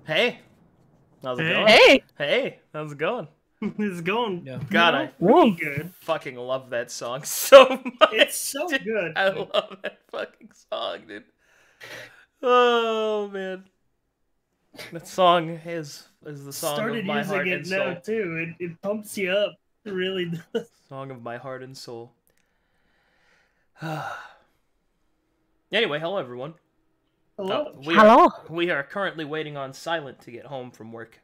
Hey, how's it Hey. going? Hey! Hey, how's it going? It's going. Yeah. God, I pretty good. fucking love that song so much. It's so dude. good. I love that fucking song, dude. Oh man, that song is the song Started of my using heart it and now soul. too. It pumps you up. It really does. Song of my heart and soul. Anyway, hello everyone. Hello. Hello? We are currently waiting on Silent to get home from work,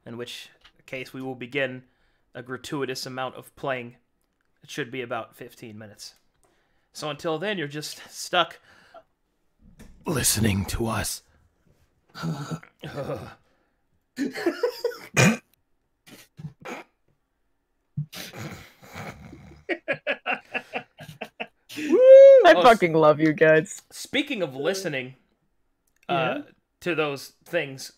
in which case we will begin a gratuitous amount of playing. It should be about 15 minutes. So until then, you're just stuck listening to us. I fucking love you guys. Speaking of listening Yeah. to those things,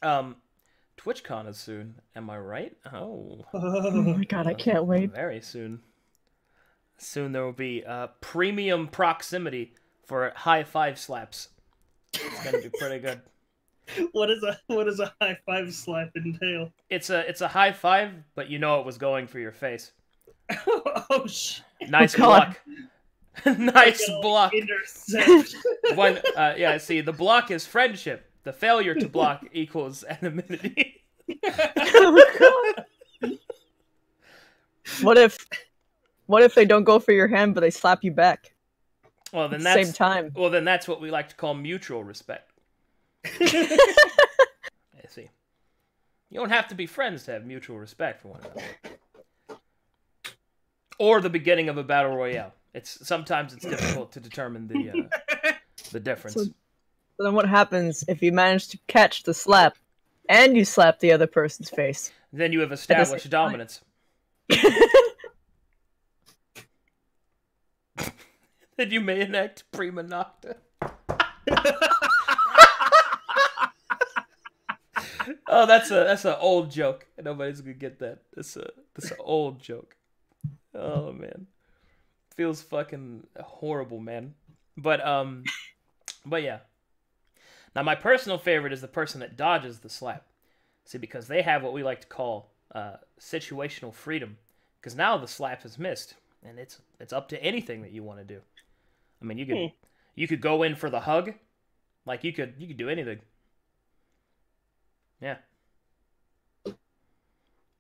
TwitchCon is soon. Am I right? Oh, Oh my god, I can't wait. very soon. Soon there will be premium proximity for high five slaps. It's gonna be pretty good. What does a high five slap entail? It's a high five, but you know it was going for your face. Oh shit! Nice Oh, God. block. Nice block. Intercept. One, yeah. See, the block is friendship. The failure to block equals anonymity. Oh god. What if they don't go for your hand but they slap you back Well, at then the that's same time? well, then that's what we like to call mutual respect. I see. You don't have to be friends to have mutual respect for one another. Or the beginning of a battle royale. Sometimes it's difficult to determine the difference. So then what happens if you manage to catch the slap and you slap the other person's face? Then you have established same time. dominance. Then you may enact prima nocta. Oh, that's an old joke. Nobody's gonna get that. That's an old joke. Oh man, feels fucking horrible, man. But yeah. Now my personal favorite is the person that dodges the slap. See, because they have what we like to call situational freedom. Because now the slap is missed, and it's up to anything that you want to do. I mean, you could go in for the hug, like you could do anything. Yeah.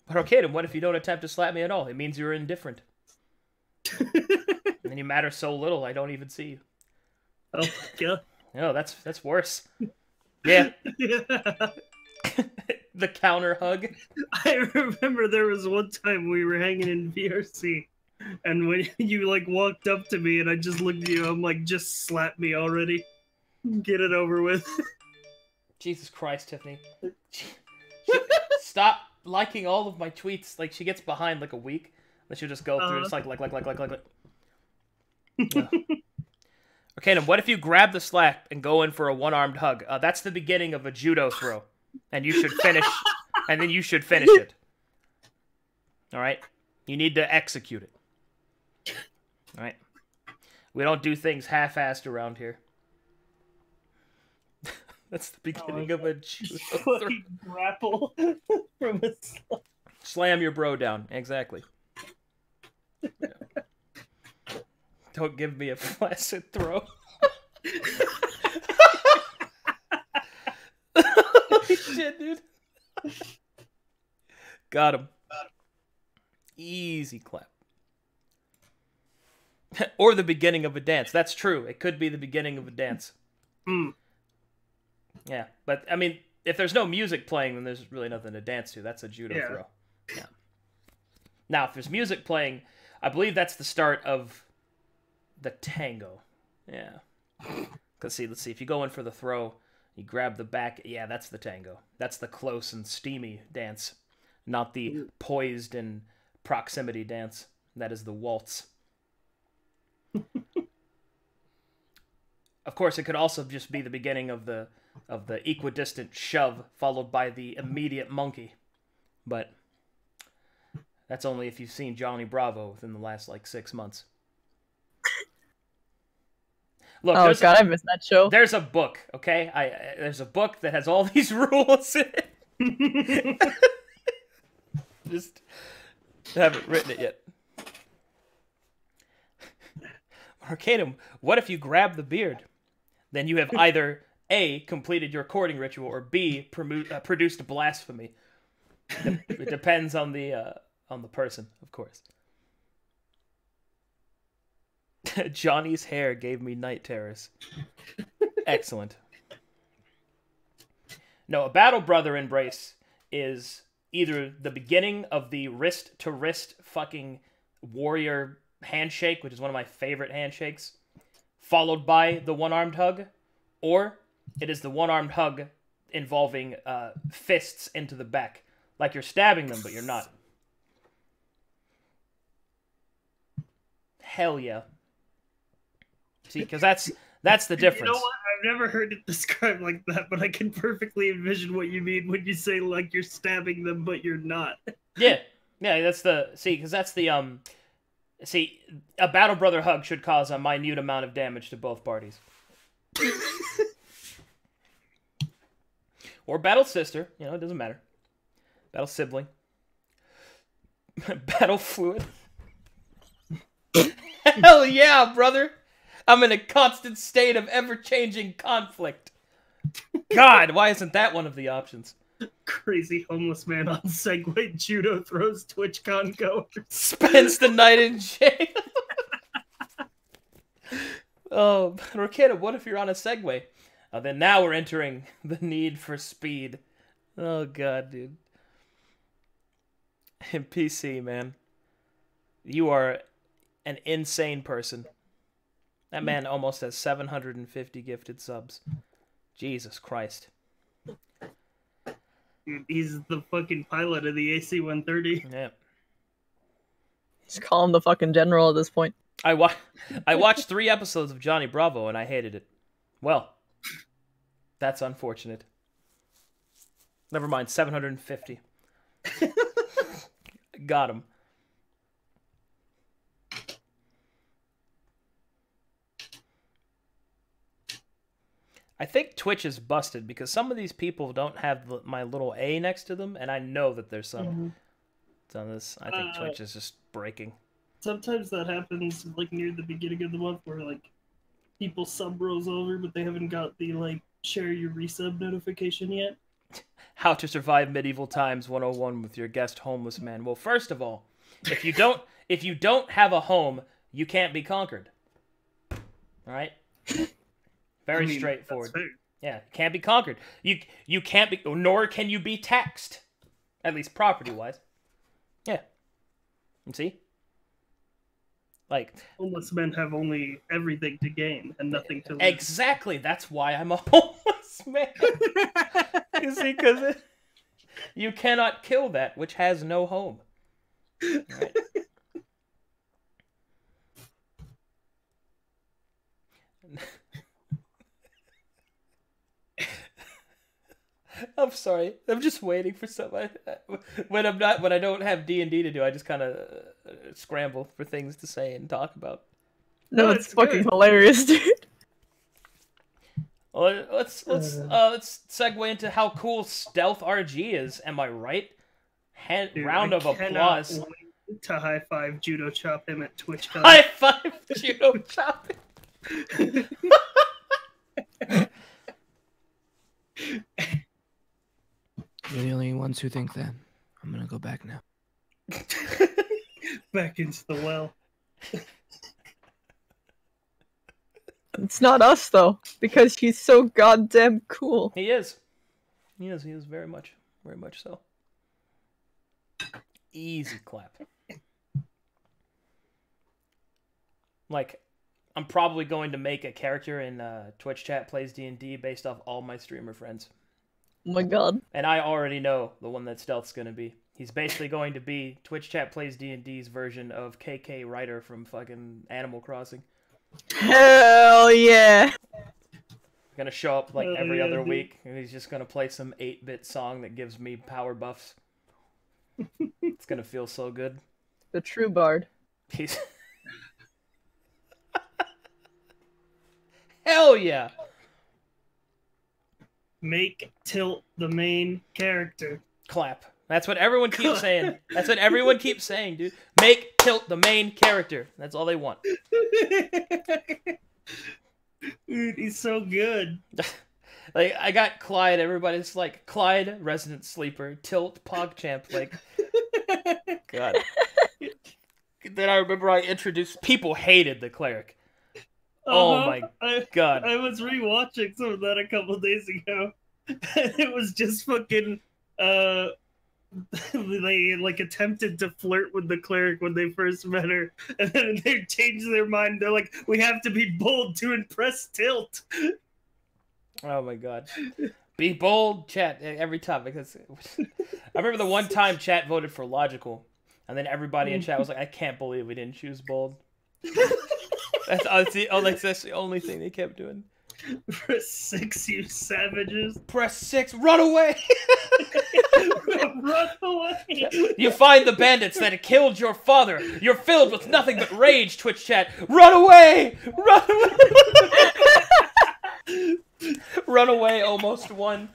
But okay, then what if you don't attempt to slap me at all? It means you're indifferent. And then you matter so little, I don't even see you. Oh my god. No, that's worse. Yeah. The counter hug. I remember there was one time we were hanging in VRC, and when you like walked up to me and I just looked at you, I'm like, just slap me already. Get it over with. Jesus Christ, Tiffany. Stop liking all of my tweets. Like, she gets behind like a week. Then she'll just go through just like. Ugh. Okay, then what if you grab the slap and go in for a one-armed hug? That's the beginning of a judo throw. And you should finish, and then you should finish it. Alright? You need to execute it. Alright? We don't do things half-assed around here. That's the beginning of a judo throw. Fucking grapple from a slap. Slam your bro down. Exactly. Yeah. Don't give me a flaccid throw. Holy shit, dude. Got him. Easy clap. Or the beginning of a dance. That's true. It could be the beginning of a dance. Mm. Yeah, but I mean, if there's no music playing, then there's really nothing to dance to. That's a judo throw. Yeah. Now, if there's music playing, I believe that's the start of the tango. Yeah. Let's see. If you go in for the throw, you grab the back. Yeah, that's the tango. That's the close and steamy dance, not the poised and proximity dance. That is the waltz. Of course, it could also just be the beginning of the equidistant shove, followed by the immediate monkey. But that's only if you've seen Johnny Bravo within the last, 6 months. Look, Oh god, I missed that show. there's a book, okay? There's a book that has all these rules in it. Just haven't written it yet. Arcadum, what if you grab the beard? Then you have either A, completed your courting ritual, or B, produced blasphemy. It depends on the person, of course. Johnny's hair gave me night terrors. Excellent. No, a battle brother embrace is either the beginning of the wrist-to-wrist fucking warrior handshake, which is one of my favorite handshakes, followed by the one-armed hug, or it is the one-armed hug involving fists into the back. Like you're stabbing them, but you're not. Hell yeah. See, because that's the difference. You know what? I've never heard it described like that, but I can perfectly envision what you mean when you say like you're stabbing them, but you're not. Yeah, that's the because that's the a battle brother hug should cause a minute amount of damage to both parties. Or battle sister, it doesn't matter. Battle sibling. Battle fluid. Hell yeah, brother! I'm in a constant state of ever-changing conflict. God, why isn't that one of the options? Crazy homeless man on Segway judo throws TwitchCon goers. Spends the night in jail. Oh, Arcadum, what if you're on a Segway? Then now we're entering the need for speed. Oh, God, dude. PC, man. You are an insane person. That man almost has 750 gifted subs. Jesus Christ. Dude, he's the fucking pilot of the AC-130. Yeah. Just call him the fucking general at this point. I watched 3 episodes of Johnny Bravo and I hated it. Well, that's unfortunate. Never mind, 750. Got him. I think Twitch is busted because some of these people don't have my little A next to them, and I know that there's some. On this, I think Twitch is just breaking. Sometimes that happens like near the beginning of the month where like people sub rolls over, but they haven't got the like share your resub notification yet. How to survive medieval times 101 with your guest homeless man. Well, first of all, if you don't have a home, you can't be conquered. All right? Very straightforward. Yeah, can't be conquered. You can't be, nor can you be taxed, at least property-wise. Yeah. You see? Like, homeless men have only everything to gain and nothing to lose. Exactly. That's why I'm a homeless man. You see, because you cannot kill that which has no home. Right? I'm sorry. I'm just waiting for something. When I don't have D&D to do, I just kind of scramble for things to say and talk about. No, it's fucking hilarious, dude. Well, let's segue into how cool StealthRG is. Am I right? Dude, round of applause. Wait to high five judo chop him at TwitchCon. High five judo chop him. You're the only ones who think that. I'm gonna go back now. Back into the well. It's not us, though, because he's so goddamn cool. He is. He is very much so. Easy clap. Like, I'm probably going to make a character in Twitch chat plays D&D based off all my streamer friends. Oh my god. And I already know the one that Stealth's going to be. He's basically going to be Twitch chat plays D&D's version of KK Ryder from fucking Animal Crossing. Hell yeah. Gonna show up like every other week, and he's just gonna play some 8-bit song that gives me power buffs. It's gonna feel so good. The true bard. He's Hell yeah. Make Tilt the main character. Clap. That's what everyone keeps saying. That's what everyone keeps saying, dude. Make Tilt the main character. That's all they want. Dude, he's so good. Like, I got Clyde. Everybody's like, Clyde, Resident Sleeper, Tilt, PogChamp. Like, God. Then I remember I introduced... People hated the cleric. Oh my God. I was rewatching some of that a couple days ago. It was just fucking... they like attempted to flirt with the cleric when they first met her, and then they changed their mind. They're like, we have to be bold to impress Tilt. Oh my God. Be bold, chat, every time. Because I remember the one time chat voted for logical, and then everybody in chat was like, I can't believe we didn't choose bold. That's the only thing they kept doing. Press 6, you savages. Press 6, run away! Run away! You find the bandits that killed your father. You're filled with nothing but rage, Twitch chat. Run away! Run away! Run away almost won.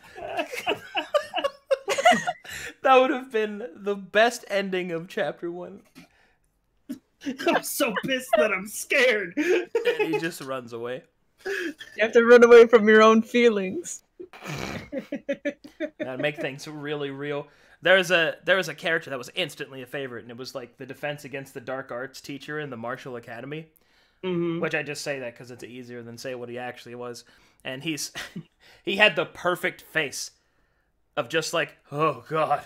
That would have been the best ending of chapter 1. I'm so pissed that I'm scared. And he just runs away. You have to run away from your own feelings. That'd make things really real. There was a character that was instantly a favorite, and it was like the defense against the dark arts teacher in the martial academy. Mm-hmm. Which I just say that because it's easier than say what he actually was. And he had the perfect face of just like, oh God,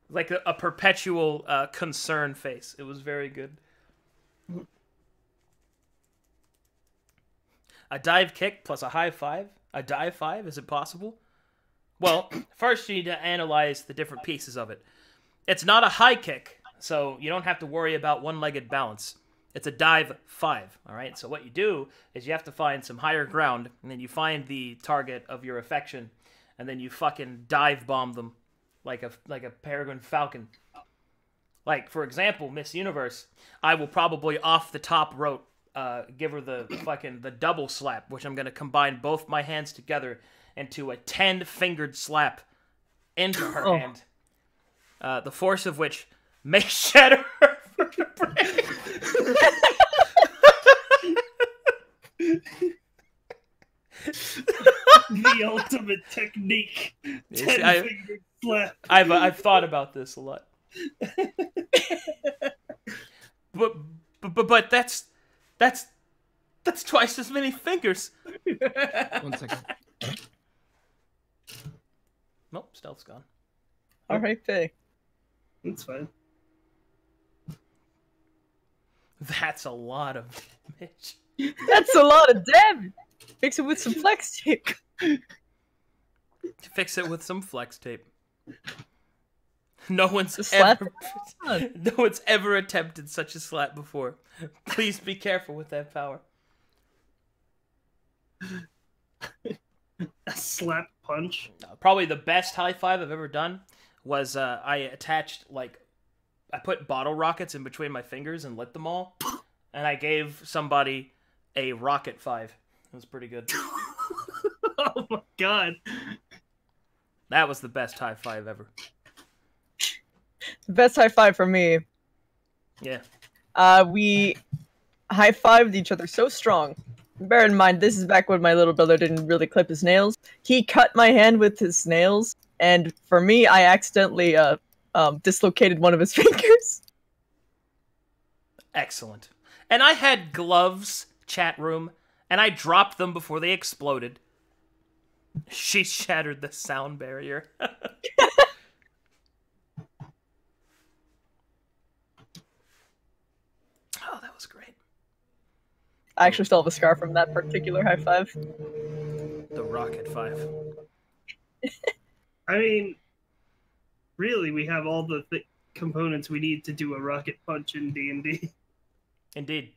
like a perpetual concern face. It was very good. A dive kick plus a high five? A dive 5? Is it possible? Well, first you need to analyze the different pieces of it. It's not a high kick, so you don't have to worry about one-legged balance. It's a dive 5, all right? So what you do is you have to find some higher ground, and then you find the target of your affection, and then you fucking dive bomb them like a peregrine falcon. Like, for example, Miss Universe, I will probably off the top rope give her the double slap, which I'm going to combine both my hands together into a 10-fingered slap into her hand. The force of which may shatter her vertebrae. The ultimate technique. 10-fingered slap. I've thought about this a lot. But that's twice as many fingers. 1 second. Nope, stealth's gone. Alright, Faye. That's fine. That's a lot of damage. That's a lot of damage! Fix it with some flex tape. Fix it with some flex tape. No one's slap ever attempted such a slap before. Please be careful with that power. A slap punch. Probably the best high five I've ever done was I put bottle rockets in between my fingers and lit them all, and I gave somebody a rocket 5. It was pretty good. Oh my God. That was the best high five ever. The best high five for me. Yeah. We high-fived each other so strong. Bear in mind, this is back when my little brother didn't really clip his nails. He cut my hand with his nails, and for me, I accidentally dislocated one of his fingers. Excellent. And I had gloves, chat room, and I dropped them before they exploded. She shattered the sound barrier. Oh, that was great. I actually still have a scar from that particular high five. The rocket 5. I mean, really, we have all the components we need to do a rocket punch in D&D. Indeed.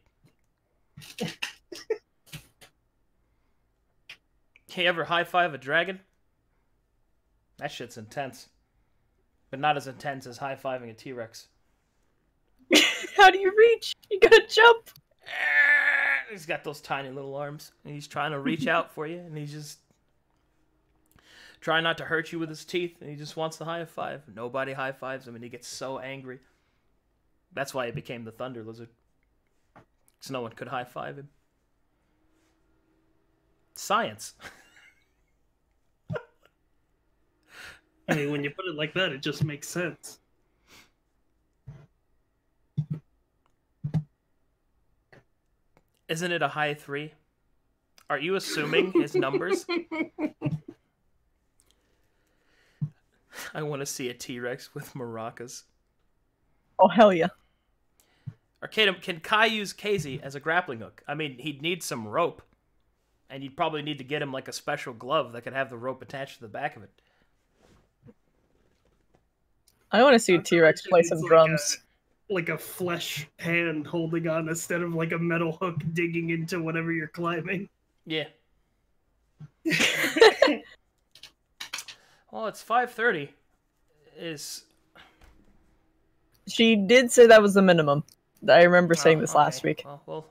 Can you ever high-five a dragon? That shit's intense. But not as intense as high-fiving a T-Rex. How do you reach? You gotta jump. He's got those tiny little arms, and he's trying to reach out for you, and he's just trying not to hurt you with his teeth, and he just wants the high five. Nobody high fives him, and he gets so angry. That's why he became the Thunder Lizard, because no one could high five him. Science. Hey, when you put it like that, it just makes sense. Isn't it a high 3? Are you assuming his numbers? I want to see a T-Rex with maracas. Oh, hell yeah. Arcadum, can Kai use KZ as a grappling hook? I mean, he'd need some rope. And you'd probably need to get him like a special glove that could have the rope attached to the back of it. I want to see T-Rex play some drums. Like a flesh hand holding on instead of like a metal hook digging into whatever you're climbing. Yeah. Well, it's 5:30. She did say that was the minimum. I remember saying this last week. Well,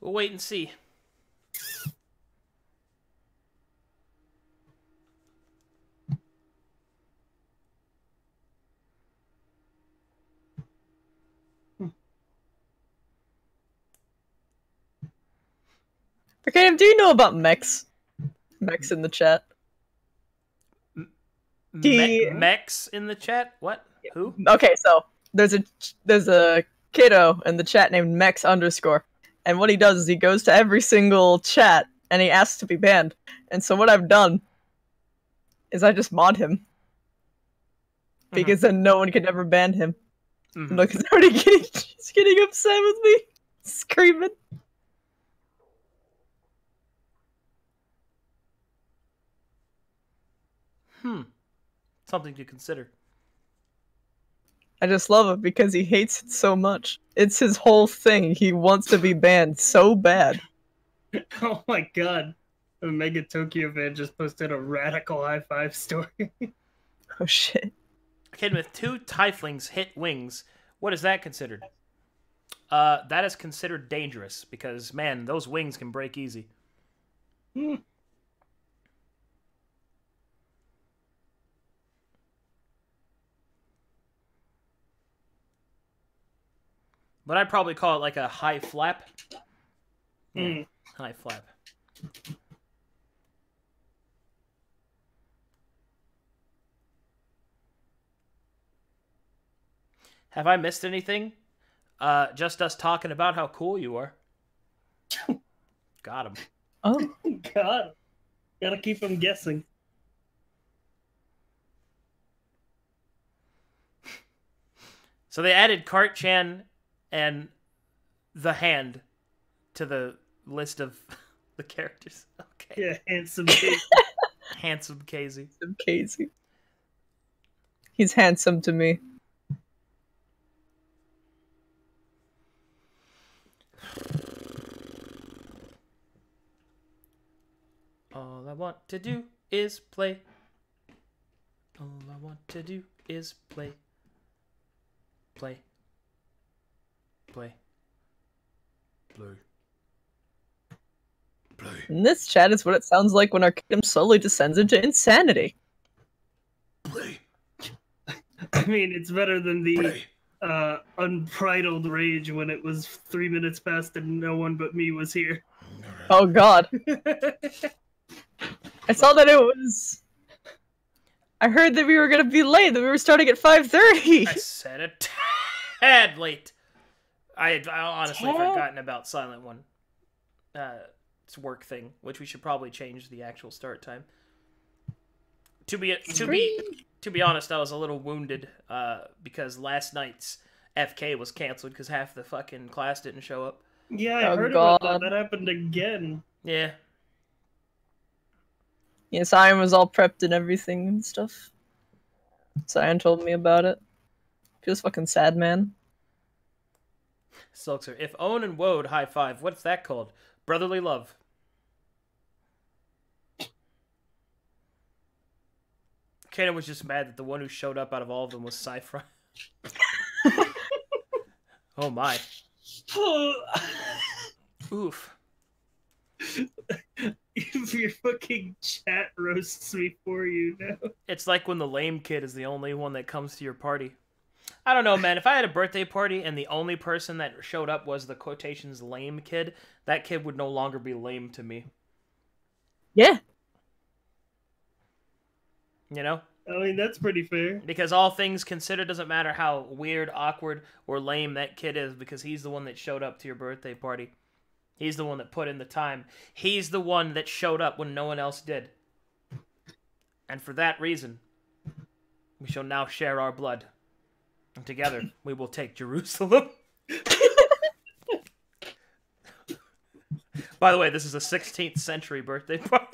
we'll wait and see. Okay, do you know about mechs? Mechs in the chat. Mechs in the chat? What? Who? Okay, so there's a kiddo in the chat named Mex _, and what he does is he goes to every single chat and he asks to be banned. And so what I've done is I just mod him because then no one could ever ban him. Look, he's already getting upset with me, screaming. Something to consider. I just love it because he hates it so much. It's his whole thing. He wants to be banned so bad. Oh my god. A Mega Tokyo fan just posted a radical high five story. Oh shit. A kid with 2 Tieflings hit wings. What is that considered? That is considered dangerous because, man, those wings can break easy. But I'd probably call it like a high flap. Yeah, high flap. Have I missed anything? Just us talking about how cool you are. Got him. Oh. God. Gotta keep him guessing. So they added Cart-chan and the hand to the list of the characters. Okay. Yeah, handsome Casey. Handsome Casey. Handsome Casey. He's handsome to me. All I want to do is play. All I want to do is play. Play. Play. Play. Play. And this chat is what it sounds like when Arcadum slowly descends into insanity. Play. I mean, it's better than the unbridled rage when it was 3 minutes past and no one but me was here. Oh god. I saw that it was... I heard that we were gonna be late, that we were starting at 5:30. I said a tad late. I honestly forgotten about Silent One. It's a work thing, which we should probably change the actual start time. To be honest, I was a little wounded because last night's FK was canceled because half the fucking class didn't show up. Yeah, I heard about that. That happened again. Yeah. Yeah, Cyan was all prepped and everything and stuff. Cyan told me about it. Feels fucking sad, man. Silkser, if Owen and Woad high five, what's that called? Brotherly love. Kaden was just mad that the one who showed up out of all of them was Cypher. Oh my. Oof. If your fucking chat roasts me for you now. It's like when the lame kid is the only one that comes to your party. I don't know, man. If I had a birthday party and the only person that showed up was the quotations lame kid, that kid would no longer be lame to me. Yeah. You know? I mean, that's pretty fair. Because all things considered, doesn't matter how weird, awkward, or lame that kid is, because he's the one that showed up to your birthday party. He's the one that put in the time. He's the one that showed up when no one else did. And for that reason, we shall now share our blood. And together, we will take Jerusalem. By the way, this is a 16th century birthday party.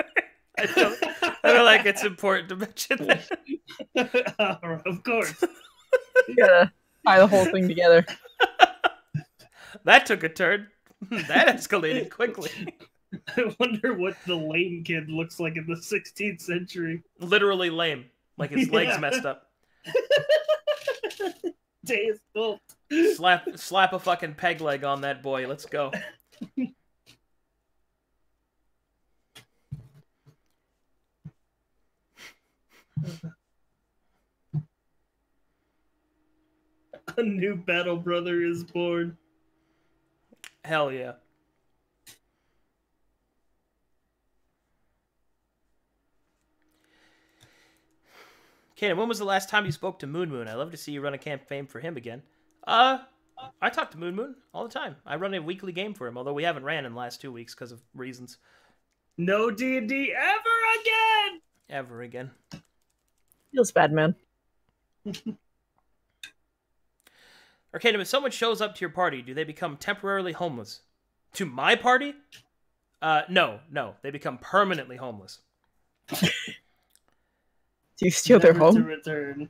I feel like it's important to mention that. Of course. You gotta tie the whole thing together. That took a turn. That escalated quickly. I wonder what the lame kid looks like in the 16th century. Literally lame. Like his legs messed up. Day is full. Slap a fucking peg leg on that boy. Let's go. A new battle brother is born. Hell yeah. Kaden, when was the last time you spoke to Moon Moon? I'd love to see you run a campaign for him again. I talk to Moon Moon all the time. I run a weekly game for him, although we haven't ran in the last 2 weeks because of reasons. No D&D ever again! Ever again. Feels bad, man. Arcadum, if someone shows up to your party, do they become temporarily homeless? To my party? No. They become permanently homeless. Do you steal their Never home? to return.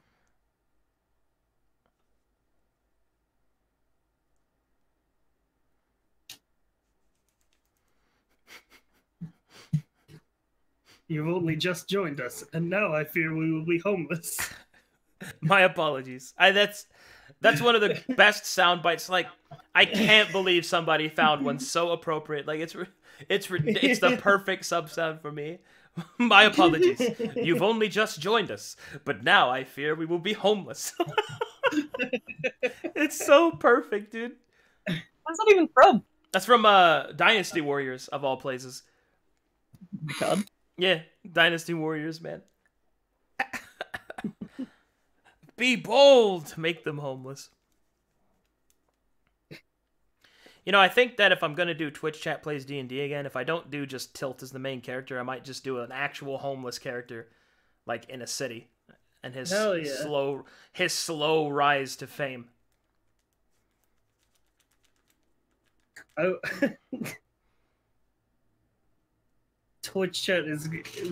You've only just joined us, and now I fear we will be homeless. My apologies. That's one of the best sound bites. Like, I can't believe somebody found one so appropriate. Like, it's the perfect sub sound for me. My apologies. You've only just joined us, but now I fear we will be homeless. It's so perfect, dude. Where's that even from? That's from Dynasty Warriors, of all places. Oh my god. Yeah, Dynasty Warriors, man. Be bold, make them homeless. You know, I think that if I'm going to do Twitch Chat Plays D&D again, if I don't do just Tilt as the main character, I might just do an actual homeless character, like in a city, and his slow rise to fame. Twitch Chat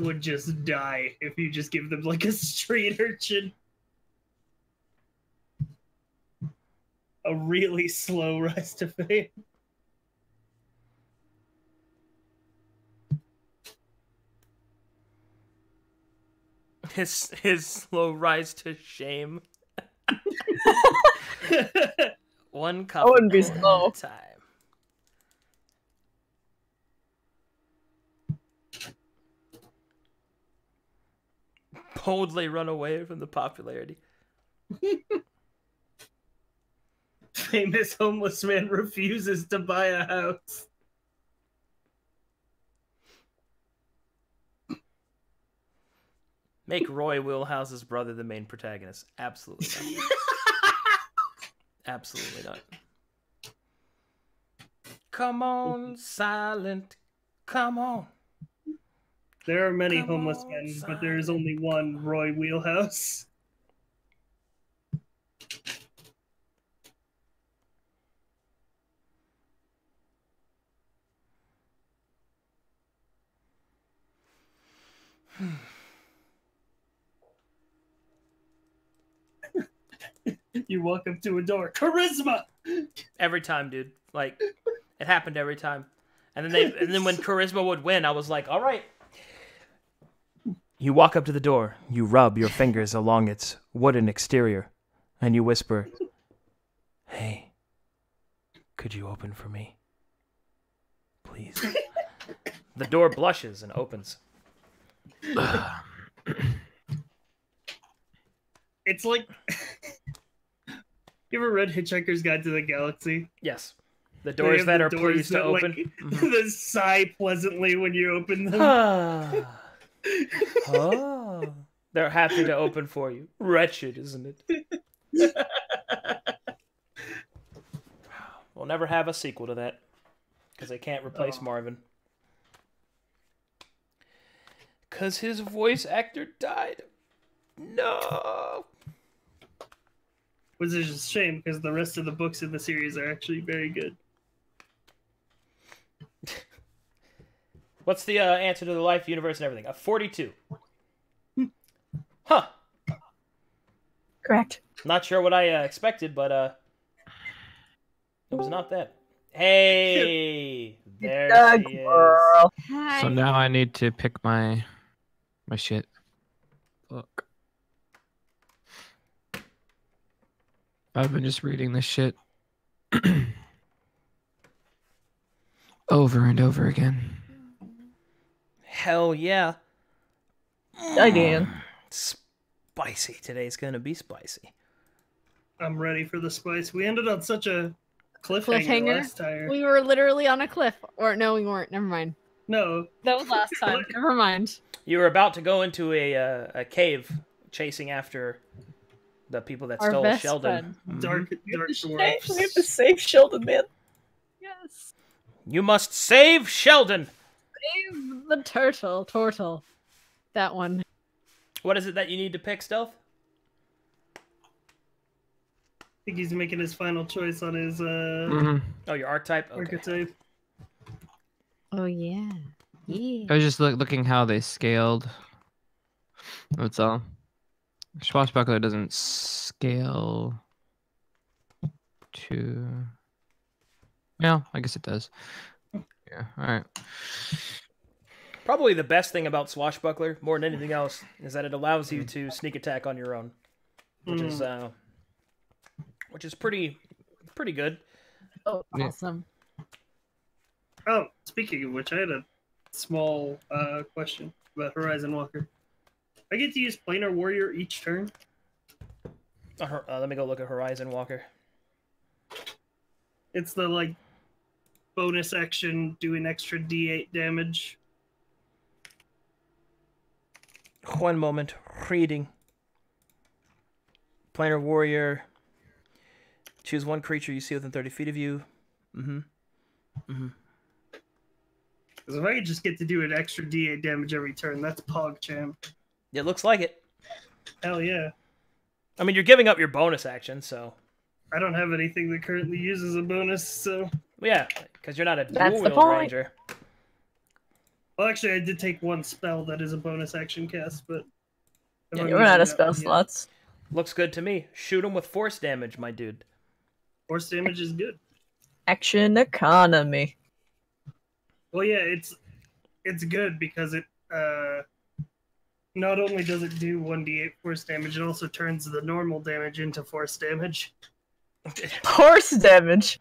would just die if you just give them like a street urchin. A really slow rise to fame. His slow rise to shame. One cup. I wouldn't be slow. Time. Boldly run away from the popularity. Famous homeless man refuses to buy a house. Make Roy Wheelhouse's brother the main protagonist. Absolutely not. Absolutely not. Come on, Silent. Come on. There are many Come homeless on, men, son. but there is only one Roy Wheelhouse. You walk up to a door. Charisma! Every time, dude. Like, it happened every time. And then when Charisma would win, I was like, all right. You walk up to the door, you rub your fingers along its wooden exterior, and you whisper, "Hey, could you open for me?" please. The door blushes and opens. It's like... You ever read Hitchhiker's Guide to the Galaxy? Yes. The They doors have that the are doors pleased to that, like, open. Mhm. They sigh pleasantly when you open them. Oh. They're happy to open for you. Wretched, isn't it? We'll never have a sequel to that. Because they can't replace Marvin. Because his voice actor died. No. Which is a shame, because the rest of the books in the series are actually very good. What's the answer to the life, universe, and everything? 42. Huh. Correct. Not sure what I expected, but it was not that. Hey, there Good she is. girl. Hi. So now I need to pick my shit. Look. I've been just reading this shit over and over again. Hell yeah. Again. Spicy. Today's gonna be spicy. I'm ready for the spice. We ended on such a cliffhanger last time. We were literally on a cliff. Or no, we weren't. Never mind. No. That was last time. Never mind. You were about to go into a cave, chasing after the people that Our stole best Sheldon. friend. Dark We have dwarfs. to save Sheldon, man. Yes. You must save Sheldon. Save the turtle. That one. What is it that you need to pick, Stealth? I think he's making his final choice on his Mm-hmm. Oh, your archetype? Okay. archetype. Oh yeah. Yeah. I was just looking how they scaled. That's all. Swashbuckler doesn't scale to... Yeah, I guess it does. Yeah, alright. Probably the best thing about Swashbuckler, more than anything else, is that it allows you to sneak attack on your own, which is pretty good. Oh, Yeah. awesome. Oh, speaking of which, I had a small question about Horizon Walker. I get to use Planar Warrior each turn? Let me go look at Horizon Walker. It's the, like, bonus action, do an extra D8 damage. One moment. Reading. Planar Warrior. Choose one creature you see within 30 feet of you. Because if I could just get to do an extra D8 damage every turn, that's PogChamp. It looks like it. Hell yeah. I mean, you're giving up your bonus action, so... I don't have anything that currently uses a bonus, so... Well, yeah, because you're not a That's the dual-wield point. ranger. Well, actually, I did take one spell that is a bonus action cast, but... if Yeah, I'm You run out of using that spell one, yeah. slots. Looks good to me. Shoot him with force damage, my dude. Force damage is good. Action economy. Well, yeah, it's good because it not only does it do 1d8 force damage, it also turns the normal damage into force damage. Horse damage.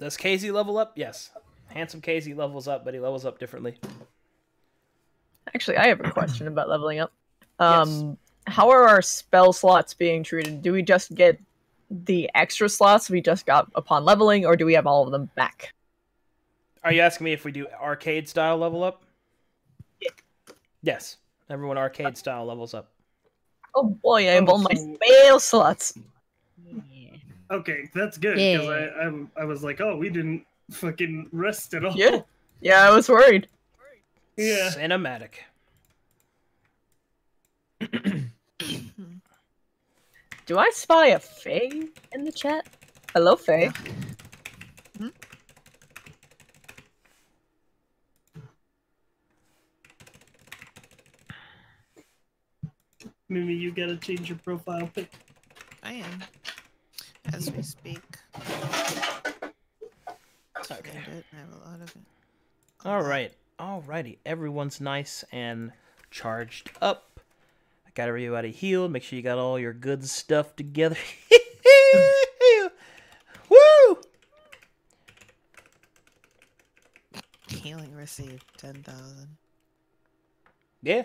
Does KZ level up? Yes. Handsome KZ levels up, but he levels up differently. Actually, I have a question about leveling up. Yes. How are our spell slots being treated? Do we just get the extra slots we just got upon leveling, or do we have all of them back? Are you asking me if we do arcade style level up? Yes. Everyone arcade style levels up. Oh boy, I have all my so- spell slots. Yeah. Okay, that's good because Yeah. I was like, oh, we didn't fucking rest at all. Yeah. Yeah, I was worried. Yeah. Cinematic. Do I spy a Fae in the chat? Hello, Fae. Mimi, you gotta change your profile pic. I am. As we speak. Second it. I have a lot of it. All right. Alrighty. Everyone's nice and charged up. I got everybody healed. Make sure you got all your good stuff together. Woo! received 10,000. Yeah.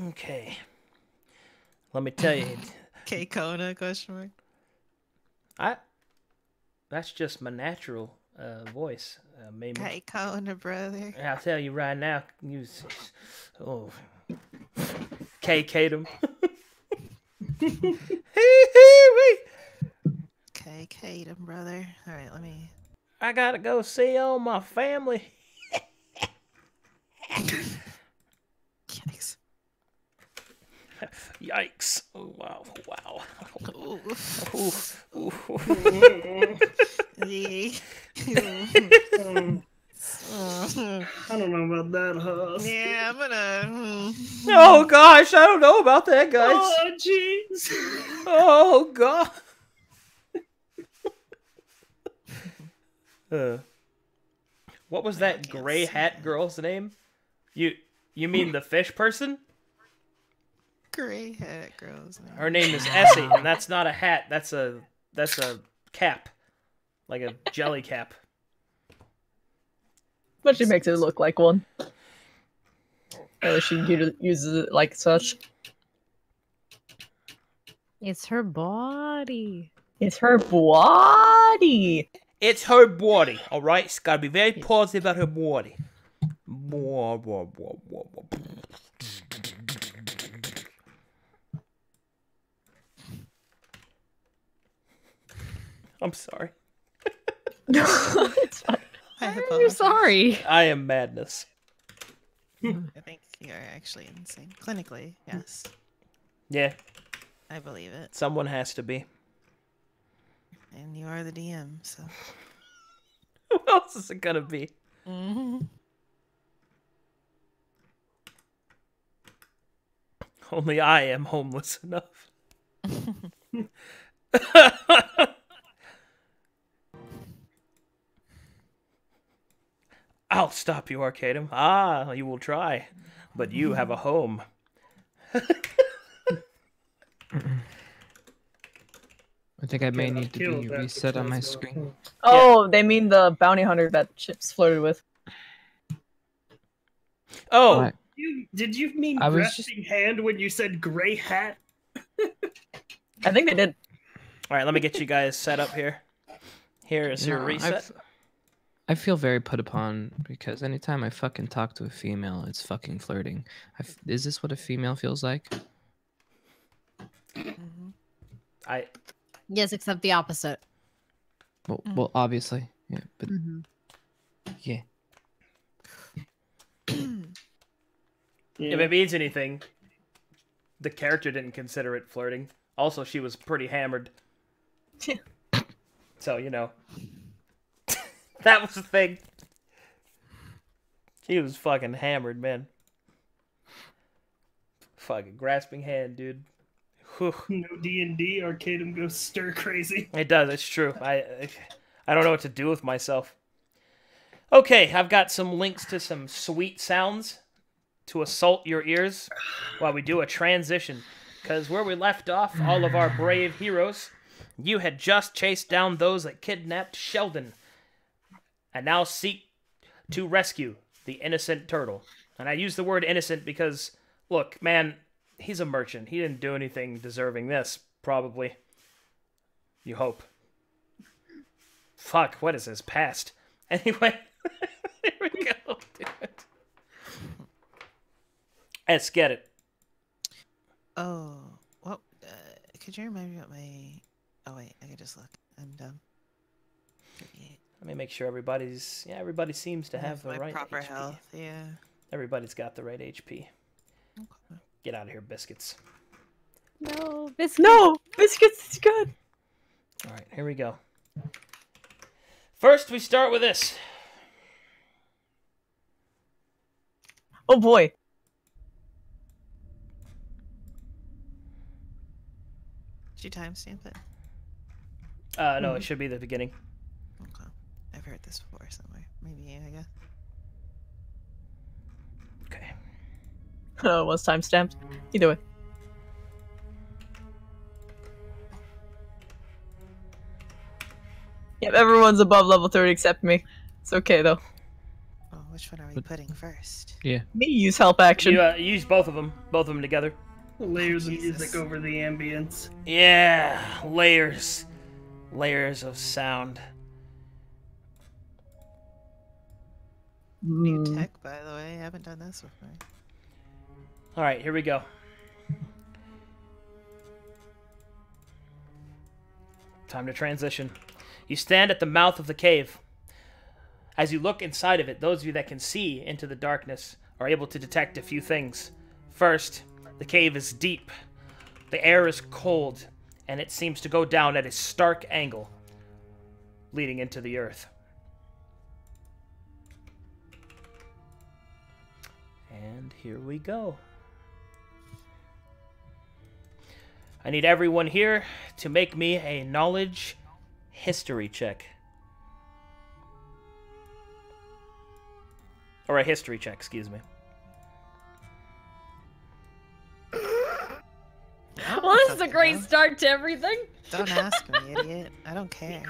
Okay. Let me tell you, K Kona question mark. that's just my natural voice, Mimi. K Kona, brother. I'll tell you right now, oh, K-Katum. K Katum, brother. All right, let me. I gotta go see all my family. Yikes. Yikes. Oh, wow. Wow. Ooh. Ooh. Yeah. I don't know about that, Husk. Yeah, I'm gonna. Oh, gosh. I don't know about that, guys. Oh, jeez. Oh, God. What was that can't gray see hat it. girl's name? You mean the fish person? Gray hat girls. Her name is Essie, and that's not a hat. That's a cap, like a jelly cap. But she makes it look like one. She uses it like such. It's her body. It's her body. It's her body, all right. It's gotta be very positive about her body. I'm sorry. No, it's fine. I I'm apologize. sorry. I am madness. I think you're actually insane. Clinically, yes. Yeah, I believe it. someone has to be. And you are the DM, so. Who else is it gonna be? Mm-hmm. Only I am homeless enough. I'll stop you, Arcadum. Ah, you will try. But you have a home. I think I may Get need to killed be after reset on my close screen. up. Oh, they mean the bounty hunter that Chipz flirted with. Oh, What? Did you mean I was grasping hand when you said gray hat? I think they did. all right. Let me get you guys set up here. Here is your No, reset. I feel very put upon because anytime I fucking talk to a female, it's fucking flirting. Is this what a female feels like? Mm-hmm. I Yes, except the opposite. Well, obviously, yeah, but Mm-hmm. yeah. if it means anything, the character didn't consider it flirting. Also, she was pretty hammered. So, you know. That was the thing. She was fucking hammered, man. Fucking grasping hand, dude. Whew. No D&D, Arcadum goes stir crazy. It does, it's true. I don't know what to do with myself. Okay, I've got some links to some sweet sounds to assault your ears while we do a transition. Because where we left off, all of our brave heroes, you had just chased down those that kidnapped Sheldon, and now seek to rescue the innocent turtle. And I use the word innocent because, look, man, he's a merchant. He didn't do anything deserving this, probably. You hope. Fuck, what is his past? Anyway, here we go. Dude. Let's get it. Oh, well, could you remind me what my... Oh, wait, I could just look. I'm dumb. 38. Let me make sure everybody's... Yeah, everybody seems to have the my right proper HP. health, yeah. Everybody's got the right HP. Okay. Get out of here, biscuits. No, this No, biscuits is good. All right, here we go. First, we start with this. Oh boy. Did you timestamp it? No, it should be the beginning. Okay. I've heard this before somewhere. Maybe, I guess. Okay. Oh, it was timestamped. Either way. Yep, everyone's above level 30 except me. It's okay though. Well, which one are we putting first? Yeah. Me use help action. You use both of them together. Layers of Jesus. music over the ambience. Yeah, layers of sound. New tech, by the way. I haven't done this before. All right, here we go. Time to transition. You stand at the mouth of the cave. As you look inside of it, those of you that can see into the darkness are able to detect a few things. First, the cave is deep. The air is cold, and it seems to go down at a stark angle, leading into the earth. And here we go. I need everyone here to make me a knowledge history check. Or a history check, excuse me. Well, this is a great start to everything. Don't ask me, idiot. I don't care.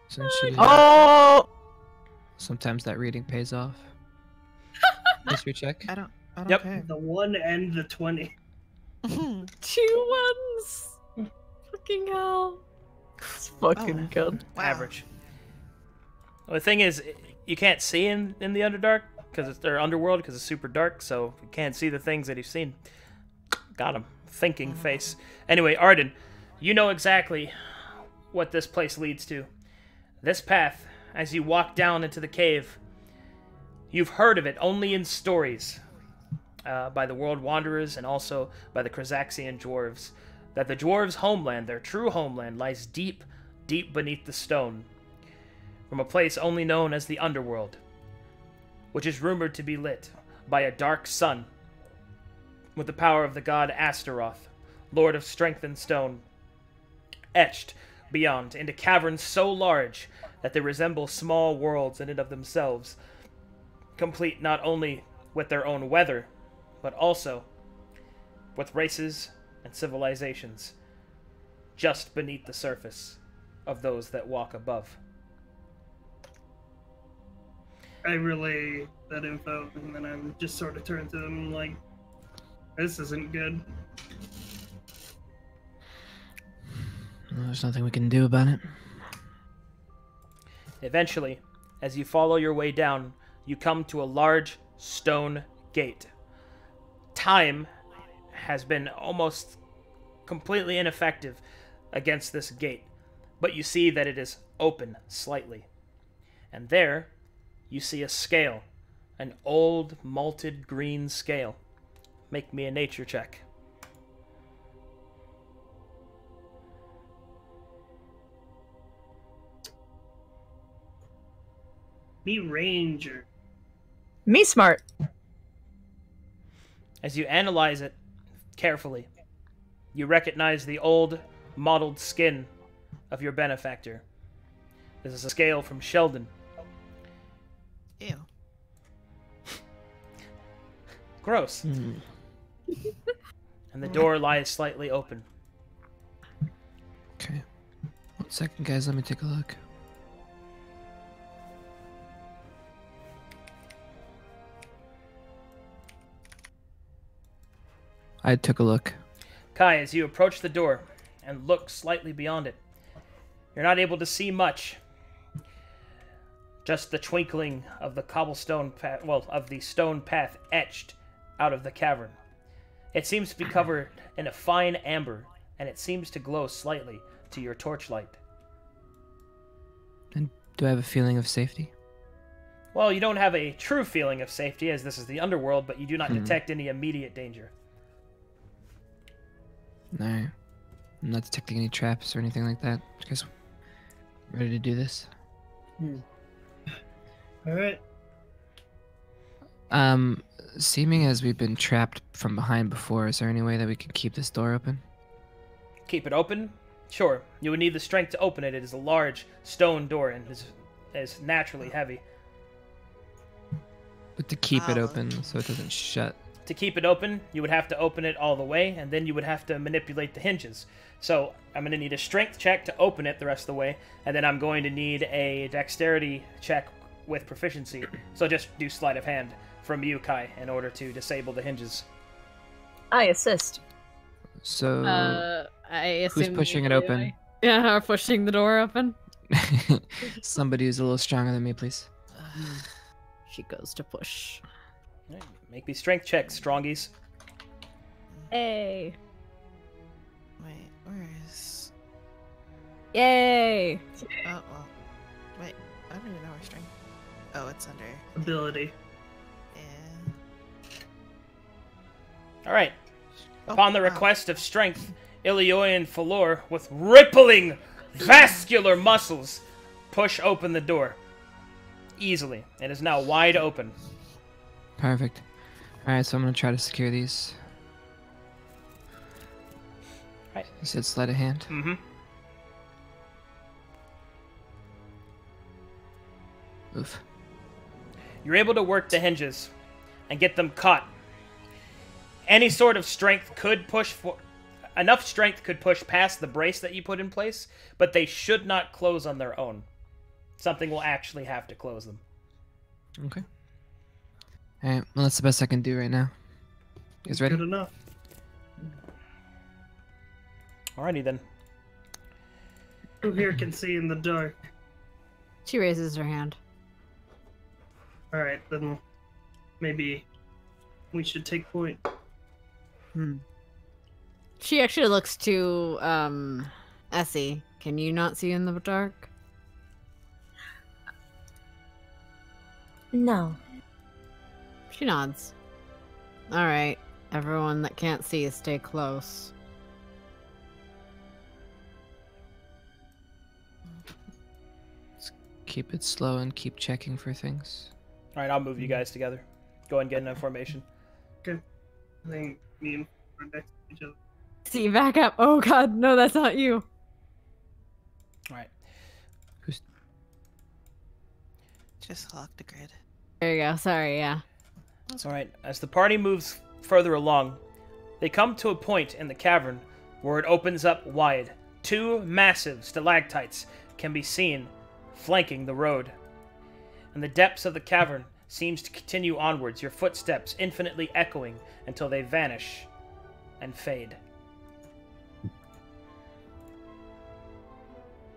Essentially, Oh! sometimes that reading pays off. History check. I don't Yep. care. The 1 and the 20. 2 ones. Fucking hell. It's fucking good. Wow. Average. Well, the thing is, you can't see in the Underdark, or Underworld, because it's super dark, so you can't see the things that you've seen. Got him. Thinking face. Anyway, Arden, you know exactly what this place leads to. This path, as you walk down into the cave, you've heard of it only in stories by the world wanderers and also by the Krazaxian dwarves, that the dwarves' homeland, their true homeland, lies deep, deep beneath the stone, from a place only known as the Underworld, which is rumored to be lit by a dark sun with the power of the god Astaroth, lord of strength and stone, etched beyond into caverns so large that they resemble small worlds in and of themselves, complete not only with their own weather, but also with races and civilizations just beneath the surface of those that walk above. I relay that info, and then I'm just sort of turn to them like, this isn't good. Well, there's nothing we can do about it. Eventually, as you follow your way down, you come to a large stone gate. Time has been almost completely ineffective against this gate, but you see that it is open slightly. And there, you see a scale, an old malted green scale. Make me a nature check. Me ranger. Me smart. As you analyze it carefully, you recognize the old, mottled skin of your benefactor. This is a scale from Sheldon. Ew. Gross. And the door lies slightly open. Okay. 1 second, guys. Let me take a look. I took a look. Kai, as you approach the door and look slightly beyond it, you're not able to see much. Just the twinkling of the cobblestone path, well, of the stone path etched out of the cavern. It seems to be covered in a fine amber, and it seems to glow slightly to your torchlight. And do I have a feeling of safety? Well, you don't have a true feeling of safety, as this is the underworld, but you do not detect any immediate danger. No. I'm not detecting any traps or anything like that. You guys ready to do this? Alright. Seeming as we've been trapped from behind before, is there any way that we can keep this door open? Keep it open? Sure. You would need the strength to open it. It is a large stone door and is naturally heavy. But to keep it Wow. open so it doesn't shut. to keep it open, you would have to open it all the way, and then you would have to manipulate the hinges. So I'm going to need a strength check to open it the rest of the way, and then I'm going to need a dexterity check with proficiency. So just do sleight of hand from you, Kai, in order to disable the hinges. I assist. So I assume who's pushing you it do, open? Yeah, pushing the door open. Somebody who's a little stronger than me, please. She goes to push. Make me strength checks, strongies. Hey. Wait, where is? Yay! Oh well. Wait, I don't even know where strength. Oh, it's under. Ability. Yeah. Alright. Oh, Upon the wow. request of strength, Ilioian Falor, with rippling, vascular muscles, push open the door. Easily. It is now wide open. Perfect. Alright, so I'm gonna try to secure these. Right. You said sleight of hand? Mm-hmm. Oof. You're able to work the hinges and get them caught. Any sort of strength could push for... Enough strength could push past the brace that you put in place, but they should not close on their own. Something will actually have to close them. Okay. Alright, well that's the best I can do right now. You guys ready? Good enough. Alrighty then. Who here can see in the dark? She raises her hand. Alright, then maybe we should take point. She actually looks to Essie. Can you not see in the dark? No. She nods. Alright. Everyone that can't see, stay close. Keep it slow and keep checking for things. Alright, I'll move you guys together. Go and get in a formation. I think me and are next to each other. See, back up. Oh god, no, that's not you. Alright. Just lock the grid. There you go. Sorry, yeah. Alright, as the party moves further along, they come to a point in the cavern where it opens up wide. Two massive stalactites can be seen flanking the road. And the depths of the cavern seems to continue onwards, your footsteps infinitely echoing until they vanish and fade.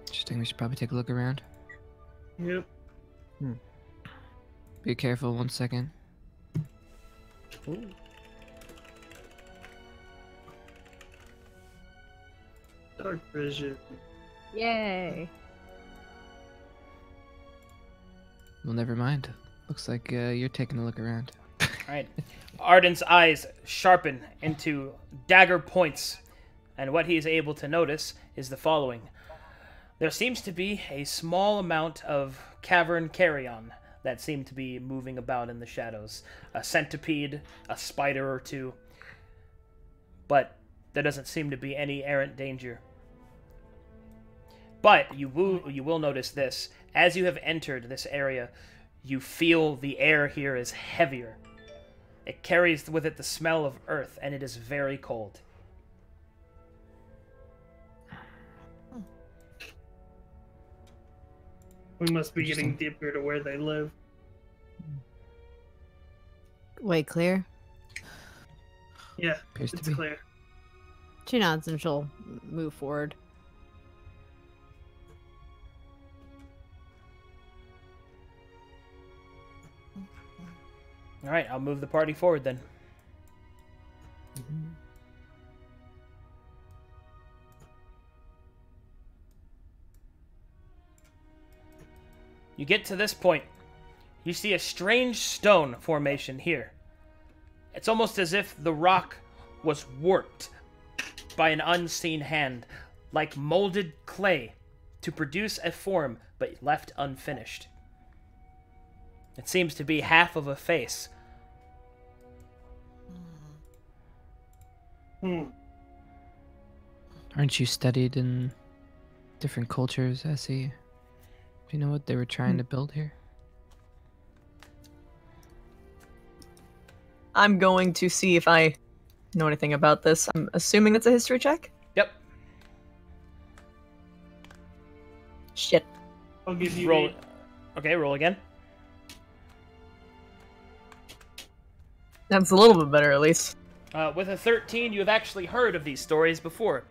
Interesting, we should probably take a look around. Yep. Be careful, 1 second. Ooh. Dark vision. Yay. Well, never mind. Looks like you're taking a look around. Alright. Arden's eyes sharpen into dagger points, and what he is able to notice is the following. There seems to be a small amount of cavern carrion that seem to be moving about in the shadows. A centipede, a spider or two. But there doesn't seem to be any errant danger. But you will notice this. As you have entered this area, you feel the air here is heavier. It carries with it the smell of earth, and it is very cold. We must be getting deeper to where they live. Way clear. Yeah, Appears to it's be. clear. She nods and she'll move forward. Alright, I'll move the party forward then. You get to this point. You see a strange stone formation here. It's almost as if the rock was warped by an unseen hand, like molded clay, to produce a form but left unfinished. It seems to be half of a face. Aren't you studied in different cultures, Essie? Do you know what they were trying to build here? I'm going to see if I know anything about this. I'm assuming it's a history check? Yep. Shit. I'll give you Roll. 8. Okay, roll again. That's a little bit better, at least. With a 13, you have actually heard of these stories before.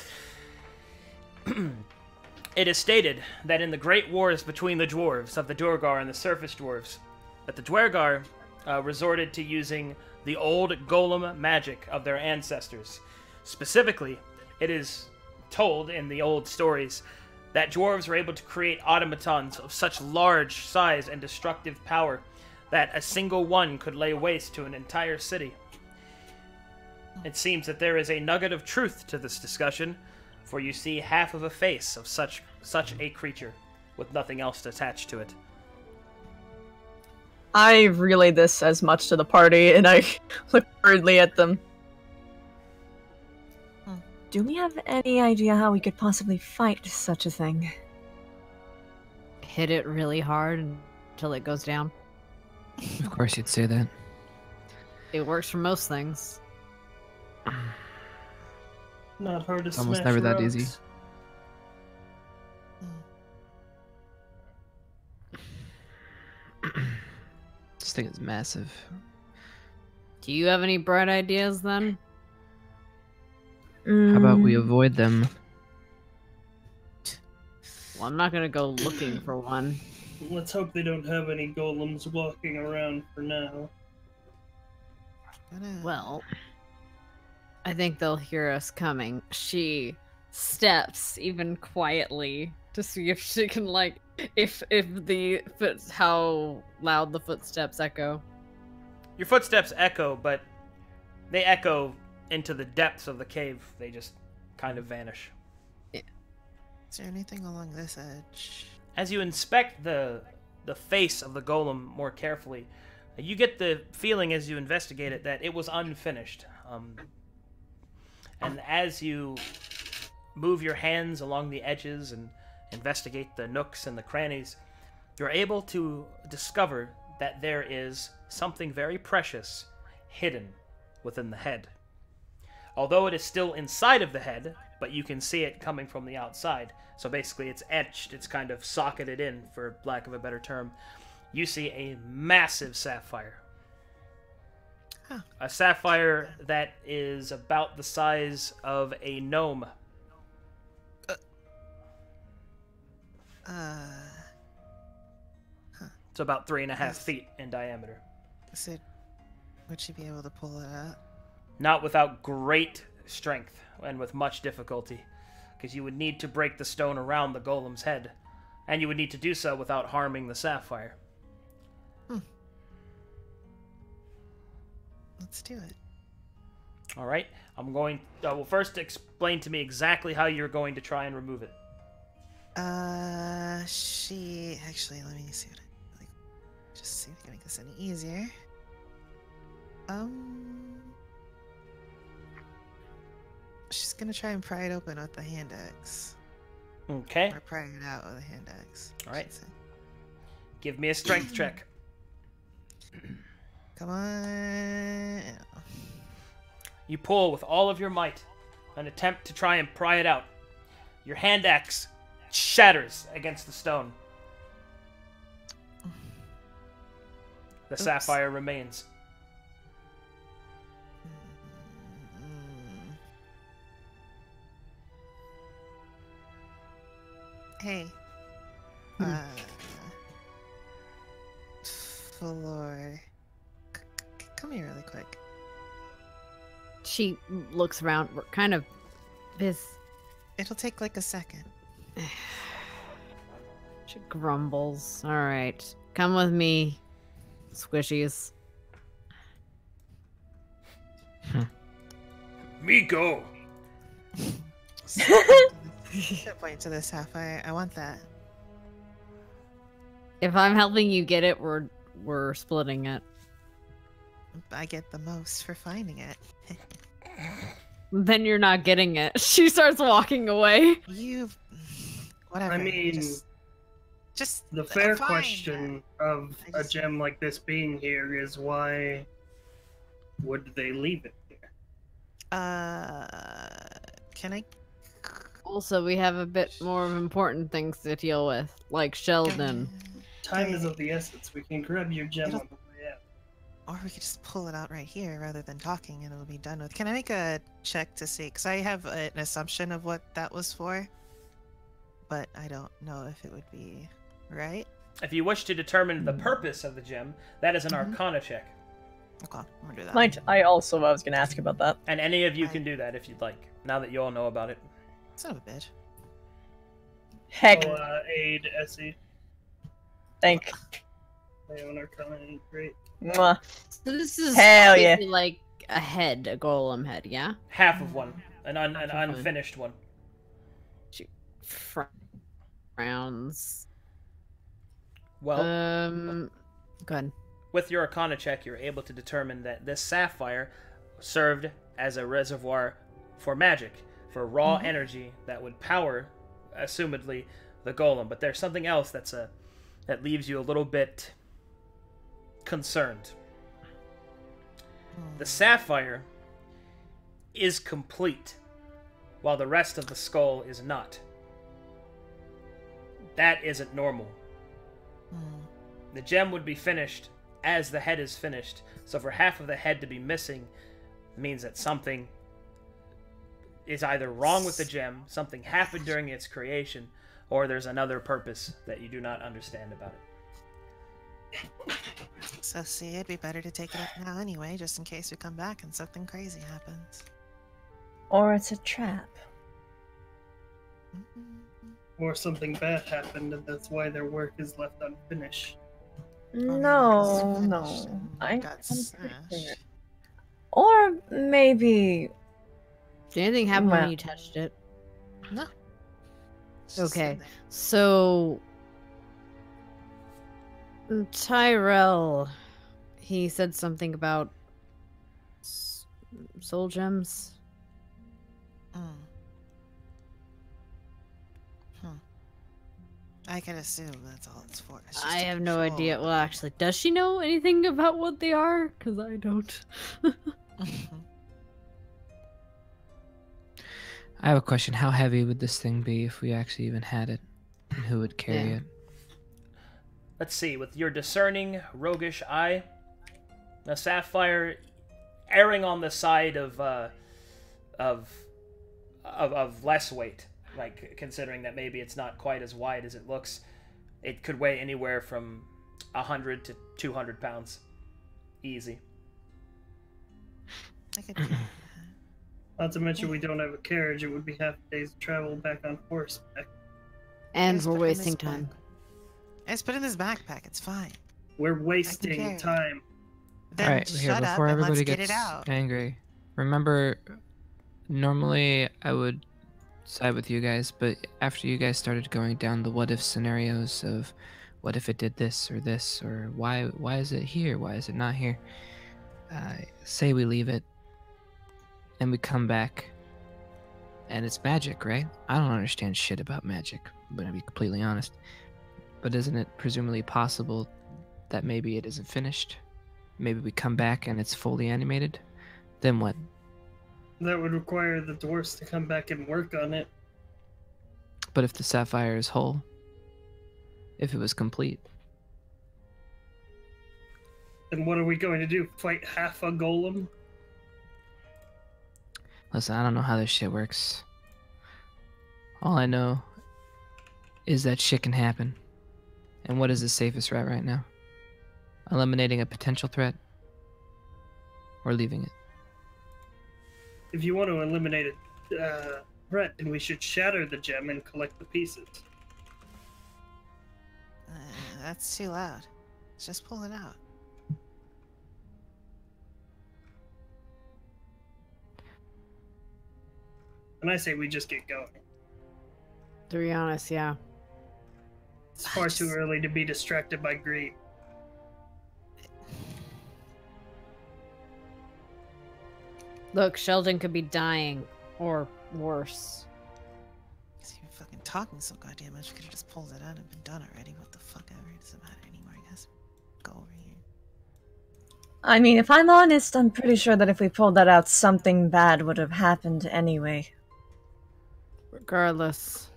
It is stated that in the great wars between the dwarves of the Duergar and the surface dwarves, that the Duergar resorted to using the old golem magic of their ancestors. Specifically, it is told in the old stories that dwarves were able to create automatons of such large size and destructive power that a single one could lay waste to an entire city. It seems that there is a nugget of truth to this discussion, for you see half of a face of such a creature, with nothing else attached to it. I relay this as much to the party, and I look worriedly at them. Do we have any idea how we could possibly fight such a thing? Hit it really hard until it goes down. Of course you'd say that. It works for most things. Not hard to It's almost smash never that rocks. easy. This thing is massive. Do you have any bright ideas then? How about we avoid them? Well, I'm not gonna go looking for one. Let's hope they don't have any golems walking around for now. Well, I think they'll hear us coming. She steps even quietly to see if she can if how loud the footsteps echo. Your footsteps echo, but they echo into the depths of the cave. They just kind of vanish. Is there anything along this edge? As you inspect the face of the golem more carefully, you get the feeling as you investigate it that it was unfinished. And as you move your hands along the edges and investigate the nooks and the crannies, you're able to discover that there is something very precious hidden within the head. Although it is still inside of the head, but you can see it coming from the outside. So basically it's etched, it's kind of socketed in, for lack of a better term. You see a massive sapphire. Huh. A sapphire that is about the size of a gnome. It's about 3.5 feet in diameter. Would she be able to pull it out? Not without great strength and with much difficulty, because you would need to break the stone around the golem's head, and you would need to do so without harming the sapphire. Let's do it. All right, I'm going. Well, first explain to me exactly how you're going to try and remove it. She actually. Let me see what just see if I can make this any easier. She's gonna try and pry it open with the hand axe. Okay. Or pry it out with a hand axe. All right. Give me a strength check. Come on. You pull with all of your might, an attempt to try and pry it out. Your hand axe shatters against the stone. The Oops. sapphire remains. Hey. Floor. Come here really quick. She looks around, kind of It'll take like a second. She grumbles. All right, come with me, squishies. Miko! Point to the sapphire. I want that. If I'm helping you get it, we're splitting it. I get the most for finding it. Then you're not getting it. She starts walking away. Whatever. I mean, just the fair fine. question of I a just- gem like this being here is why Would they leave it here? Can I? Also, we have a bit more of important things to deal with, like Sheldon. Time is of the essence. We can grab your gem on the way out. Or we could just pull it out right here rather than talking and it'll be done with. Can I make a check to see? Because I have an assumption of what that was for. But I don't know if it would be right. If you wish to determine the purpose of the gem, that is an Arcana check. Okay, I'm gonna do that. Might I also was gonna ask about that. And any of you can do that if you'd like, now that you all know about it. Son of a bitch. Heck, Aid, Essie. thank. They own Arcana. Great. Mwah. So this is Hell yeah. basically like a head, a golem head, yeah? Half of one, an unfinished one. She frowns. Well, Go ahead. with your Arcana check, you're able to determine that this sapphire served as a reservoir for magic, for raw energy that would power, assumedly, the golem. But there's something else that leaves you a little bit concerned. The sapphire is complete, while the rest of the skull is not. That isn't normal. The gem would be finished as the head is finished, so for half of the head to be missing means that something is either wrong with the gem, something happened during its creation, or there's another purpose that you do not understand about it. So see, it'd be better to take it up now anyway, just in case we come back and something crazy happens. Or it's a trap. Or something bad happened, and that's why their work is left unfinished. No, Finished no. and I'm got pretty smashed. sure. Or maybe. Did anything happen Well- when you touched it? No. It's just Okay. in there. So Tyrell, he said something about soul gems. Mm. I can assume that's all it's for. It's just I to have no idea. control. Well, actually, does she know anything about what they are? Because I don't. I have a question. How heavy would this thing be if we actually even had it? And who would carry Yeah. it? Let's see, with your discerning, roguish eye, the sapphire erring on the side of less weight, like considering that maybe it's not quite as wide as it looks, it could weigh anywhere from 100 to 200 pounds, easy. I could do that. Not to mention we don't have a carriage, it would be half a day's travel back on horseback. And Just we're put it in this wasting time. bag. Just put it in this backpack, it's fine. We're wasting carry it. time. Then Alright, shut here, up before and everybody let's get gets it out. angry. Remember, normally I would side with you guys, but after you guys started going down the what if scenarios of what if it did this, or why is it here? Why is it not here? Say we leave it and we come back and it's magic, right? I don't understand shit about magic, I'm gonna be completely honest. But isn't it presumably possible that maybe it isn't finished? Maybe we come back and it's fully animated? Then what? That would require the dwarves to come back and work on it. But if the sapphire is whole, if it was complete, Then what are we going to do? Fight half a golem? listen, I don't know how this shit works. All I know is that shit can happen. And what is the safest route right now? Eliminating a potential threat or leaving it? If you want to eliminate a threat, then we should shatter the gem and collect the pieces. That's too loud. Let's just pull it out. And I say we just get going. To be honest, yeah. It's far too early to be distracted by greed. Look, Sheldon could be dying, or worse. Because you're fucking talking so goddamn much, we could have just pulled it out and been done already. What the fuck ever? It doesn't matter anymore, I guess. Go over here. I mean, if I'm honest, I'm pretty sure that if we pulled that out, something bad would have happened anyway. Regardless.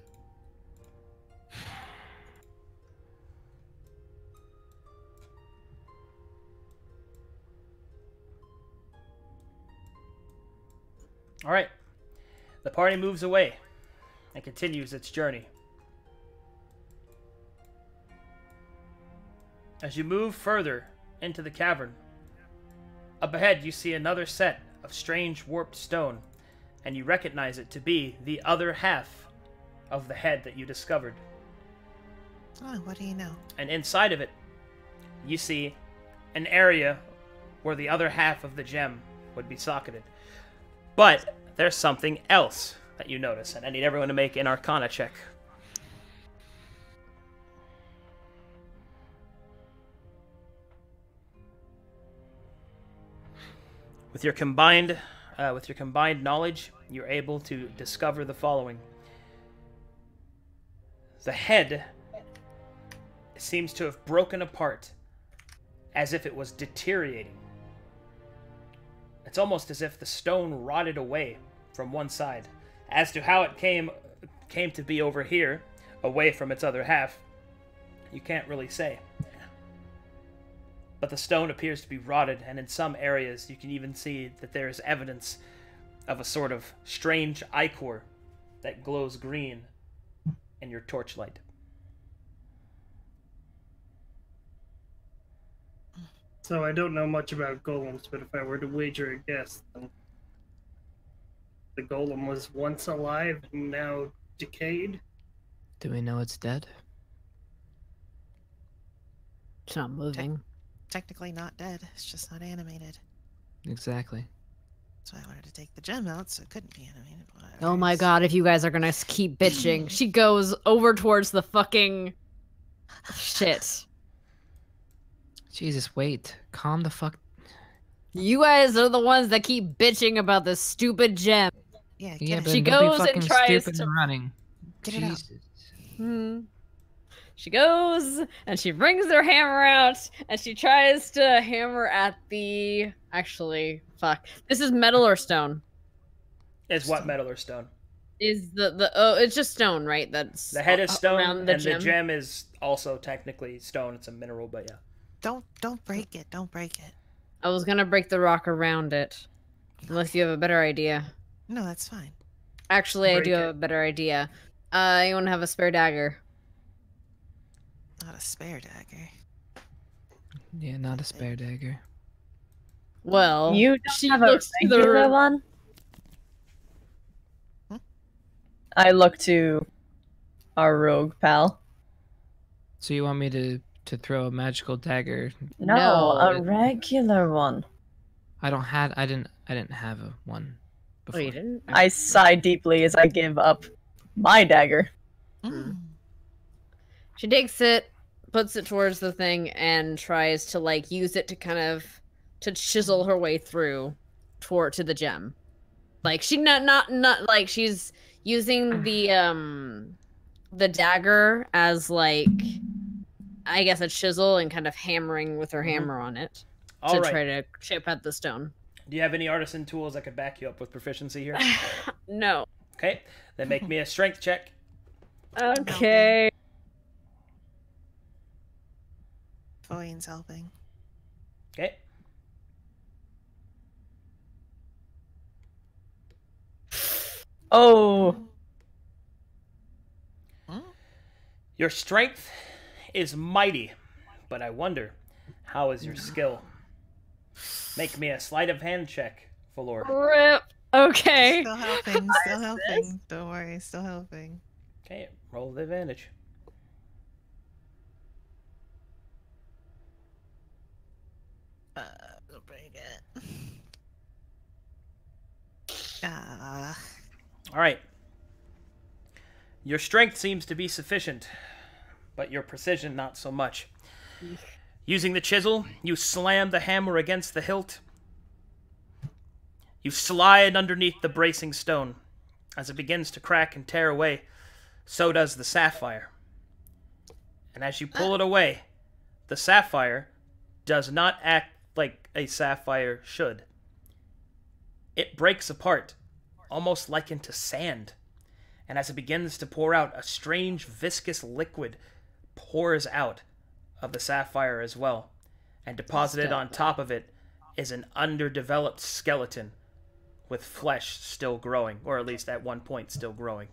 All right. The party moves away and continues its journey. As you move further into the cavern, up ahead you see another set of strange warped stone, and you recognize it to be the other half of the head that you discovered. Oh, what do you know? And inside of it, you see an area where the other half of the gem would be socketed. But there's something else that you notice, and I need everyone to make an Arcana check. With your combined knowledge, you're able to discover the following. The head seems to have broken apart as if it was deteriorating. It's almost as if the stone rotted away from one side. As to how it came to be over here, away from its other half, you can't really say. But the stone appears to be rotted, and in some areas you can even see that there is evidence of a sort of strange ichor that glows green in your torchlight. So I don't know much about golems, but if I were to wager a guess, then the golem was once alive and now decayed. Do we know it's dead? It's not moving. Technically not dead. It's just not animated. Exactly. That's why I wanted to take the gem out, so it couldn't be animated. Whatever. Oh my god, if you guys are gonna keep bitching. She goes over towards the fucking shit. Jesus, wait. Calm the fuck. You guys are the ones that keep bitching about this stupid gem. Yeah, get Yeah, it. but She don't be goes and fucking tries stupid to- and running. Get it out. Jesus. Hmm. She goes and she brings her hammer out and she tries to hammer at the. Actually, fuck. This is metal or stone? Is what, metal or stone? Is the oh, it's just stone, right? That's The head is stone, around and the the gem is also technically stone. It's a mineral, but yeah. Don't break it. Don't break it. I was gonna break the rock around it, unless you have a better idea. No, that's fine. Actually, I Break do have it. a better idea. You want to have a spare dagger? Not a spare dagger. Yeah, not a spare dagger. Well, You don't she have a looks to the regular one? Hmm? I look to our rogue pal. So you want me to throw a magical dagger? No, No. a regular one. I didn't have a one Oh, before. you didn't? I sigh deeply as I give up my dagger. Mm. She takes it, puts it towards the thing, and tries to like use it to kind of to chisel her way through to the gem. Like she not like she's using the dagger as like I guess a chisel and kind of hammering with her hammer on it All to right. try to chip at the stone. Do you have any artisan tools that could back you up with proficiency here? No. Okay, then make me a strength check. Okay. Foyne's helping. Okay. Oh, Your strength is mighty, but I wonder, how is your skill? Make me a sleight of hand check, Valor. Rip. Okay. Still helping. Still helping. Don't worry. Still helping. Okay, roll the advantage. Don't break it. All right. Your strength seems to be sufficient, but your precision not so much. Using the chisel, you slam the hammer against the hilt. You slide underneath the bracing stone. As it begins to crack and tear away, so does the sapphire. And as you pull it away, the sapphire does not act like a sapphire should. It breaks apart, almost like into sand, and as it begins to pour out, a strange viscous liquid pours out of the sapphire as well, and deposited on top of it is an underdeveloped skeleton with flesh still growing, or at least at one point still growing.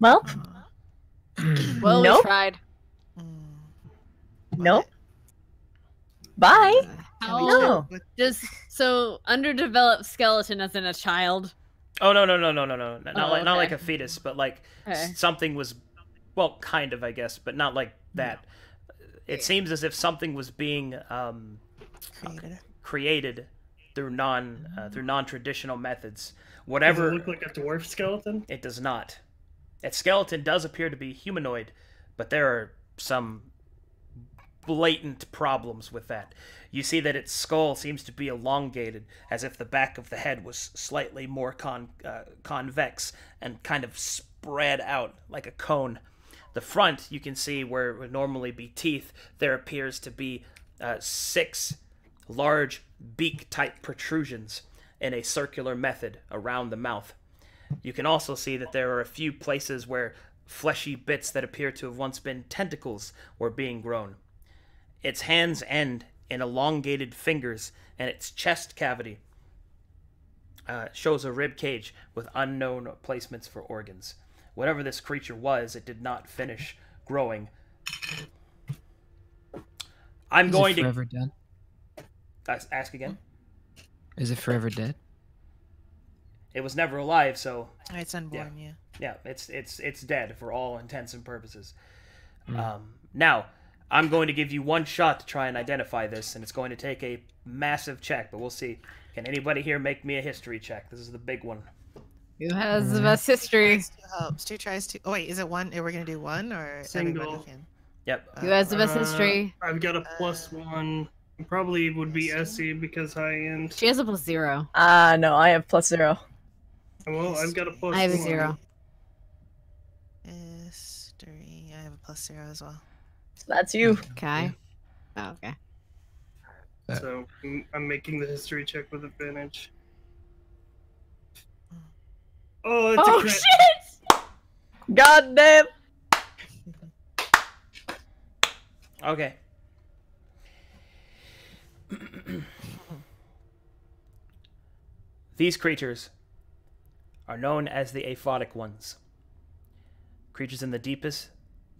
Well, Well, we Nope. tried. nope. Bye. How No. so underdeveloped skeleton as in a child? Oh no, not Oh, not like okay. a fetus, but like Okay. something was, well, kind of, I guess, but not like that. It seems as if something was being Created. created through non-traditional methods. Does it Whatever look like a dwarf skeleton? it does not. Its skeleton does appear to be humanoid, but there are some blatant problems with that. You see that its skull seems to be elongated, as if the back of the head was slightly more convex and kind of spread out like a cone. The front, you can see where it would normally be teeth, there appears to be 6 large beak-type protrusions in a circular method around the mouth. You can also see that there are a few places where fleshy bits that appear to have once been tentacles were being grown. Its hands end in elongated fingers, and its chest cavity shows a rib cage with unknown placements for organs. Whatever this creature was, it did not finish growing. I'm Is going it to forever dead? ask again. Is it forever dead? It was never alive, so It's unborn, yeah. yeah, it's dead for all intents and purposes. Now, I'm going to give you one shot to try and identify this, and it's going to take a massive check, but we'll see. Can anybody here make me a history check? This is the big one. Who has the best history? Tries 2 helps. 2 tries 2. Oh wait, is it 1? We're gonna do 1 or Single. everybody can? Yep. Who has the best history? I've got a +1. Probably would be Essie because high end. She has a +0. No, I have +0. Well, I've got a +1. I have a 0. History. I have a +0 as well. So that's you. Okay. Oh, okay. So I'm making the history check with advantage. Oh, it's a Oh crit. shit! God damn. Okay. These creatures are known as the aphotic ones. Creatures in the deepest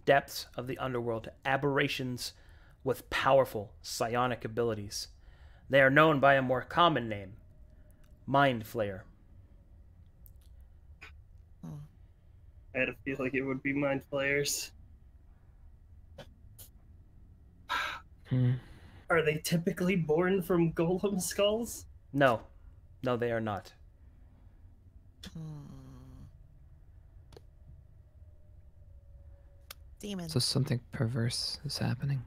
depths of the underworld, aberrations with powerful psionic abilities. They are known by a more common name, Mind Flayer. I had a feeling it would be mind flayers. Are they typically born from golem skulls? No, they are not. Demon. So something perverse is happening.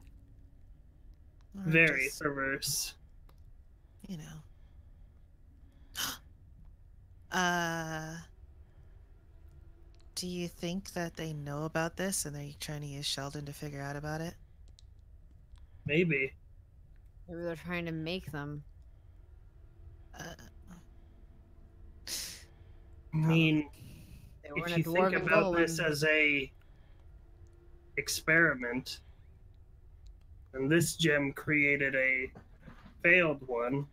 Or Very just, perverse. you know. Do you think that they know about this and they're trying to use Sheldon to figure out about it? Maybe. Maybe they're trying to make them. Uh, I mean, They were if in you a think dwarven about this golem. as a experiment, and this gem created a failed one,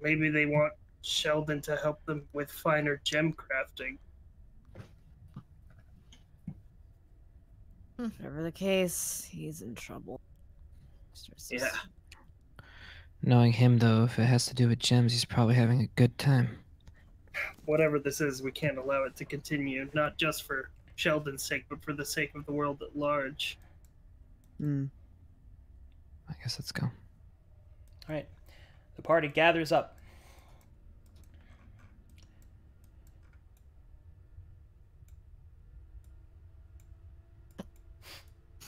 maybe they want Sheldon to help them with finer gem crafting. Whatever the case, he's in trouble. Yeah. Knowing him, though, if it has to do with gems, he's probably having a good time. Whatever this is, we can't allow it to continue, not just for Sheldon's sake, but for the sake of the world at large. Hmm. I guess let's go. All right. The party gathers up.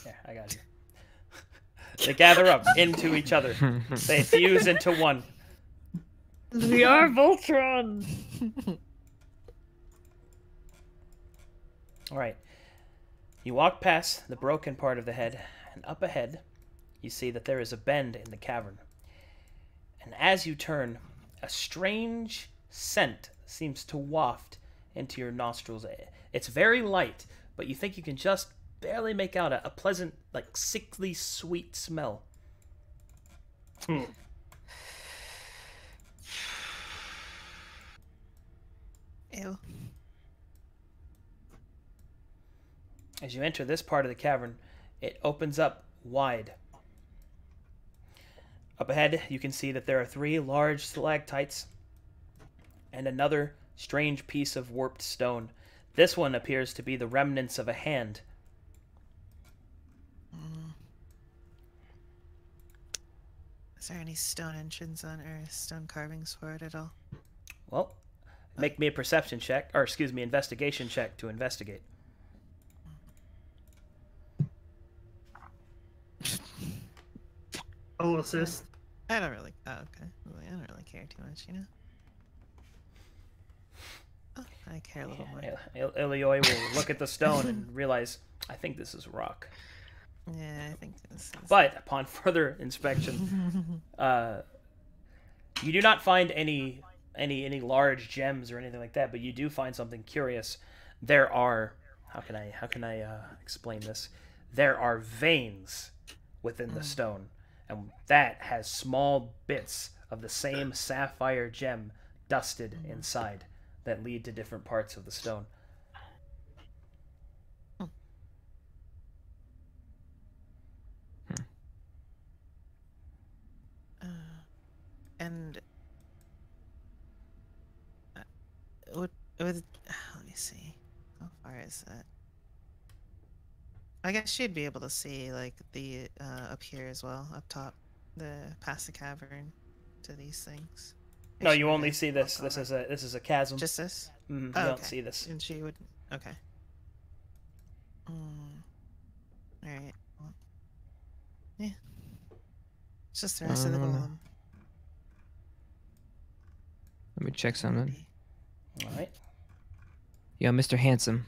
Yeah, I got you. They gather up into each other. They fuse into one. We are Voltron. All right. You walk past the broken part of the head, and up ahead, you see that there is a bend in the cavern. And as you turn, a strange scent seems to waft into your nostrils. It's very light, but you think you can just barely make out a pleasant, like, sickly sweet smell. Hmm. Ew. As you enter this part of the cavern, it opens up wide. Up ahead, you can see that there are 3 large stalactites and another strange piece of warped stone. This one appears to be the remnants of a hand. Is there any stone entrance on or stone carvings for it at all? Well, make me a perception check, or excuse me, investigation check to investigate. I'll assist. I don't really. Oh, okay. Well, I don't really care too much, you know. Oh, I care a little more. Ilioi will look at the stone and realize, I think this is rock. Yeah, I think this is. But upon further inspection, you do not find any large gems or anything like that. But you do find something curious. There are how can I explain this? There are veins within the stone, and that has small bits of the same sapphire gem dusted inside that lead to different parts of the stone. And with let me see, how far is that? I guess she'd be able to see like the up here as well, up top, past the cavern to these things. If No, she you were only to see this. walk This over. is a chasm. Just this. You Oh, don't okay. see this. And she would. Okay. All right. Well, yeah. It's just the rest of the golem. Let me check something. All right. Yo, Mr. Handsome.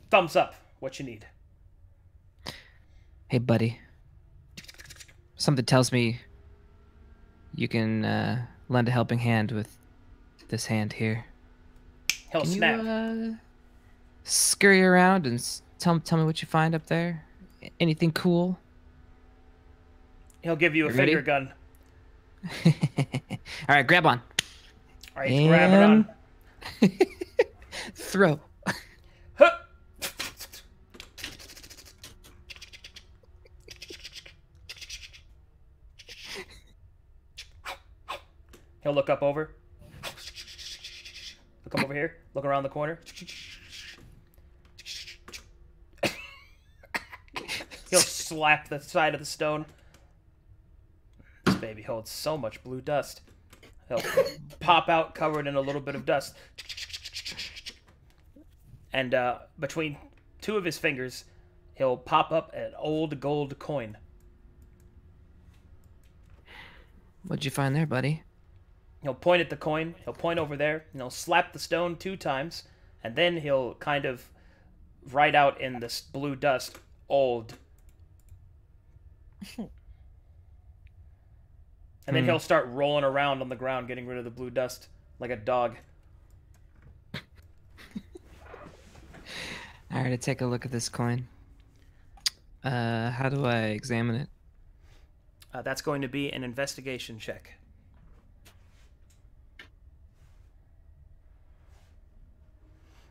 Thumbs up. What you need? Hey, buddy. Something tells me you can lend a helping hand with this hand here. He'll Can snap. you scurry around and tell me what you find up there? Anything cool? He'll give you a You ready? finger gun. All right, grab on. All right, grab it on. Throw. Huh. He'll look up over. Look up over here. Look around the corner. He'll slap the side of the stone. This baby holds so much blue dust. He'll pop out covered in a little bit of dust. And between 2 of his fingers, he'll pop up an old gold coin. What'd you find there, buddy? He'll point at the coin, he'll point over there, and he'll slap the stone 2 times, and then he'll kind of write out in this blue dust, old. And then he'll start rolling around on the ground, getting rid of the blue dust, like a dog. All right, to take a look at this coin. How do I examine it? That's going to be an investigation check.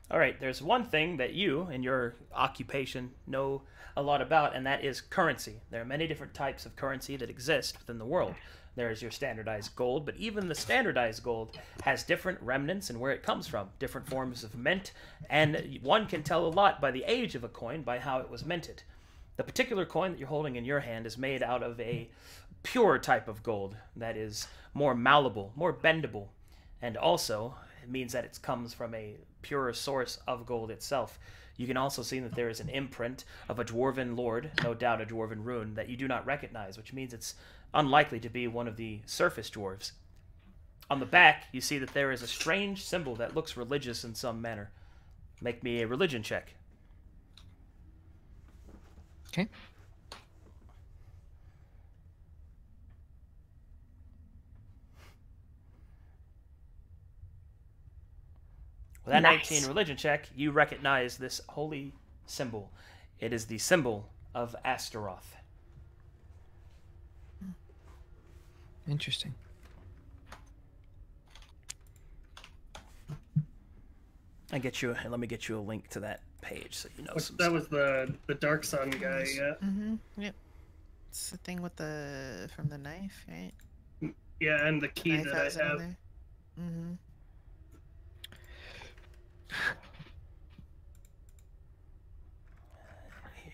All right, there's one thing that you, in your occupation, know a lot about, and that is currency. There are many different types of currency that exist within the world. There's your standardized gold, but even the standardized gold has different remnants and where it comes from, different forms of mint, and one can tell a lot by the age of a coin by how it was minted. The particular coin that you're holding in your hand is made out of a pure type of gold that is more malleable, more bendable, and also it means that it comes from a pure source of gold itself. You can also see that there is an imprint of a dwarven lord, no doubt a dwarven rune, that you do not recognize, which means it's unlikely to be one of the surface dwarves. On the back, you see that there is a strange symbol that looks religious in some manner. Make me a religion check. Okay. With that Nice. 19 religion check, you recognize this holy symbol. It is the symbol of Astaroth. Interesting. Let me get you a link to that page so you know some That stuff. was the Dark Sun guy, yeah. Yep. It's the thing with from the knife, right? Yeah, and the key Knife that has it I in have. there. Mm-hmm.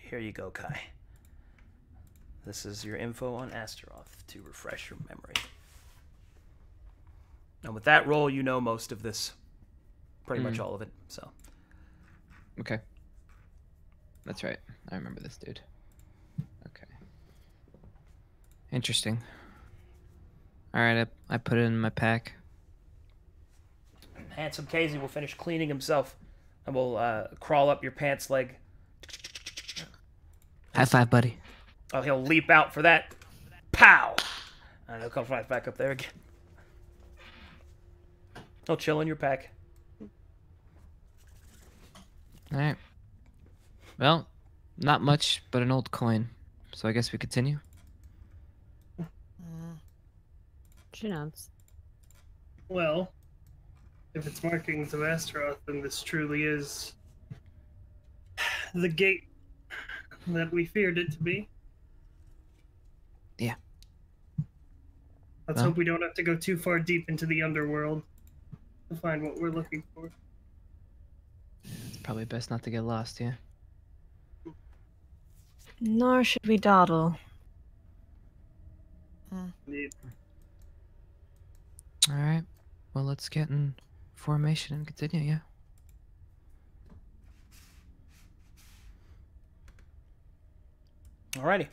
Here you go, Kai. This is your info on Astaroth to refresh your memory. And with that roll, you know most of this. Pretty much all of it, so. Okay. That's right. I remember this dude. Okay. Interesting. Alright, I put it in my pack. Handsome Casey will finish cleaning himself and will crawl up your pants leg. High five, buddy. Oh, he'll leap out for that. Pow! And he'll come right back up there again. He'll chill in your pack. Alright. Well, not much, but an old coin. So I guess we continue? She nods. Well, if it's markings of Astaroth, then this truly is the gate that we feared it to be. Yeah. Let's Well. hope we don't have to go too far deep into the underworld to find what we're looking for. Probably best not to get lost, yeah? Nor should we dawdle. Indeed. Alright. Well, let's get in formation and continue, yeah? Alrighty.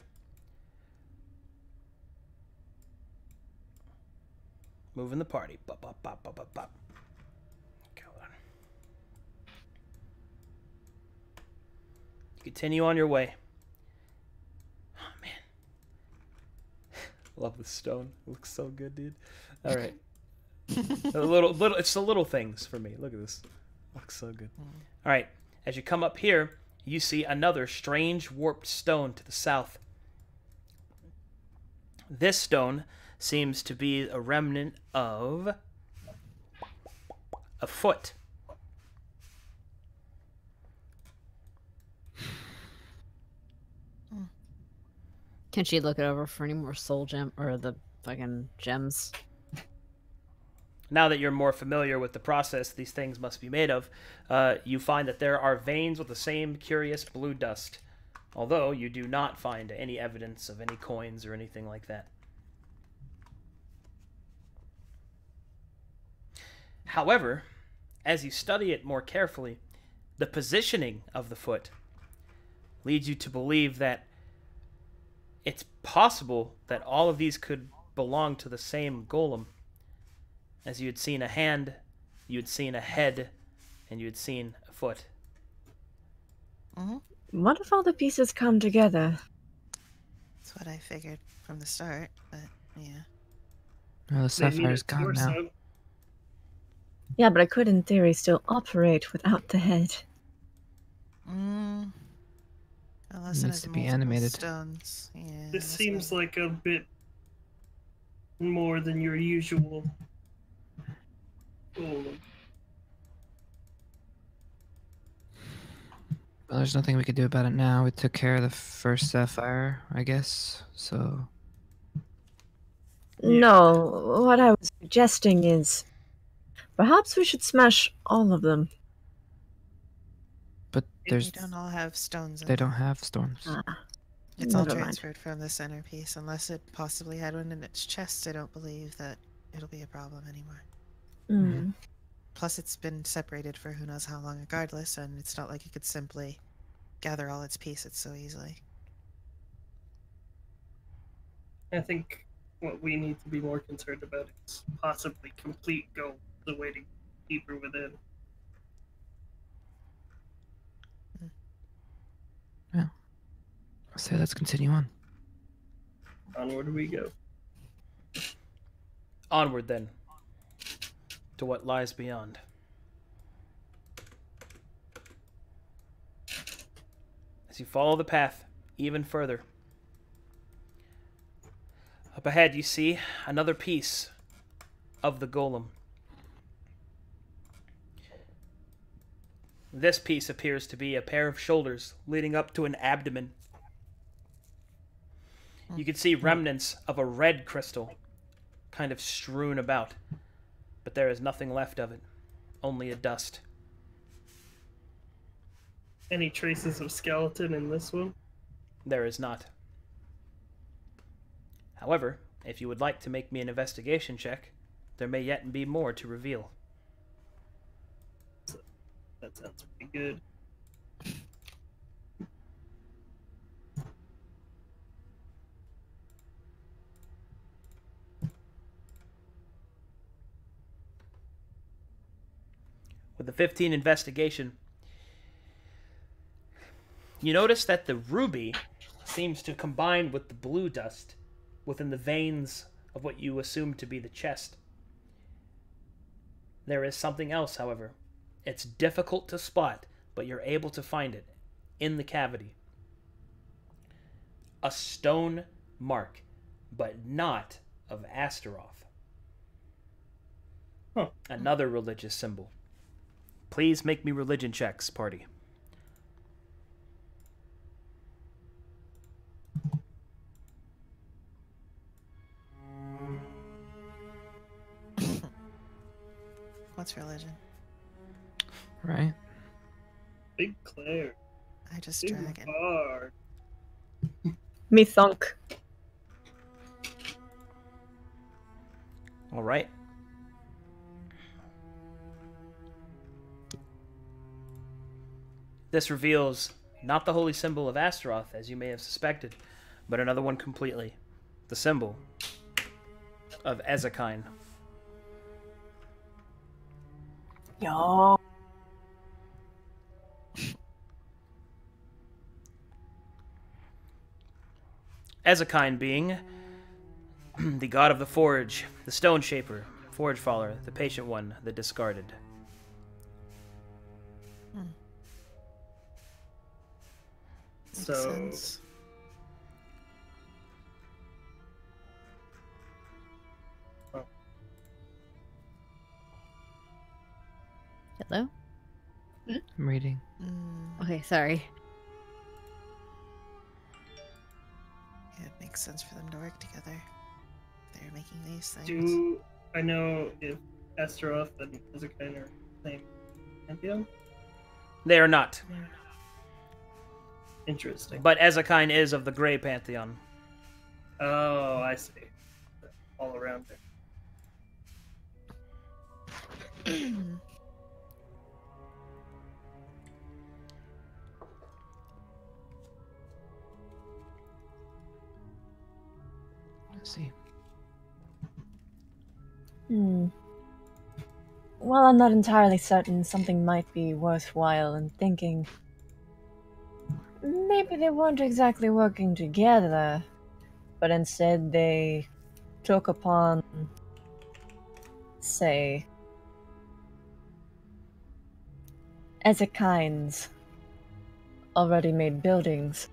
Moving the party. Bop, bop, bop, bop, bop, bop. Go on. Continue on your way. Oh, man. Love the stone. It looks so good, dude. All right. It's the little things for me. Look at this. Looks so good. All right. As you come up here, you see another strange warped stone to the south. This stone seems to be a remnant of a foot. Can she look it over for any more soul gem or the fucking gems? Now that you're more familiar with the process these things must be made of, you find that there are veins with the same curious blue dust, although you do not find any evidence of any coins or anything like that. However, as you study it more carefully, the positioning of the foot leads you to believe that it's possible that all of these could belong to the same golem. As you had seen a hand, you had seen a head, and you had seen a foot. What if all the pieces come together? That's what I figured from the start, but yeah. Well, the They need sapphire's a gone now. torso. Yeah, but I could, in theory, still operate without the head. Unless It it needs has to be multiple animated. stones. Yeah. This that's seems what- like a bit more than your usual. golem. Well, there's nothing we could do about it now. We took care of the first sapphire, I guess. So No, what I was suggesting is perhaps we should smash all of them. but They there's don't all have stones in they them. don't have storms. Ah, It's all never mind. transferred from the centerpiece. Unless it possibly had one in its chest, I don't believe that it'll be a problem anymore. Hmm. Plus, it's been separated for who knows how long regardless, and it's not like you could simply gather all its pieces so easily. I think what we need to be more concerned about is possibly complete gold, the way to keep her within. So let's continue on. Onward we go. Onward, then, to what lies beyond. As you follow the path even further, up ahead you see another piece of the golem. This piece appears to be a pair of shoulders leading up to an abdomen. You can see remnants of a red crystal kind of strewn about, but there is nothing left of it, only a dust. Any traces of skeleton in this one? There is not. However, if you would like to make me an investigation check, there may yet be more to reveal. That sounds pretty good. With the 15 investigation, you notice that the ruby seems to combine with the blue dust within the veins of what you assume to be the chest. There is something else, however. It's difficult to spot, but you're able to find it in the cavity. A stone mark, but not of Astaroth. Huh. Another religious symbol. Please make me religion checks, party. What's religion? Right? Big Claire. I just Big dragon. bar. Me thunk. All right. This reveals not the holy symbol of Astaroth, as you may have suspected, but another one completely. The symbol of Ezekine. Yo. Ezekine being the god of the forge, the stone shaper, forge faller, the patient one, the discarded. Makes So, sense. Hello? I'm reading. Okay, sorry. Yeah, it makes sense for them to work together. They're making these things. do I know if Astaroth and Ezekine are the same pantheon? They are not, Interesting. but Ezekine is of the Grey Pantheon. Oh, I see. All around there. Let's see. Well, I'm not entirely certain. Something might be worthwhile in thinking. Maybe they weren't exactly working together, but instead they took upon, say, Ezekine's already made buildings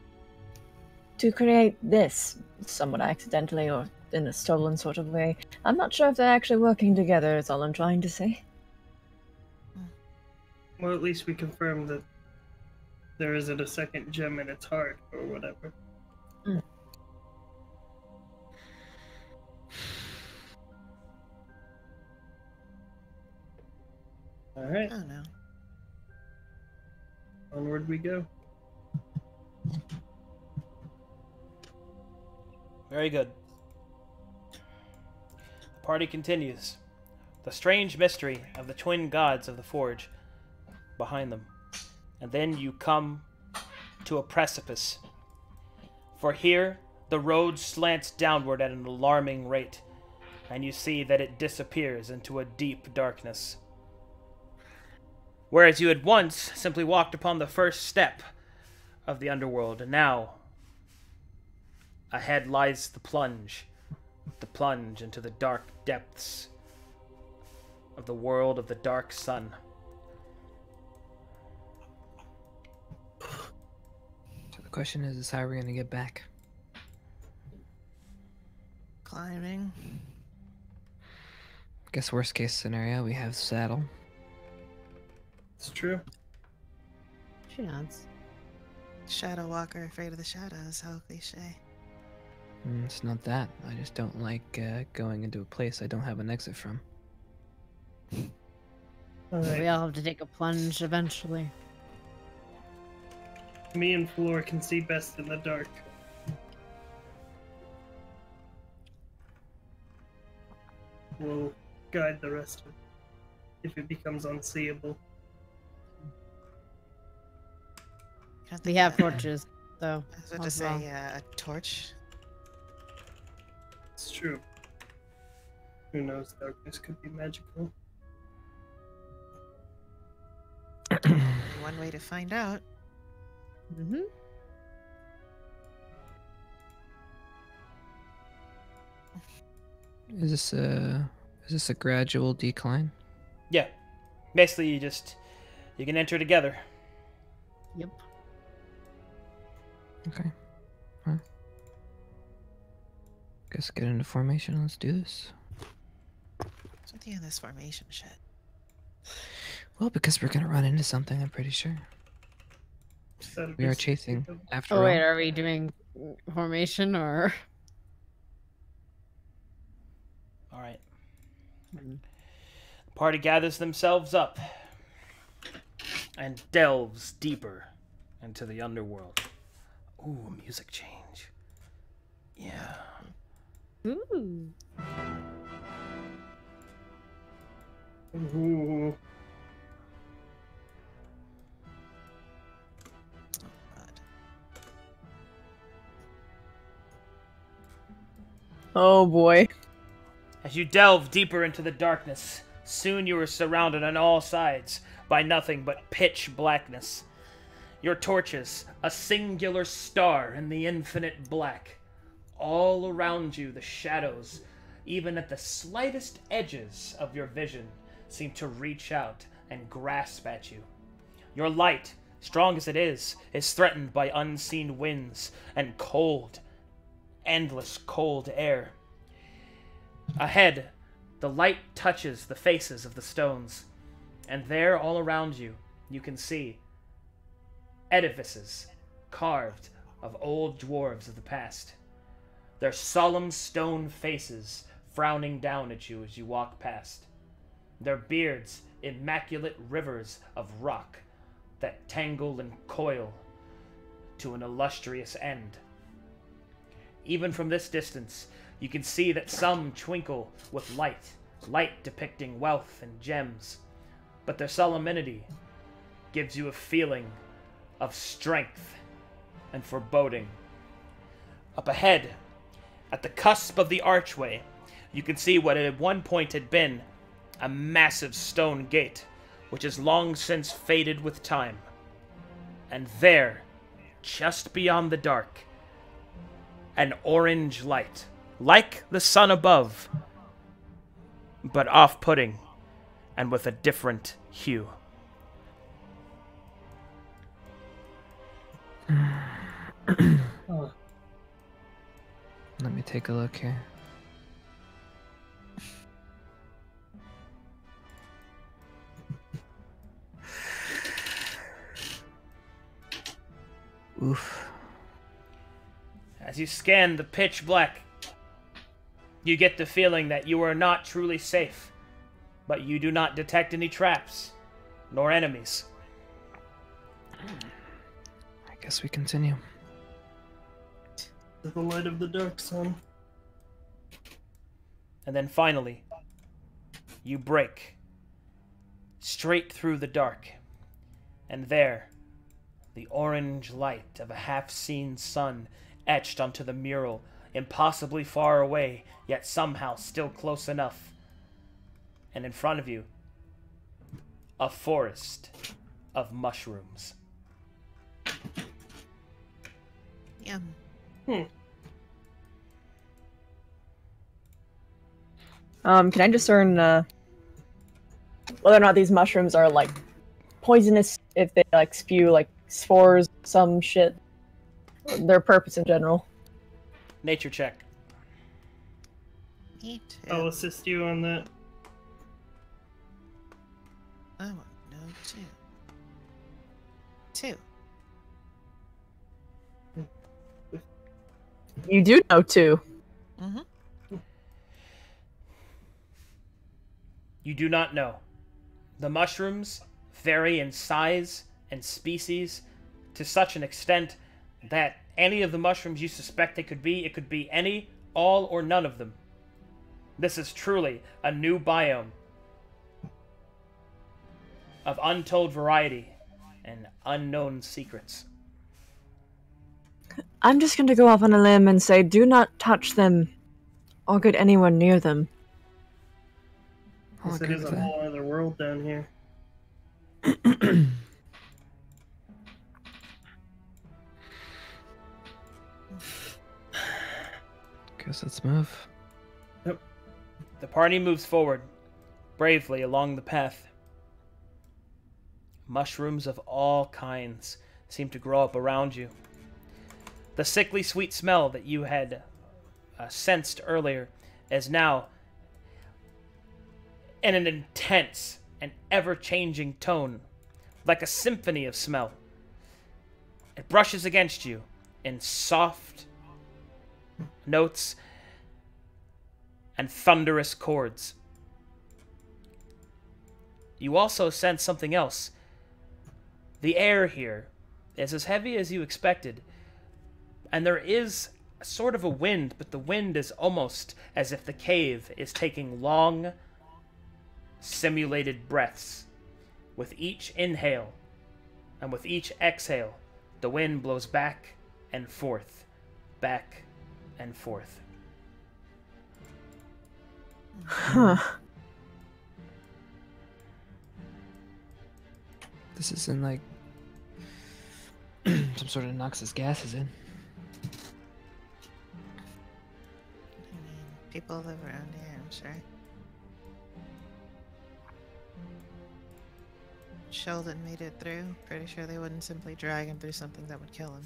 to create this, somewhat accidentally or in a stolen sort of way. I'm not sure if they're actually working together, is all I'm trying to say. Well, at least we confirmed that there isn't a second gem in its heart or whatever. All right, I don't know. onward we go. Very good. The party continues. The strange mystery of the twin gods of the forge behind them. And then you come to a precipice. For here, the road slants downward at an alarming rate, and you see that it disappears into a deep darkness. Whereas you had once simply walked upon the first step of the underworld, and now ahead lies the plunge into the dark depths of the world of the dark sun. Question is how are we gonna get back? Climbing. Guess worst case scenario, we have saddle. It's true. She nods. Shadow walker, afraid of the shadows. How cliche. It's not that. I just don't like going into a place I don't have an exit from. Alright. We all have to take a plunge eventually. Me and Floor can see best in the dark. We'll guide the rest of it if it becomes unseeable. We have torches, though. I was about to as well. say, a torch. It's true. Who knows? Darkness could be magical. One way to find out. Mm-hmm. Is this a gradual decline? Yeah. Basically, you can enter together. Yep. Okay. Well, guess get into formation. Let's do this. Something in this formation shit. Well, because we're gonna run into something, I'm pretty sure. That'd We be are chasing stupid. after Oh all. wait, are we doing formation or? All right. The party gathers themselves up and delves deeper into the underworld. Ooh, music change. Yeah. Ooh. Ooh. God. Oh boy. As you delve deeper into the darkness, soon you are surrounded on all sides by nothing but pitch blackness. Your torches, a singular star in the infinite black. All around you, the shadows, even at the slightest edges of your vision, seem to reach out and grasp at you. Your light, strong as it is threatened by unseen winds and cold, endless cold air. Ahead, the light touches the faces of the stones, and there all around you, you can see edifices carved of old dwarves of the past. Their solemn stone faces frowning down at you as you walk past. Their beards immaculate rivers of rock that tangle and coil to an illustrious end. Even from this distance, you can see that some twinkle with light depicting wealth and gems, but their solemnity gives you a feeling of strength and foreboding. Up ahead, at the cusp of the archway, you can see what at one point had been a massive stone gate, which has long since faded with time. And there, just beyond the dark, an orange light, like the sun above, but off-putting and with a different hue. Oh, Let me take a look here. Oof. As you scan the pitch black, you get the feeling that you are not truly safe, but you do not detect any traps, nor enemies. I guess we continue. to the light of the dark sun. And then finally, you break straight through the dark, and there, the orange light of a half-seen sun etched onto the mural, impossibly far away, yet somehow still close enough. And in front of you, a forest of mushrooms. Yum. Can I discern whether or not these mushrooms are like poisonous if they like spew like spores, some shit? their purpose in general. Nature check. Me too. I'll assist you on that. I want to know too. 2. You do know too. Mm-hmm. You do not know. The mushrooms vary in size and species to such an extent that any of the mushrooms you suspect it could be any, all, or none of them. This is truly a new biome of untold variety and unknown secrets. I'm just going to go off on a limb and say, do not touch them or get anyone near them. Yes, it is a whole other world down here. Guess let's move. Yep. The party moves forward, bravely along the path. Mushrooms of all kinds seem to grow up around you. The sickly sweet smell that you had sensed earlier is now in an intense and ever-changing tone, like a symphony of smell. It brushes against you in soft notes and thunderous chords. You also sense something else. The air here is as heavy as you expected, and there is sort of a wind, but the wind is almost as if the cave is taking long, simulated breaths. With each inhale and with each exhale, the wind blows back and forth, back and forth. Huh. This isn't like some sort of noxious gas is in. I mean, people live around here, I'm sure. Sheldon made it through. Pretty sure they wouldn't simply drag him through something that would kill him.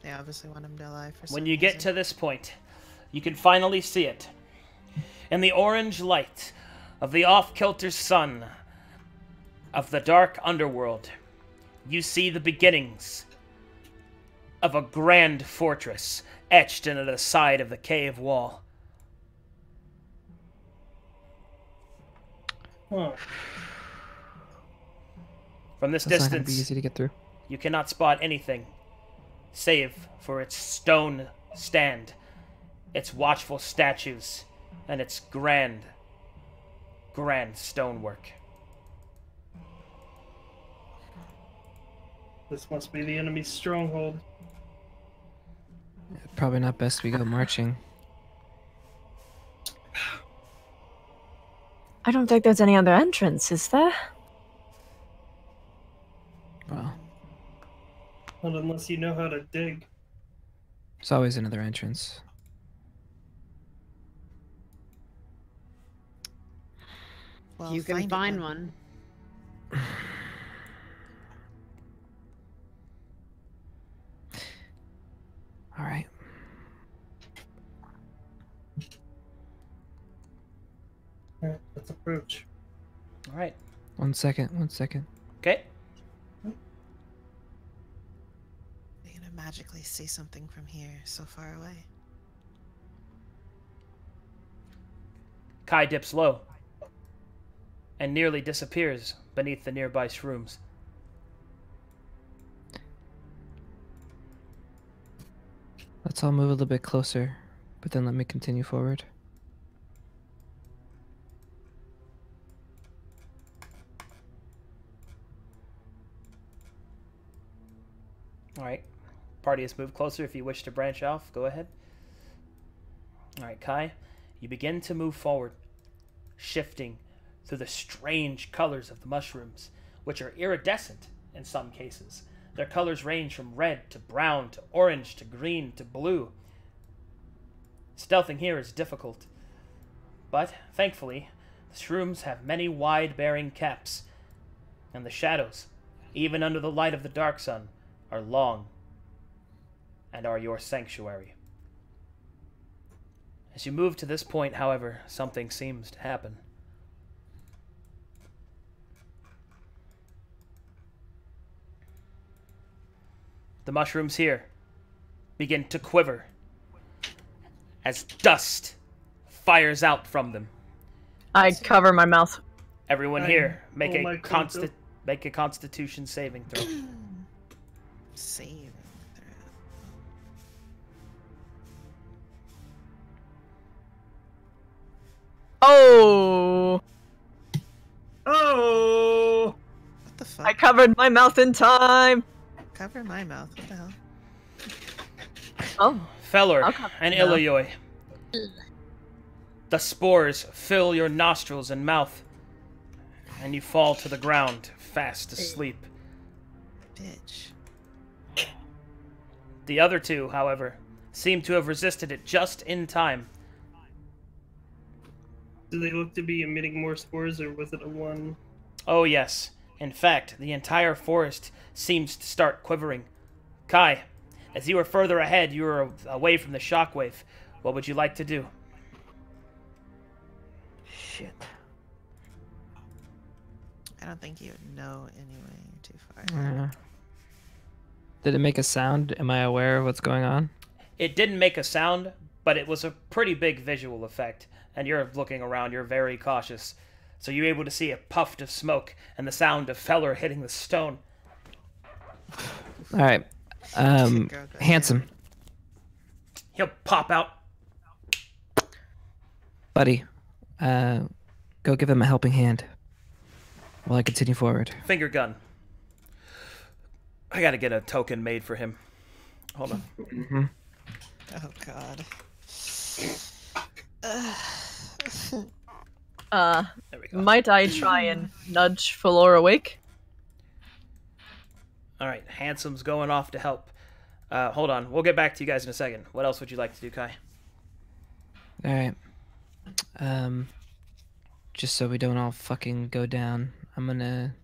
They obviously want him to alive for some When you get reason. to this point, you can finally see it. In the orange light of the off-kilter sun of the dark underworld, you see the beginnings of a grand fortress etched into the side of the cave wall. Huh. From this That's not gonna be distance, easy to get through. you cannot spot anything, save for its stone stand, its watchful statues, and its grand, grand stonework. This must be the enemy's stronghold. Probably not best we go marching. I don't think there's any other entrance, is there? Well, Not unless you know how to dig. there's always another entrance. Well, You can it find then. one. All right. Alright, let's approach. All right. 1 second. 1 second. Okay. We're gonna magically see something from here, so far away. Kai dips low and nearly disappears beneath the nearby shrooms. Let's all move a little bit closer, but then let me continue forward. All right. Party has moved closer. If you wish to branch off, go ahead. All right, Kai, you begin to move forward, shifting through the strange colors of the mushrooms, which are iridescent in some cases. Their colors range from red to brown to orange to green to blue. Stealthing here is difficult, but thankfully, the shrooms have many wide-bearing caps, and the shadows, even under the light of the dark sun, are long and are your sanctuary. As you move to this point, however, something seems to happen. The mushrooms here begin to quiver as dust fires out from them. I cover my mouth. Everyone here, make oh my a Constitution saving throw. Saving throw. Oh! Oh! What the fuck? I covered my mouth in time. Cover my mouth. What the hell? Oh. Feller I'll cover and it now. Iloyoy. The spores fill your nostrils and mouth, and you fall to the ground, fast asleep. Bitch. The other two, however, seem to have resisted it just in time. Do they look to be emitting more spores, or was it a one? Oh yes. In fact, the entire forest seems to start quivering. Kai, as you are further ahead, you are away from the shockwave. What would you like to do? Shit. I don't think you would know anyway. You're too far. Yeah. Did it make a sound? Am I aware of what's going on? It didn't make a sound, but it was a pretty big visual effect. And you're looking around, you're very cautious. So you're able to see a puff of smoke and the sound of Feller hitting the stone. All right. Go Handsome, He'll pop out. buddy, go give him a helping hand while I continue forward. Finger gun. I gotta get a token made for him. Hold on. Mm-hmm. Oh god. There we go. Might I try and nudge Falor awake? Alright, Handsome's going off to help. Hold on. We'll get back to you guys in a second. What else would you like to do, Kai? All right. Just so we don't all fucking go down, I'm gonna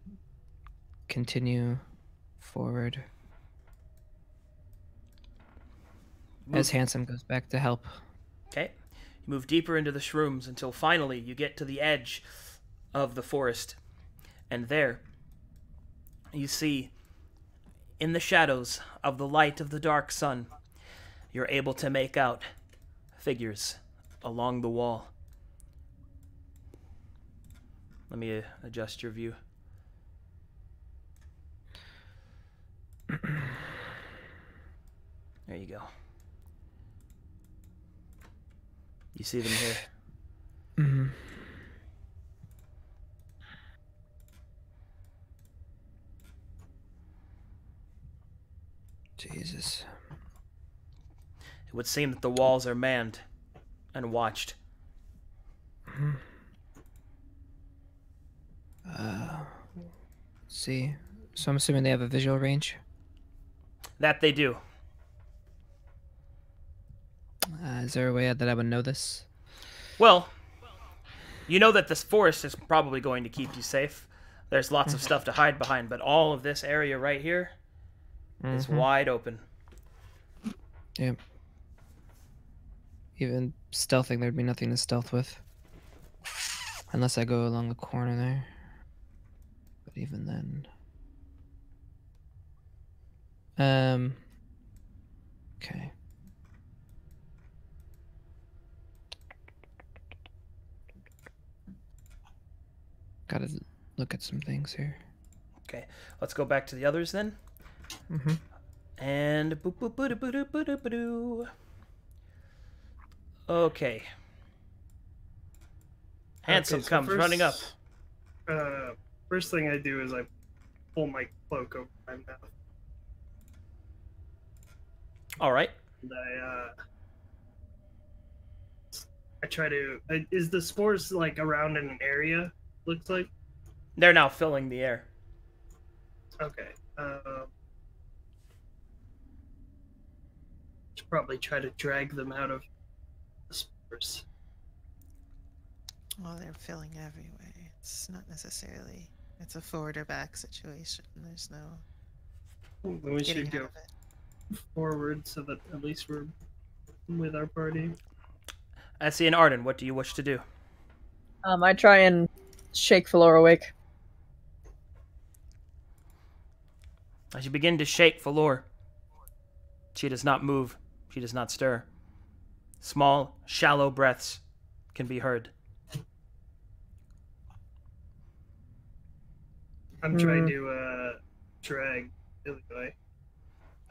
continue forward as Handsome goes back to help. Okay. You move deeper into the shrooms until finally you get to the edge of the forest. And there, you see, in the shadows of the light of the dark sun, you're able to make out figures along the wall. Let me adjust your view. There you go. You see them here. Mm-hmm. Jesus. It would seem that the walls are manned and watched. See, so I'm assuming they have a visual range. That they do. Is there a way that I would know this? Well, you know that this forest is probably going to keep you safe. There's lots of stuff to hide behind, but all of this area right here is wide open. Yep. Even stealthing, there'd be nothing to stealth with. Unless I go along the corner there. But even then... Okay. Gotta look at some things here. Okay, let's go back to the others then. Mm-hmm. And boop boop boop boop boop boop boop boop. Okay. Handsome so comes running up. First thing I do is I pull my cloak over my mouth. All right. And I try to. Is the spores like around in an area? Looks like. They're now filling the air. Okay. Should probably try to drag them out of the spores. Well, they're filling everywhere. It's not necessarily. It's a forward or back situation. There's no Then we getting should out go of it. forward so that at least we're with our party. Essie and Arden, what do you wish to do? I try and shake Flora awake. As you begin to shake Valor, she does not move. She does not stir. Small, shallow breaths can be heard. I'm trying to drag Billy Boy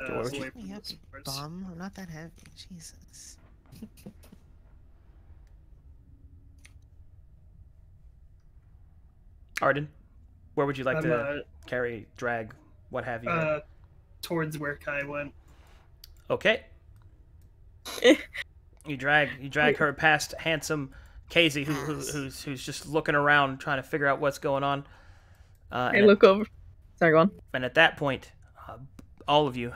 George? away Pick from me up, those you bars. bum. I'm not that heavy. Jesus. Arden, where would you like I'm to carry, drag, what have you? towards where Kai went. Okay. You drag her past handsome Casey, who's just looking around, trying to figure out what's going on. I look over. Sorry, go on. And at that point, all of you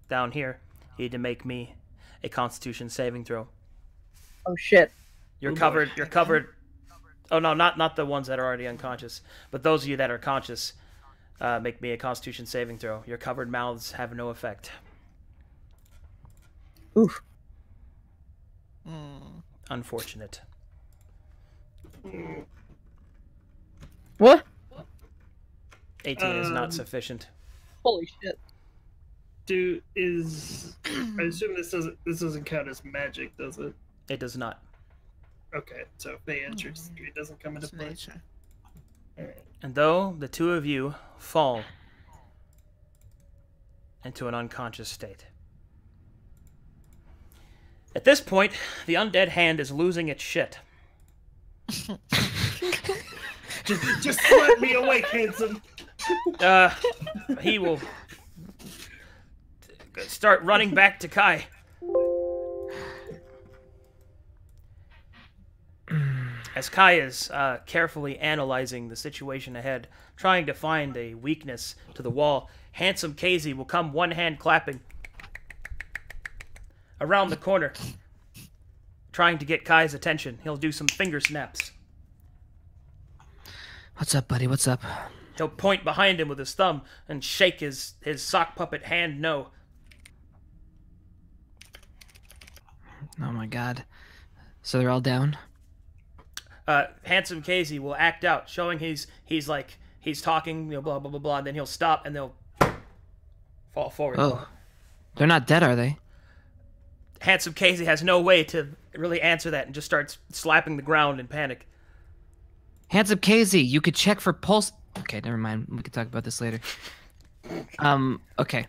down here need to make me a Constitution saving throw. Oh shit. You're Oh, boy. covered. You're covered. Oh no, not the ones that are already unconscious, but those of you that are conscious, make me a Constitution saving throw. Your covered mouths have no effect. Oof. Unfortunate. What? 18 is not sufficient. Holy shit. I assume this doesn't count as magic, does it? It does not. Okay, so if they enters, it doesn't come into It's play. nature. Alright. And though the two of you fall into an unconscious state, at this point, the undead hand is losing its shit. Just slap me awake, handsome. He will start running back to Kai. As Kai is carefully analyzing the situation ahead, trying to find a weakness to the wall, handsome Casey will come one hand clapping around the corner, trying to get Kai's attention. He'll do some finger snaps. What's up, buddy? What's up? He'll point behind him with his thumb and shake his sock puppet hand no. Oh my god. So they're all down? Handsome Casey will act out, showing he's talking, blah blah blah blah, and then he'll stop and they'll fall forward. Oh. They're not dead, are they? Handsome Casey has no way to really answer that and just starts slapping the ground in panic. Handsome Casey, you could check for pulse. Okay, never mind. We can talk about this later. Okay.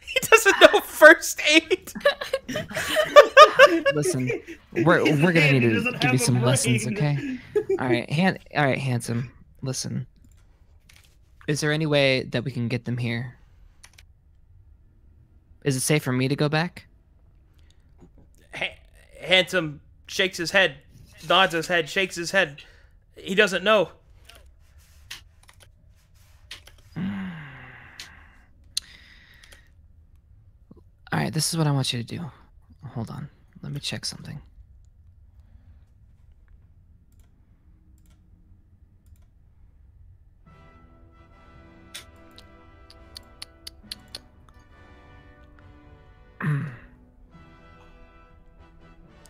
He doesn't know first aid. Listen, we're gonna need He to doesn't give you have a some lessons, brain. okay? All right, handsome. Listen. Is there any way that we can get them here? Is it safe for me to go back? Handsome shakes his head, nods his head, shakes his head. He doesn't know. All right, this is what I want you to do. Hold on. Let me check something.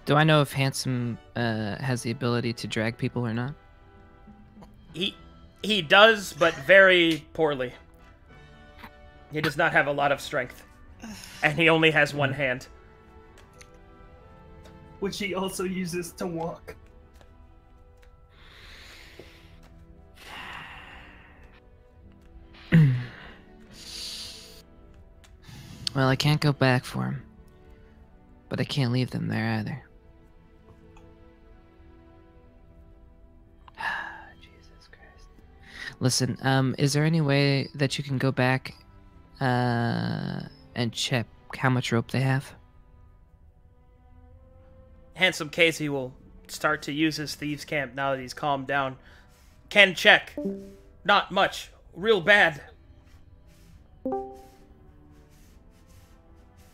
Do I know if Handsome has the ability to drag people or not? He does, but very poorly. He does not have a lot of strength. And he only has one hand. Which he also uses to walk. Well, I can't go back for him. But I can't leave them there either. Jesus Christ. Listen, is there any way that you can go back and check how much rope they have? Handsome Casey will start to use his thieves' camp now that he's calmed down. Can check. Not much. Real bad.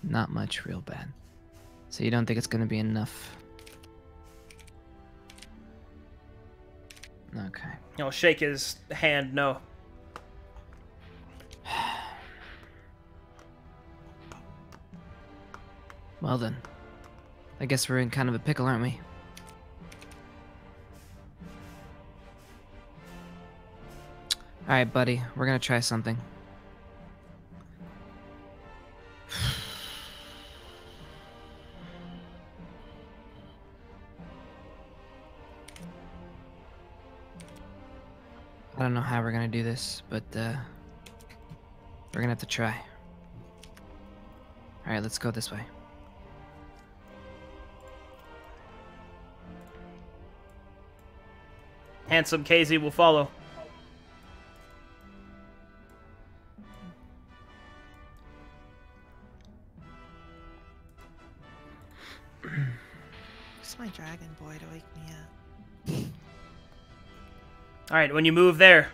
Not much, real bad. So you don't think it's gonna be enough? Okay. He'll shake his hand no. Well then. I guess we're in kind of a pickle, aren't we? Alright, buddy. We're gonna try something. I don't know how we're gonna do this, but we're gonna have to try. Alright, let's go this way. Handsome Casey will follow. It's my dragon boy to wake me up. Alright, when you move there,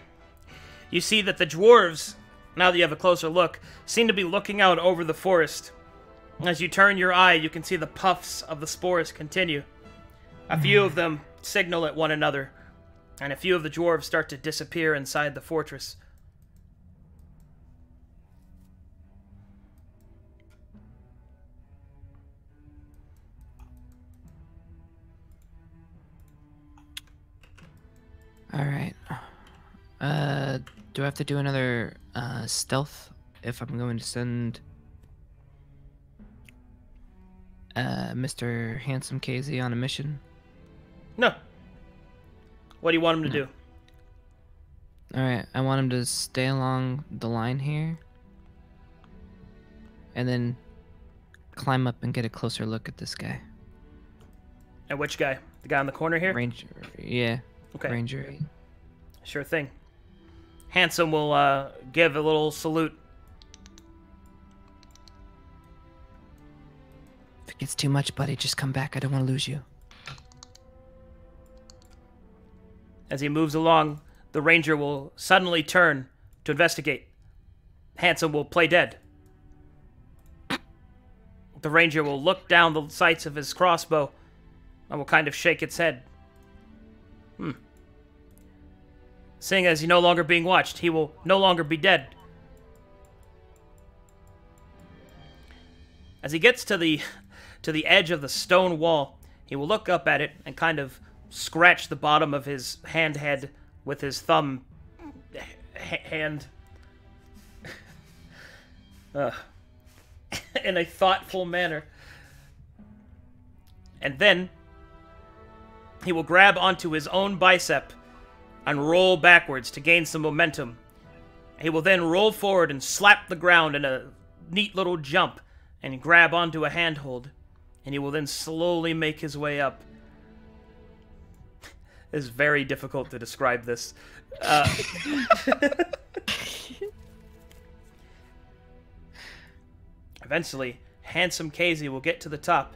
you see that the dwarves, now that you have a closer look, seem to be looking out over the forest. As you turn your eye, you can see the puffs of the spores continue. A few of them signal at one another, and a few of the dwarves start to disappear inside the fortress. Alright. Do I have to do another stealth if I'm going to send Mr. Handsome Casey on a mission? No. What do you want him to do? Alright, I want him to stay along the line here. And then climb up and get a closer look at this guy. And which guy? The guy in the corner here? Ranger, yeah. Okay. Ranger. Sure thing. Handsome will give a little salute. If it gets too much, buddy, just come back. I don't want to lose you. As he moves along, the ranger will suddenly turn to investigate. Handsome will play dead. The ranger will look down the sights of his crossbow and will kind of shake its head. Seeing as he's no longer being watched, he will no longer be dead. As he gets to the edge of the stone wall, he will look up at it and kind of scratch the bottom of his head with his thumb hand in a thoughtful manner. And then he will grab onto his own bicep and roll backwards to gain some momentum. He will then roll forward and slap the ground in a neat little jump and grab onto a handhold. And he will then slowly make his way up. It's very difficult to describe this. Eventually, Handsome Casey will get to the top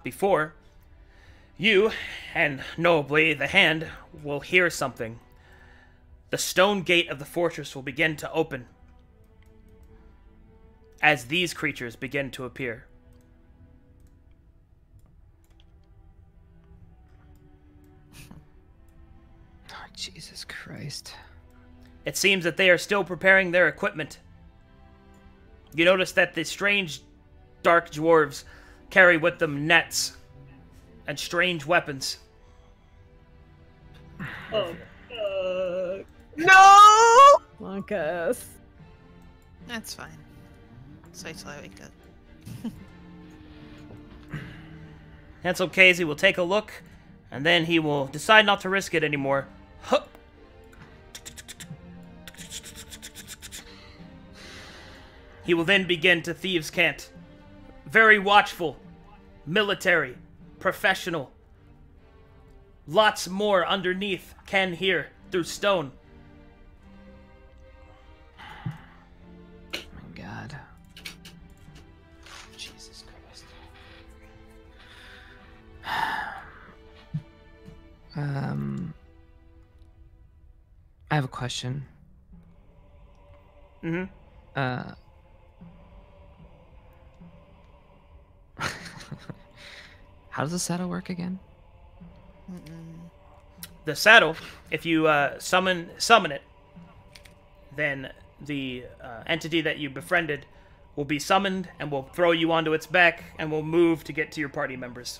before you, and notably the hand, will hear something. The stone gate of the fortress will begin to open as these creatures begin to appear. Oh, Jesus Christ. It seems that they are still preparing their equipment. You notice that the strange dark dwarves carry with them nets and strange weapons. Oh, No! Lucas. That's fine. Just wait till I wake up. Hansel Casey will take a look, and then he will decide not to risk it anymore. Huh. He will then begin to thieves' cant. Very watchful, military, professional. Lots more underneath can hear through stone. Oh my God. Jesus Christ. I have a question. Mm-hmm. How does the saddle work again? The saddle, if you summon it, then the entity that you befriended will be summoned, and will throw you onto its back, and will move to get to your party members.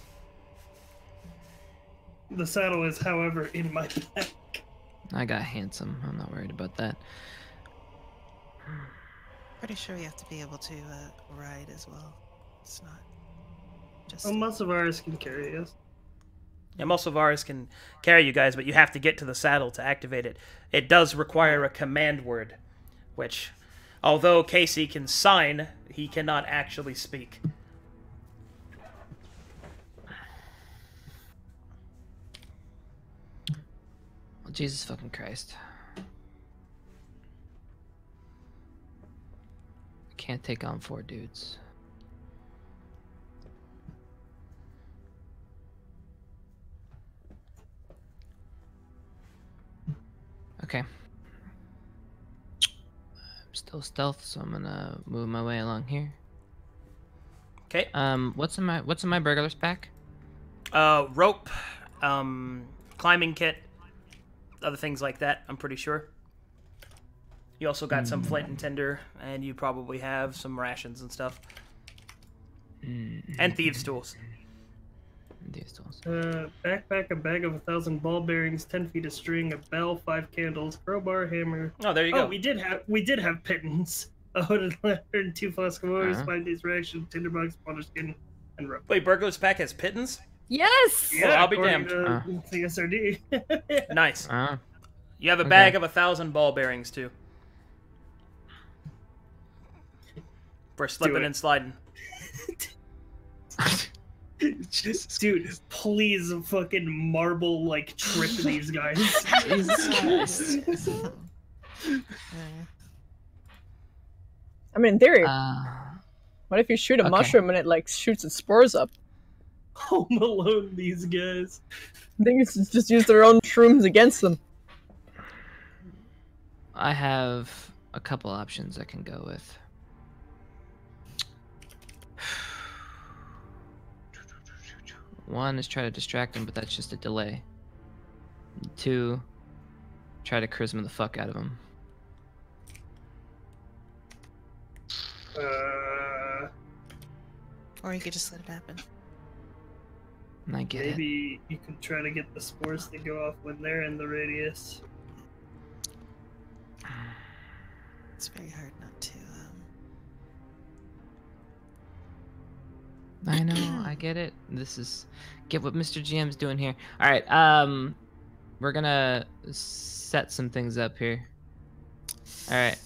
The saddle is, however, in my back. I got handsome. I'm not worried about that. Pretty sure we have to be able to ride as well. It's not just. Well, most of ours can carry us. Yeah, most of ours can carry you guys, but you have to get to the saddle to activate it. It does require a command word, which, although Casey can sign, he cannot actually speak. Well, Jesus fucking Christ. I can't take on 4 dudes. Okay. I'm still stealth, so I'm gonna move my way along here. Okay. What's in my burglar's pack? Rope, climbing kit, other things like that, I'm pretty sure. You also got some flint and tinder, and you probably have some rations and stuff. And thieves' tools. These tools. Backpack, a bag of 1,000 ball bearings, 10 feet of string, a bell, 5 candles, crowbar, hammer. Oh, there you Oh, go. we did have pittance. A hooded lantern, 2 flasks of oil, Uh-huh. 5 days ration, tinderbox, water skin, and rope. Wait, burglar's pack has pittance? Yes. Well, I'll be according damned. to the SRD. Nice. Uh, You have a Okay. bag of 1,000 ball bearings, too. For slipping it. and sliding. Dude, please fucking marble like trip these guys. I mean, in theory, uh, what if you shoot a okay. mushroom and it like shoots its spores up? Home Alone, these guys. I think it's just use their own shrooms against them. I have a couple options I can go with. One is try to distract him, but that's just a delay. 2, try to charisma the fuck out of him. Or you could just let it happen. And I get it. Maybe you can try to get the spores to go off when they're in the radius. It's very hard not to. I know, I get it. This is get what Mr. GM's doing here. All right, we're gonna set some things up here. All right.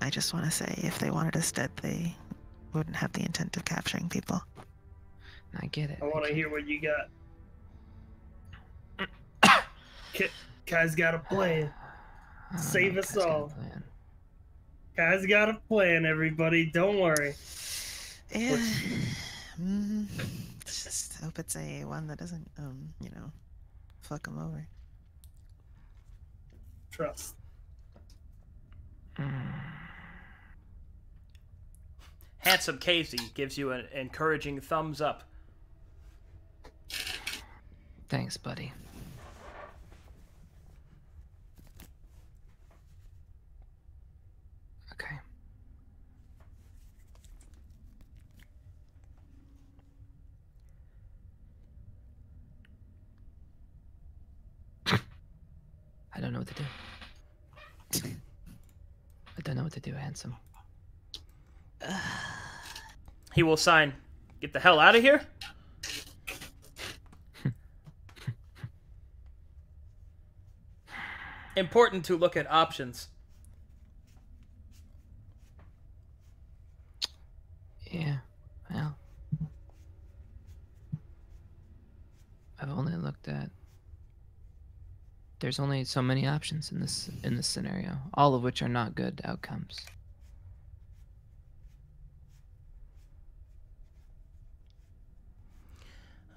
I just want to say, if they wanted us dead, they wouldn't have the intent of capturing people. I get it. I want to get hear what you got. Kai's got a plan. it. I don't Save know, us Kai's got a all. plan. Kai's got a plan, everybody. Don't worry. Yeah. Just hope it's a one that doesn't, fuck them over. Trust. Handsome Casey gives you an encouraging thumbs up. Thanks, buddy. Okay. I don't know what to do. I don't know what to do, handsome. He will sign, "Get the hell out of here." Important to look at options. Yeah, well, I've only looked at. There's only so many options in this scenario, all of which are not good outcomes.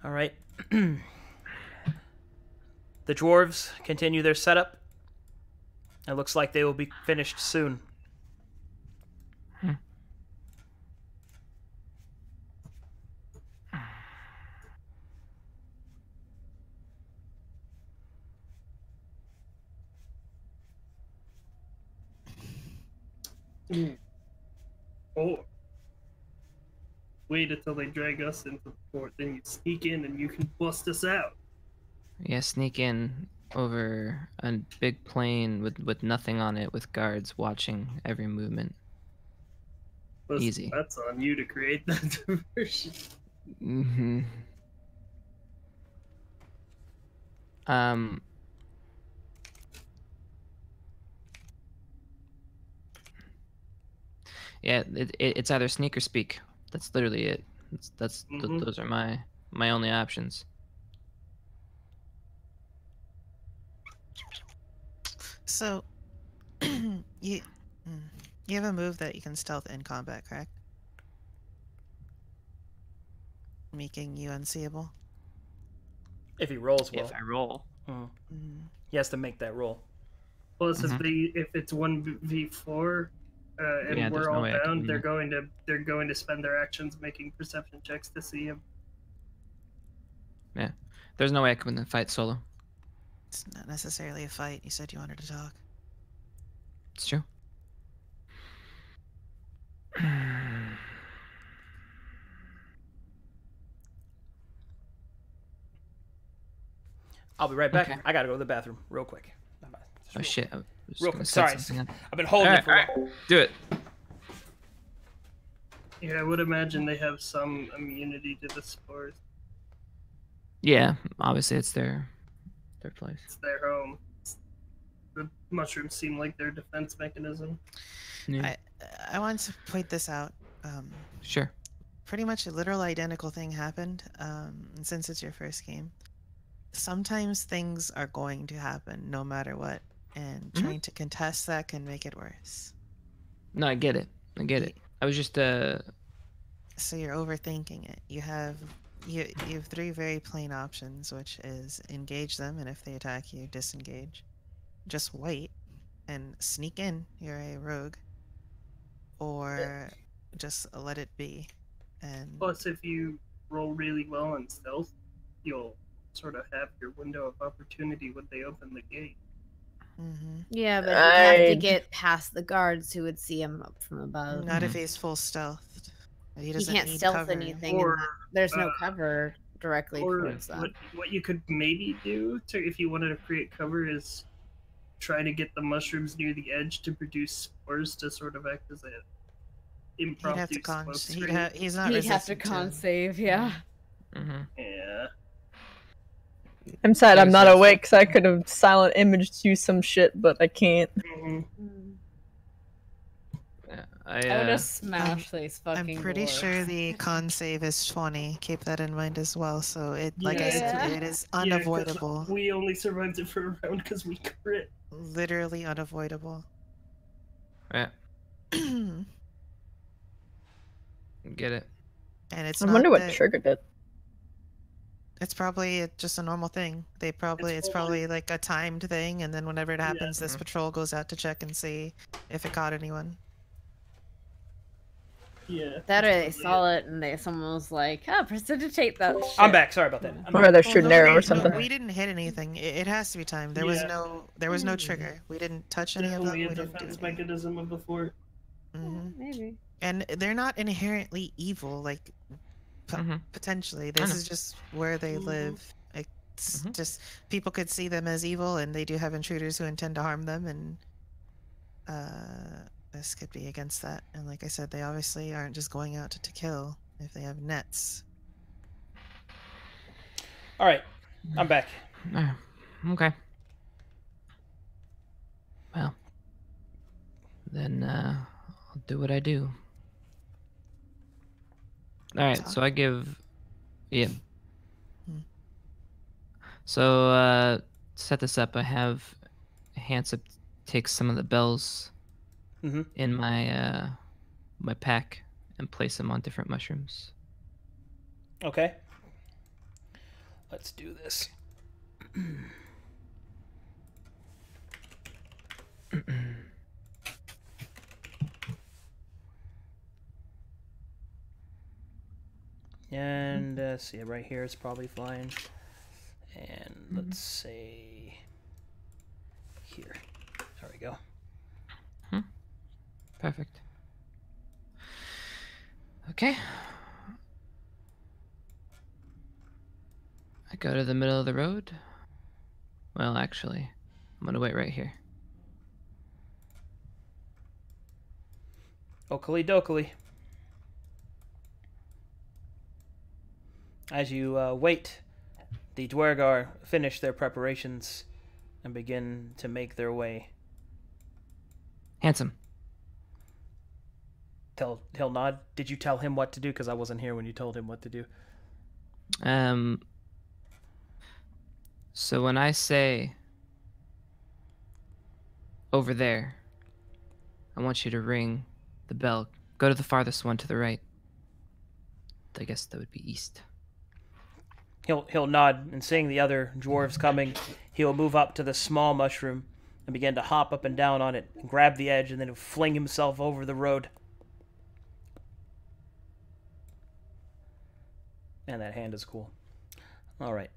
All right. The dwarves continue their setup. It looks like they will be finished soon. Or wait until they drag us into the fort, then you sneak in and you can bust us out. Yeah, sneak in over a big plane with nothing on it, with guards watching every movement. Listen, Easy. that's on you to create that diversion. Mm-hmm. Yeah, it's either sneak or speak. That's literally it. Those are my only options. So, you you have a move that you can stealth in combat, correct? Making you unseeable. If he rolls well. If I roll. He has to make that roll. Plus, if it's 1v4 and Yeah, there's we're no all way I can down, do they're going to spend their actions making perception checks to see him. Yeah, there's no way I can win the fight solo. It's not necessarily a fight. You said you wanted to talk. It's true. I'll be right back. Okay. I gotta go to the bathroom real quick. Oh shit! I was Real gonna quick. set Sorry. something up. I've been holding it for All right. Do it. Yeah, I would imagine they have some immunity to the spores. Yeah, obviously it's their place. It's their home. The mushrooms seem like their defense mechanism. Yeah. I want to point this out. Sure. Pretty much a literal identical thing happened. And since it's your first game, sometimes things are going to happen no matter what, and trying to contest that can make it worse. No, I get it. I was just So you're overthinking it. You have three very plain options, which is engage them, and if they attack you, disengage. Just wait and sneak in. You're a rogue, or just let it be. And Plus, if you roll really well on stealth, you'll sort of have your window of opportunity when they open the gate. Yeah, but you have to get past the guards who would see him up from above. not if he's full stealthed. He doesn't can't need stealth cover. anything. Or, there's no cover directly Or towards them. what you could maybe do if you wanted to create cover is try to get the mushrooms near the edge to produce spores to sort of act as a impromptu He'd have to smoke screen. he's not He'd have to resistant con save, yeah. Yeah. I'm sad I'm not awake because I could have silent imaged you some shit, but I can't. I would have smashed these fucking I'm pretty doors. sure the con save is 20. Keep that in mind as well. So I said, it is Yeah, 'cause unavoidable. we only survived it for a round because we crit. Literally unavoidable. Yeah. Get it. And it's I not wonder what that- triggered it. It's probably just a normal thing. It's probably like a timed thing, and then whenever it happens, this patrol goes out to check and see if it caught anyone. Yeah. That or they saw it and someone was like, precipitate that shit. I'm back. Sorry about that. Or they're shooting arrow or something. We didn't hit anything. It has to be timed. There was no trigger. We didn't touch any of them. Definitely We a didn't do defense anything. mechanism of the fort. Maybe. And they're not inherently evil, like potentially. This is just where they live. It's just people could see them as evil, and they do have intruders who intend to harm them, and this could be against that. And like I said, they obviously aren't just going out to kill if they have nets. All right, I'm back. Okay. Well, then I'll do what I do. All right, so I give, So set this up. I have Hansup take some of the bells in my my pack and place them on different mushrooms. Okay. Let's do this. And see, right here it's probably fine. And let's say here. There we go. Perfect. Okay. I go to the middle of the road. Well, actually, I'm gonna wait right here. Oakley dokley. As you wait, the Dwergar finish their preparations and begin to make their way. Handsome. He'll nod. Did you tell him what to do? Because I wasn't here when you told him what to do. So when I say over there, I want you to ring the bell. Go to the farthest one to the right. I guess that would be east. He'll nod, and seeing the other dwarves coming, he'll move up to the small mushroom and begin to hop up and down on it, and grab the edge, and then he'll fling himself over the road. And that hand is cool. All right.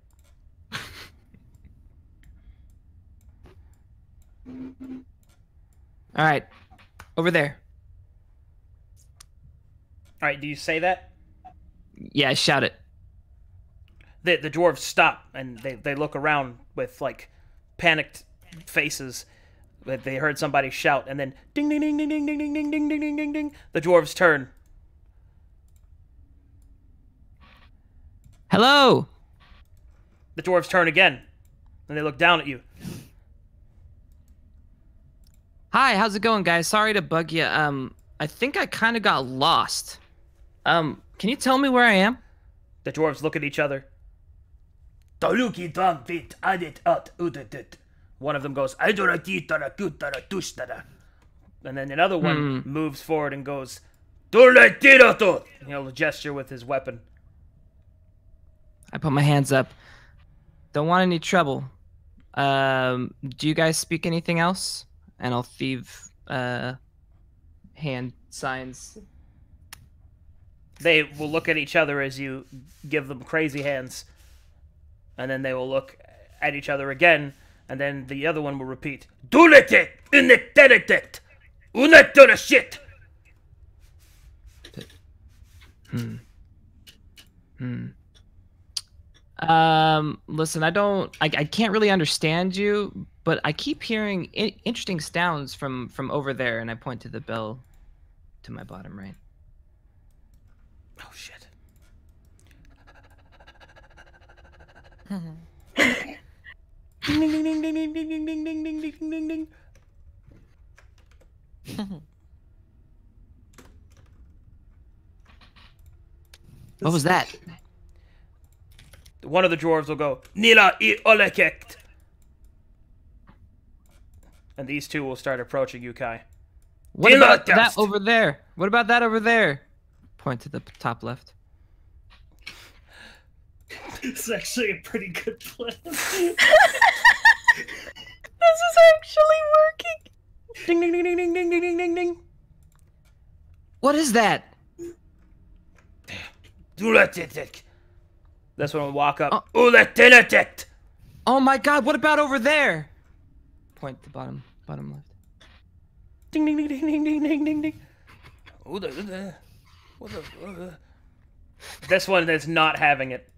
All right, over there. All right, do you say that? Yeah, shout it. The dwarves stop, and they look around with, like, panicked faces. They heard somebody shout, and then ding, ding, ding, ding, ding, ding, ding, ding, ding, ding, ding, ding, ding. The dwarves turn. Hello! The dwarves turn again, and they look down at you. Hi, how's it going, guys? Sorry to bug you. I think I kind of got lost. Can you tell me where I am? The dwarves look at each other. One of them goes, and then another one moves forward and goes, he'll gesture with his weapon. I put my hands up. Don't want any trouble. Do you guys speak anything else? And I'll thieve hand signs. They will look at each other as you give them crazy hands. And then they will look at each other again. And then the other one will repeat, shit. Listen, I can't really understand you, but I keep hearing interesting sounds from over there, and I point to the bell to my bottom right. Oh, shit. Ding, ding, ding, ding, ding, ding, ding, ding, ding, ding, ding, ding, ding. What was that? One of the dwarves will go, Nila I olekekt. And these two will start approaching you, Kai. What about that over there? What about that over there? Point to the top left. It's actually a pretty good plan. This is actually working. Ding, ding, ding, ding, ding, ding, ding, ding, ding, ding. What is that? This one will walk up. Oh my god, what about over there? Point to bottom left. Ding, ding, ding, ding, ding, ding, ding, ding, ding. This one is not having it.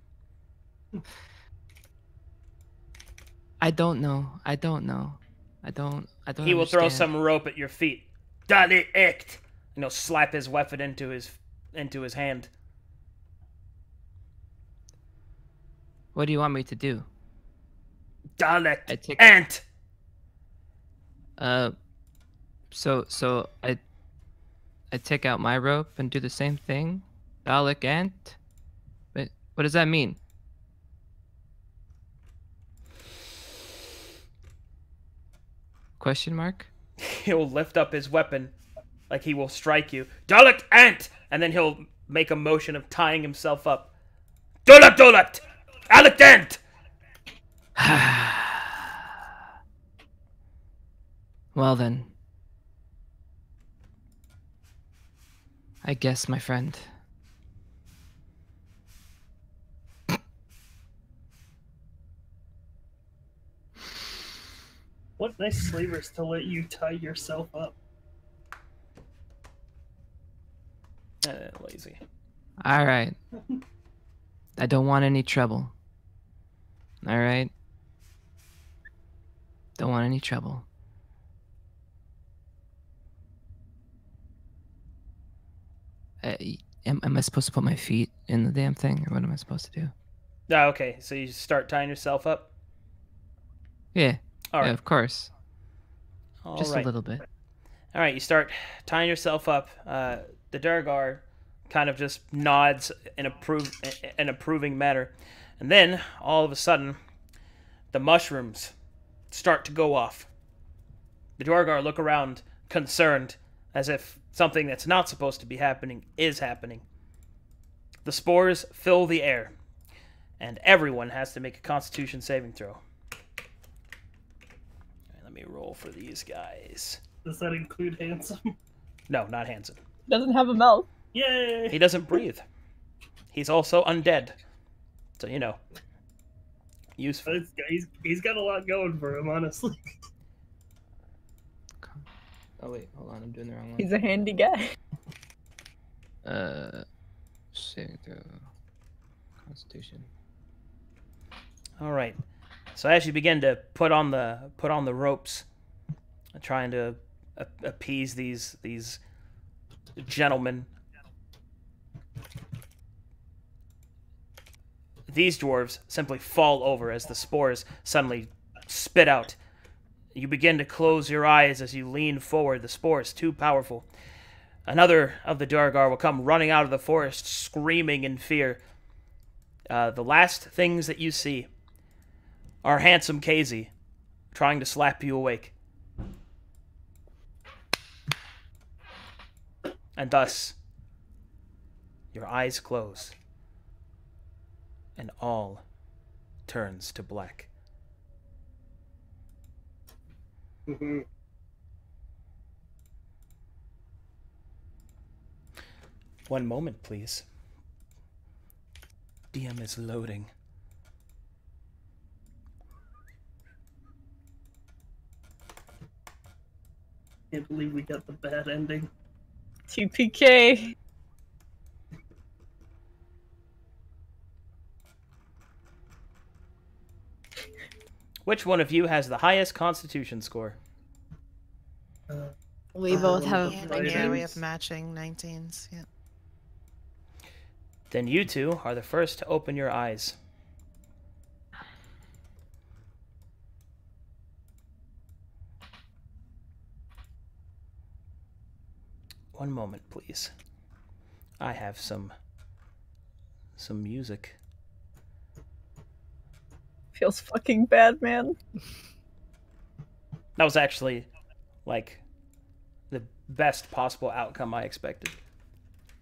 I don't know. I don't He will throw understand. some rope at your feet. Dale echt. And he'll slap his weapon into his hand. What do you want me to do? Dalek ant. So I take out my rope and do the same thing. Dalek ant. But what does that mean? Question mark? He'll lift up his weapon like he will strike you. Dalek ant. And then he'll make a motion of tying himself up. Dolat. Alec ant. Well then. I guess, my friend. What nice slavers to let you tie yourself up. Lazy. All right. I don't want any trouble. All right. Don't want any trouble. Am I supposed to put my feet in the damn thing, or what am I supposed to do? Oh, okay. So you start tying yourself up? Yeah. All right. Yeah, of course. All Just right. a little bit. All right, you start tying yourself up. The Durgar kind of just nods in an approving manner. And then, all of a sudden, the mushrooms start to go off. The Durgar look around, concerned, as if something that's not supposed to be happening is happening. The spores fill the air, and everyone has to make a Constitution saving throw. All right, let me roll for these guys. Does that include handsome? No, not Hanson. Doesn't have a mouth. Yay! He doesn't breathe. He's also undead. So, you know. Useful. He's got a lot going for him, honestly. Oh wait, hold on, I'm doing the wrong one. He's a handy guy. Saving throw. Constitution. All right. So as you begin to put on the ropes, trying to appease these gentlemen, these dwarves simply fall over as the spores suddenly spit out. You begin to close your eyes as you lean forward. The spores too powerful. Another of the Durgar will come running out of the forest, screaming in fear. The last things that you see are handsome Casey trying to slap you awake. And thus, your eyes close, and all turns to black. One moment, please. DM is loading. Can't believe we got the bad ending. TPK. Which one of you has the highest Constitution score? We both have Yeah, Right. yeah, we have matching 19s. Yeah. Then you two are the first to open your eyes. One moment, please. I have some music. Feels fucking bad, man. That was actually, like, the best possible outcome I expected.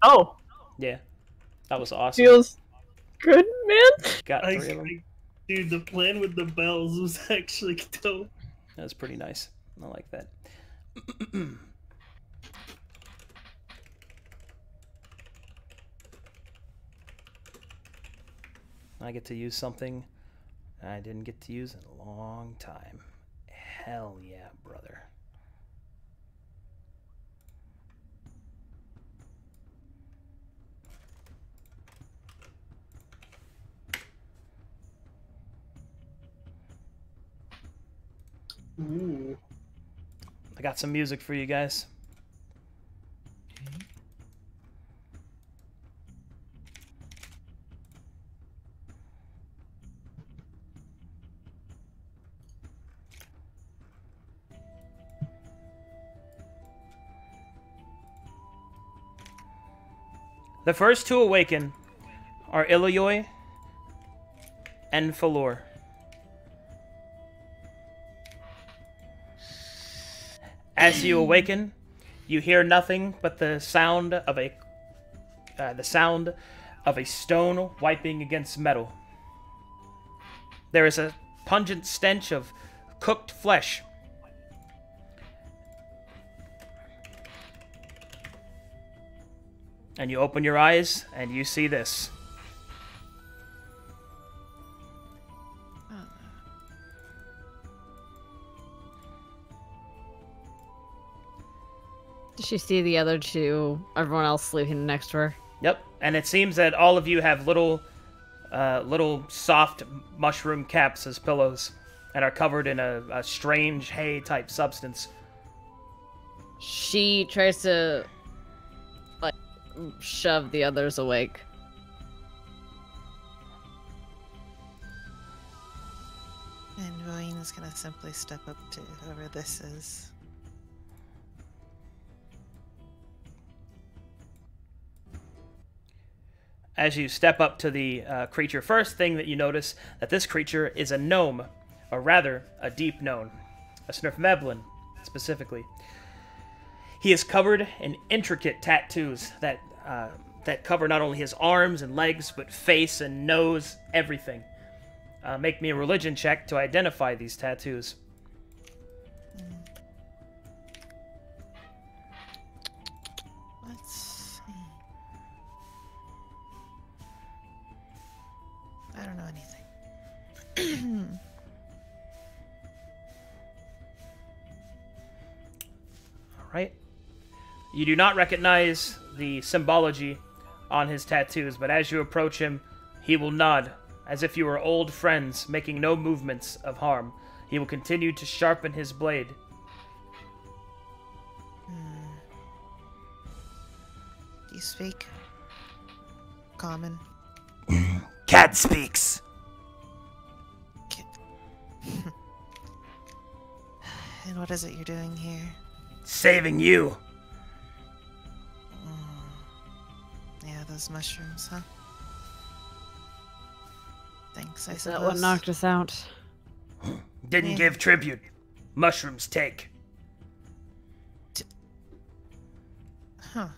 Oh, Yeah, that was awesome. feels good, man. Got 3 of them. Dude, the plan with the bells was actually dope. That was pretty nice. I like that. I get to use something I didn't get to use in a long time. Hell yeah, brother. Ooh. I got some music for you guys. The first to awaken are Iloy and Falor. As you awaken, you hear nothing but the sound of a stone wiping against metal. There is a pungent stench of cooked flesh. And you open your eyes and you see this. Does she see the other two, everyone else sleeping next to her? Yep, and it seems that all of you have little soft mushroom caps as pillows and are covered in a strange hay-type substance. She tries to, like, shove the others awake. And Rowena's gonna simply step up to whoever this is. As you step up to the creature, first thing that you notice that this creature is a gnome, or rather, a deep gnome, a Snurfmeblin, specifically. He is covered in intricate tattoos that cover not only his arms and legs, but face and nose, everything. Make me a religion check to identify these tattoos. Let's see. I don't know anything. Alright. You do not recognize the symbology on his tattoos, but as you approach him, he will nod, as if you were old friends, making no movements of harm. He will continue to sharpen his blade. Do you speak common? Cat speaks. And what is it you're doing here? Saving you. Yeah, those mushrooms, huh? Thanks, I Is suppose. that what knocked us out? Didn't Yeah. give tribute. Mushrooms take. Huh.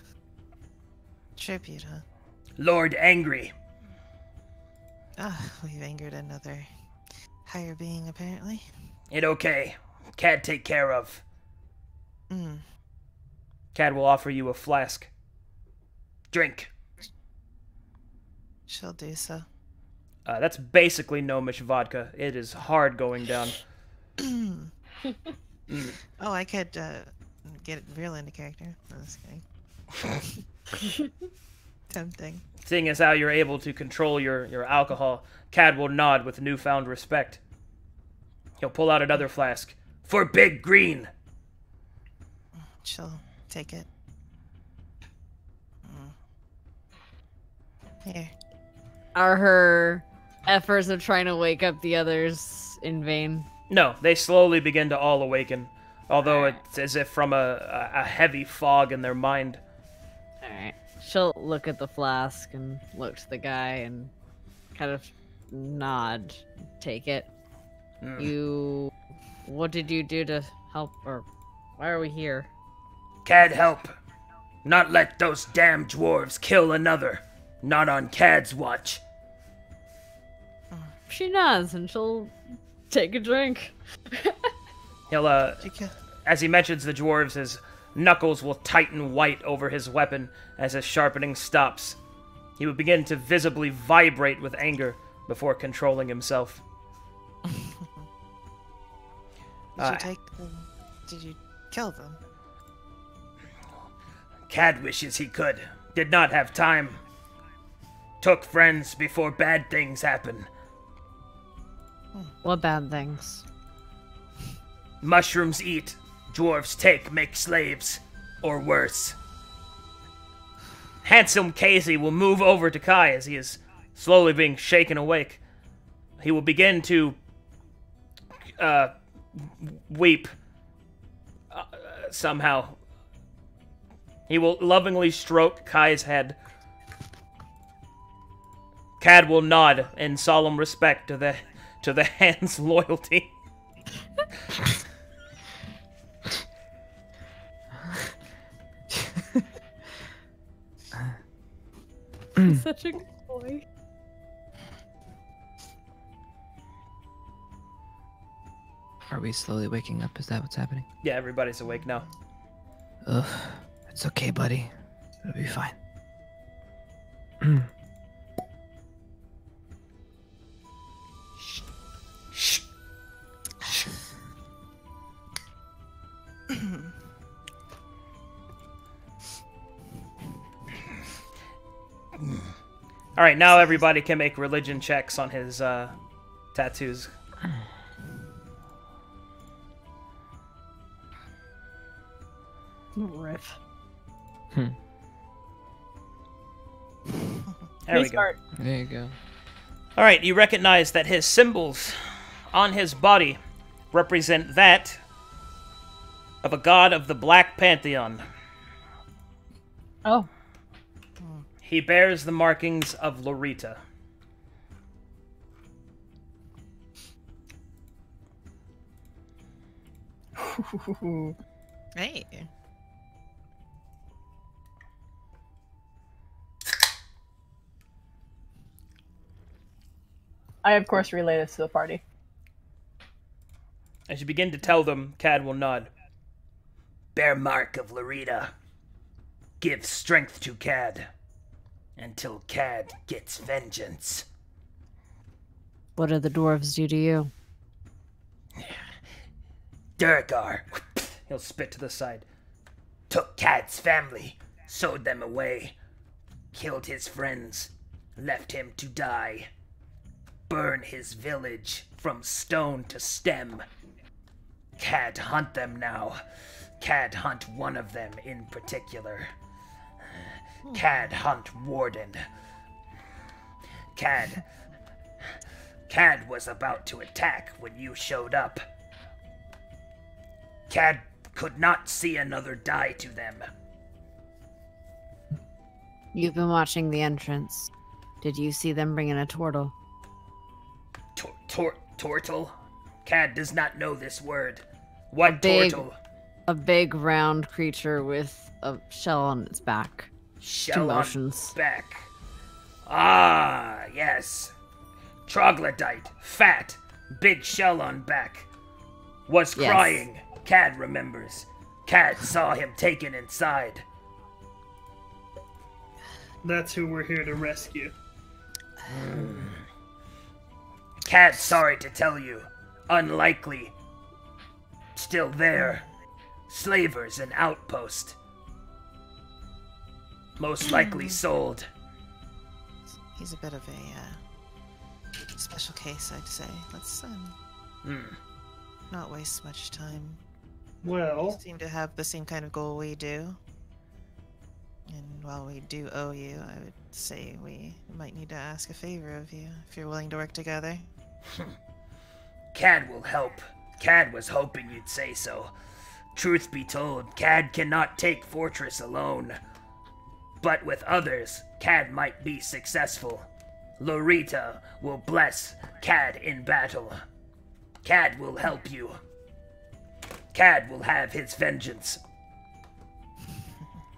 Tribute, huh? Lord angry. Ah, we've angered another higher being, apparently. It okay. Cat take care of. Cad will offer you a flask. Drink. She'll do so. That's basically gnomish vodka. It is hard going down. Oh, I could get real into character. No, just kidding. Tempting. Seeing as how you're able to control your alcohol, Cad will nod with newfound respect. He'll pull out another flask. For Big Green. She'll take it. Here. Are her efforts of trying to wake up the others in vain? No, they slowly begin to all awaken, although it's as if from a heavy fog in their mind. Alright. She'll look at the flask and look to the guy and kind of nod. Take it. What did you do to help, or why are we here? Cad help. Not let those damn dwarves kill another. Not on Cad's watch. She nods and she'll take a drink. He'll, Did you kill? as he mentions the dwarves, his knuckles will tighten white over his weapon as his sharpening stops. He will begin to visibly vibrate with anger before controlling himself. Did you take them? Did you kill them? Cad wishes he could. Did not have time. Took friends before bad things happen. What bad things? Mushrooms eat. Dwarves take, make slaves. Or worse. Handsome Casey will move over to Kai as he is slowly being shaken awake. He will begin to weep somehow. He will lovingly stroke Kai's head. Cad will nod in solemn respect to the hand's loyalty. Such a good boy. Are we slowly waking up? Is that what's happening? Yeah, everybody's awake now. Ugh. It's okay, buddy. It'll be fine. Shh. All right, now everybody can make religion checks on his tattoos. Rip. There we go. There you go. All right, you recognize that his symbols on his body represent that of a god of the Black Pantheon. Oh. He bears the markings of Lorita. Hey. I, of course, relay this to the party. As you begin to tell them, Cad will nod. Bear mark of Lorita. Give strength to Cad. Until Cad gets vengeance. What did the dwarves do to you? Durgar He'll spit to the side. took Cad's family, sewed them away, killed his friends, left him to die. Burn his village from stone to stem. Cad hunt them now. Cad hunt one of them in particular. Cad hunt Warden. Cad was about to attack when you showed up. Cad could not see another die to them. You've been watching the entrance. Did you see them bring in a turtle? Tortle? Cad does not know this word. What big- tortle? A big round creature with a shell on its back. Shell on motions. back. Ah, yes. Troglodyte, fat, big shell on back. Was Yes. crying. Cad remembers. Cad saw him taken inside. That's who we're here to rescue. Cad, sorry to tell you. Unlikely. Still there. Slavers and outpost. Most likely sold. He's a bit of a special case, I'd say. Let's not waste much time. Well, You seem to have the same kind of goal we do. And while we do owe you, I would say we might need to ask a favor of you, if you're willing to work together. Cad will help. Cad was hoping you'd say so. Truth be told, Cad cannot take Fortress alone. But with others, Cad might be successful. Lorita will bless Cad in battle. Cad will help you. Cad will have his vengeance.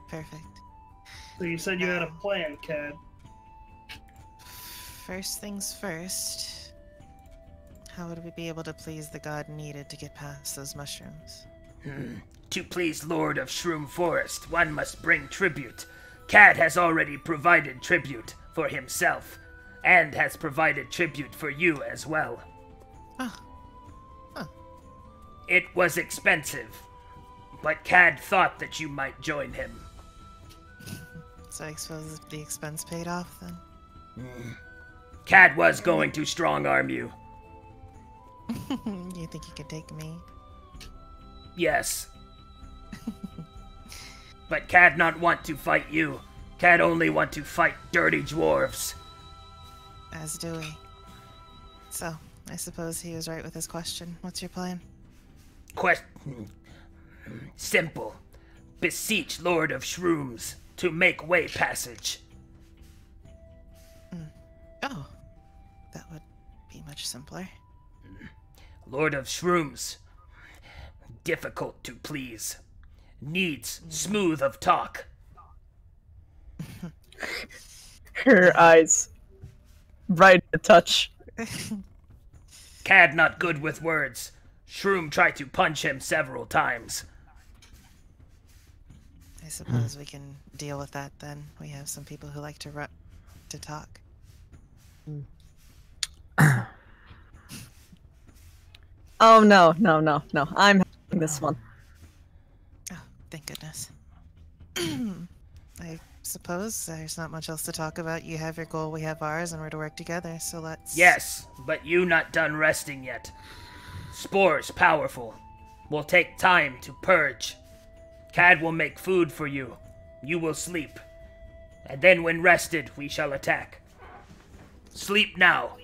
Perfect. so you said you had a plan, Cad. First things first. How would we be able to please the god needed to get past those mushrooms? To please Lord of Shroom Forest, one must bring tribute. Cad has already provided tribute for himself, and has provided tribute for you as well. Ah. Huh. It was expensive, but Cad thought that you might join him. So I suppose the expense paid off then? Cad was going to strong-arm you. You think you could take me? Yes. But Cad not want to fight you. Cad only want to fight dirty dwarves. As do we. So, I suppose he was right with his question. What's your plan? Simple. Beseech Lord of Shrooms to make way passage. Oh, that would be much simpler. Lord of Shrooms. Difficult to please. Needs smooth of talk. Her eyes bright to touch. Cad not good with words. Shroom tried to punch him several times. I suppose we can deal with that then. We have some people who like to talk. Oh no. I'm having this one. Oh, thank goodness. I suppose there's not much else to talk about. You have your goal, we have ours, and we're to work together, so let's... Yes, but you not done resting yet. Spores powerful. Will take time to purge. Cad will make food for you. You will sleep. And then when rested, we shall attack. Sleep now.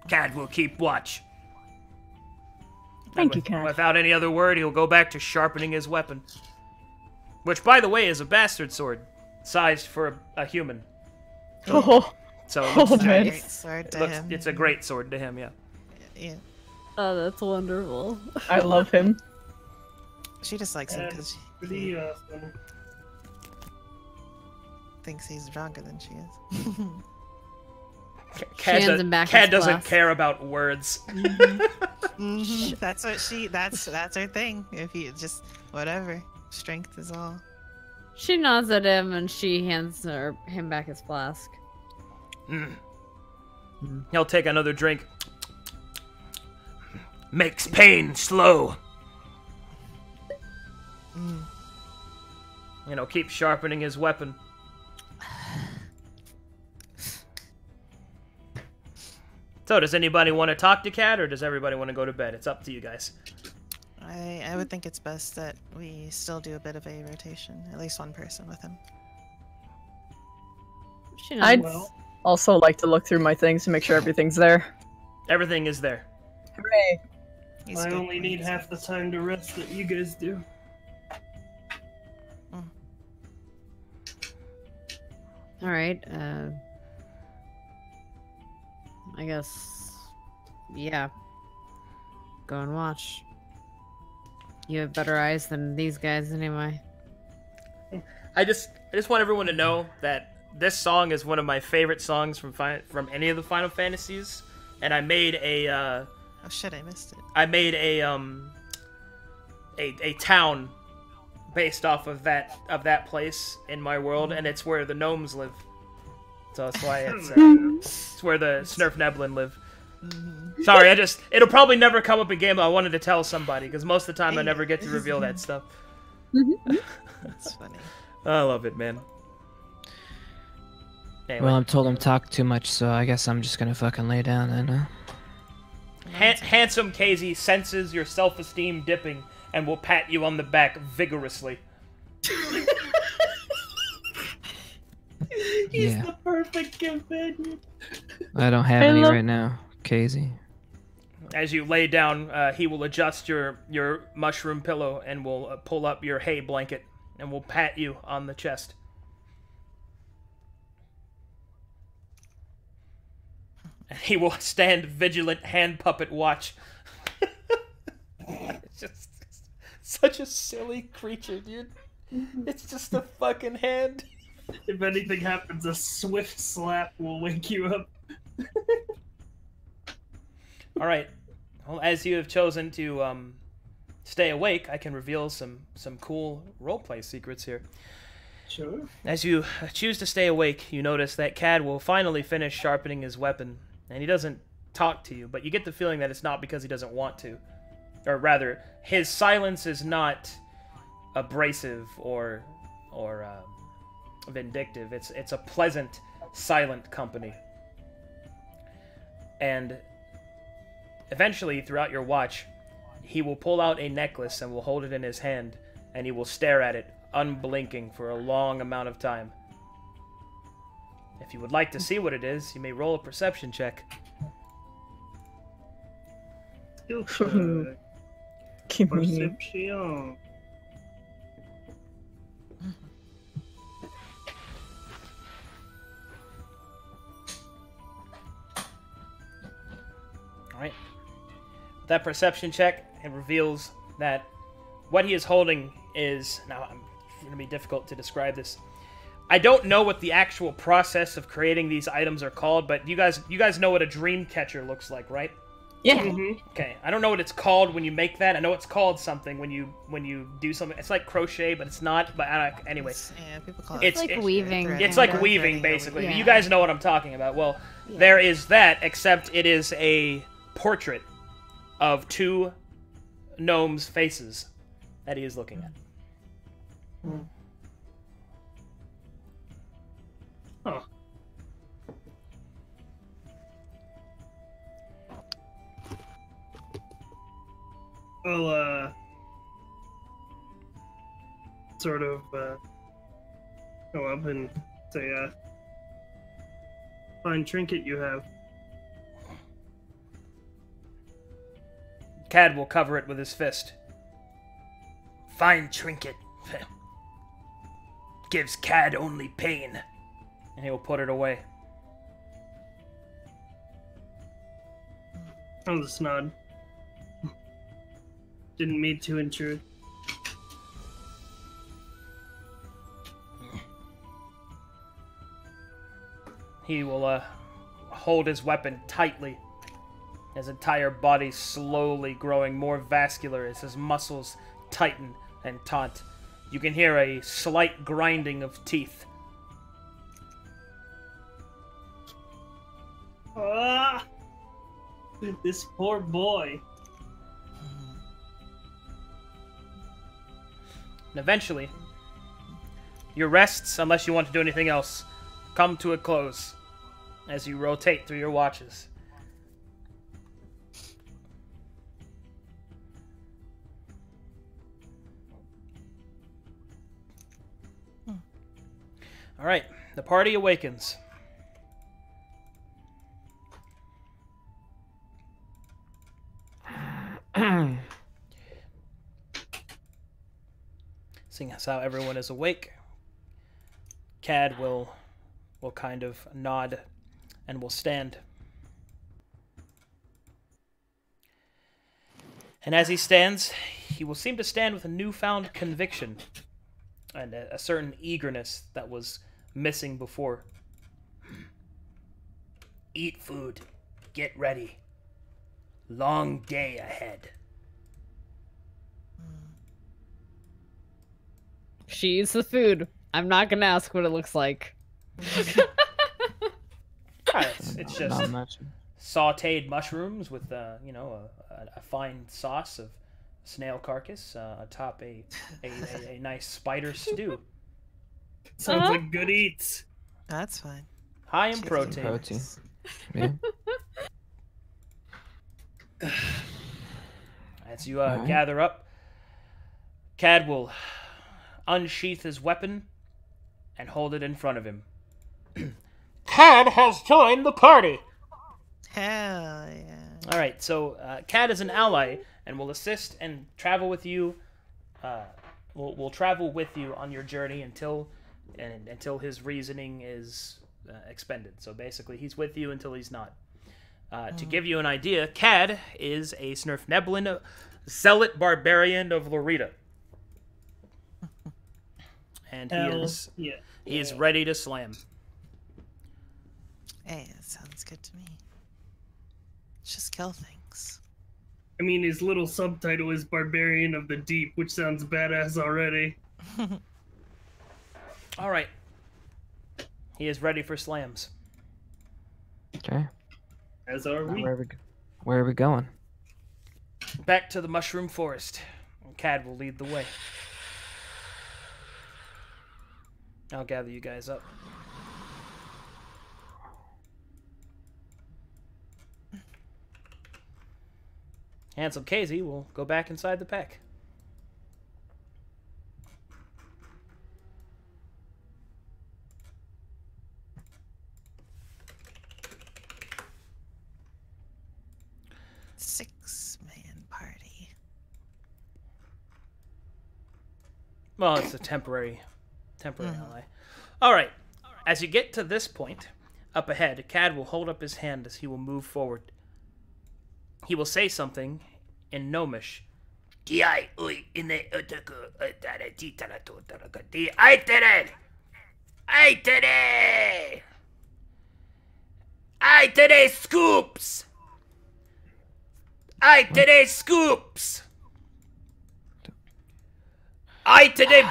Cad will keep watch. Thank you, Cad. Without any other word, he'll go back to sharpening his weapon. Which, by the way, is a bastard sword, sized for a human. Oh, So it oh looks, man. Great sword to him. it's a great sword to him, yeah. Yeah. Oh, that's wonderful. I love him. She just likes him because Pretty she awesome. thinks he's stronger than she is. hands him back Cad his doesn't glass. care about words. That's what she. That's her thing. If he just whatever, strength is all. She nods at him and she hands him back his flask. He'll take another drink. Makes pain slow. You know, keep sharpening his weapon. So, does anybody want to talk to Cad, or does everybody want to go to bed? It's up to you guys. I would think it's best that we still do a bit of a rotation. At least one person with him. She I'd nods. also like to look through my things to make sure everything's there. Everything is there. Hooray! He's I good only when need he's- half the time to rest that you guys do. All right. I guess. Yeah. Go and watch. You have better eyes than these guys, anyway. I just want everyone to know that this song is one of my favorite songs from any of the Final Fantasies, and I made a Oh shit! I missed it. I made a town based off of that place in my world, and it's where the gnomes live. So that's why it's where the Snurf Neblin live. Sorry, it'll probably never come up in game, but I wanted to tell somebody, because most of the time I never get to reveal that stuff. That's funny. I love it, man. Anyway, Well, I'm told I'm talking too much, so I guess I'm just gonna fucking lay down then. handsome Casey senses your self-esteem dipping and will pat you on the back vigorously. He's Yeah. the perfect companion. I don't have I any love- right now, Casey. As you lay down, he will adjust your mushroom pillow and will pull up your hay blanket and will pat you on the chest. And he will stand vigilant hand puppet watch. It's just such a silly creature, dude. It's just a fucking hand. If anything happens, a swift slap will wake you up. All right. Well, as you have chosen to stay awake, I can reveal some cool roleplay secrets here. Sure. As you choose to stay awake, you notice that Cad will finally finish sharpening his weapon, and he doesn't talk to you, but you get the feeling that it's not because he doesn't want to. Or rather, his silence is not abrasive or vindictive. It's a pleasant, silent company. And eventually, throughout your watch, he will pull out a necklace and will hold it in his hand, and he will stare at it, unblinking, for a long amount of time. If you would like to see what it is, you may roll a perception check. Skill check. Give me. Perception. Alright. That perception check, it reveals that what he is holding is... Now, it's going to be difficult to describe this. I don't know what the actual process of creating these items are called, but you guys know what a dream catcher looks like, right? Yeah. Mm-hmm. Okay, I don't know what it's called when you make that. I know it's called something when you do something. It's like crochet, but it's not. But anyway, Yeah, people call It's it like weaving. threading. it's like Yeah. weaving, Threading, basically. Yeah. You guys know what I'm talking about. Well, there is that, except it is a portrait of two gnomes' faces that he is looking at. I'll sort of go up and say, fine trinket you have. Cad will cover it with his fist. Fine trinket. Gives Cad only pain. And he will put it away. I'll just nod. Didn't mean to intrude. He will hold his weapon tightly, his entire body slowly growing more vascular as his muscles tighten and taut. You can hear a slight grinding of teeth. Ah! This poor boy. And eventually, your rests, unless you want to do anything else, come to a close as you rotate through your watches. All right, the party awakens. Seeing as how everyone is awake, Cad will kind of nod and will stand. And as he stands, he will seem to stand with a newfound conviction and a certain eagerness that was missing before. Eat food. Get ready. Long day ahead. She eats the food. I'm not gonna ask what it looks like. It's just Not much. sautéed mushrooms with a fine sauce of snail carcass atop a nice spider stew. Sounds like good eats. That's fine. High in Chicken. protein. Protein. Yeah. As you gather up, Cad will unsheath his weapon and hold it in front of him. Cad has joined the party! Hell yeah. Alright, so Cad is an ally and will assist and travel with you. Will travel with you on your journey until his reasoning is expended. So basically, he's with you until he's not. To give you an idea, Cad is a Snurfneblin zealot barbarian of Lorita. And he is ready to slam. Hey, that sounds good to me. Just kill things. I mean, his little subtitle is Barbarian of the Deep, which sounds badass already. All right. He is ready for slams. Okay. As are we. Where are we going? Back to the mushroom forest. Cad will lead the way. I'll gather you guys up. Hansel Casey will go back inside the pack. Six-man party. Well, it's a temporary ally. All right. As you get to this point, up ahead, Cad will hold up his hand as he will move forward. He will say something in Gnomish. Aitere scoops! Aitere scoops! Aitere...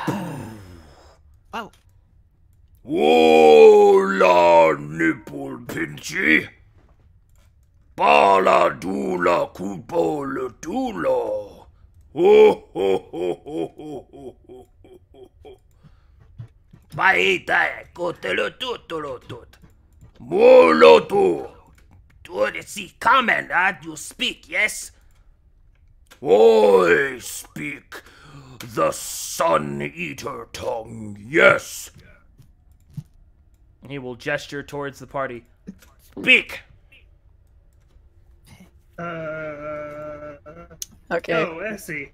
Oh, Wola nipple pinchy. Bala dula kupol dula. Ho ho ho ho ho ho ho ho ho. Baita kotelo tutolo tut. Moloto. Do you see comment? You speak, yes? I speak the Sun-Eater tongue, yes. He will gesture towards the party. Speak! Okay. Oh, Essie.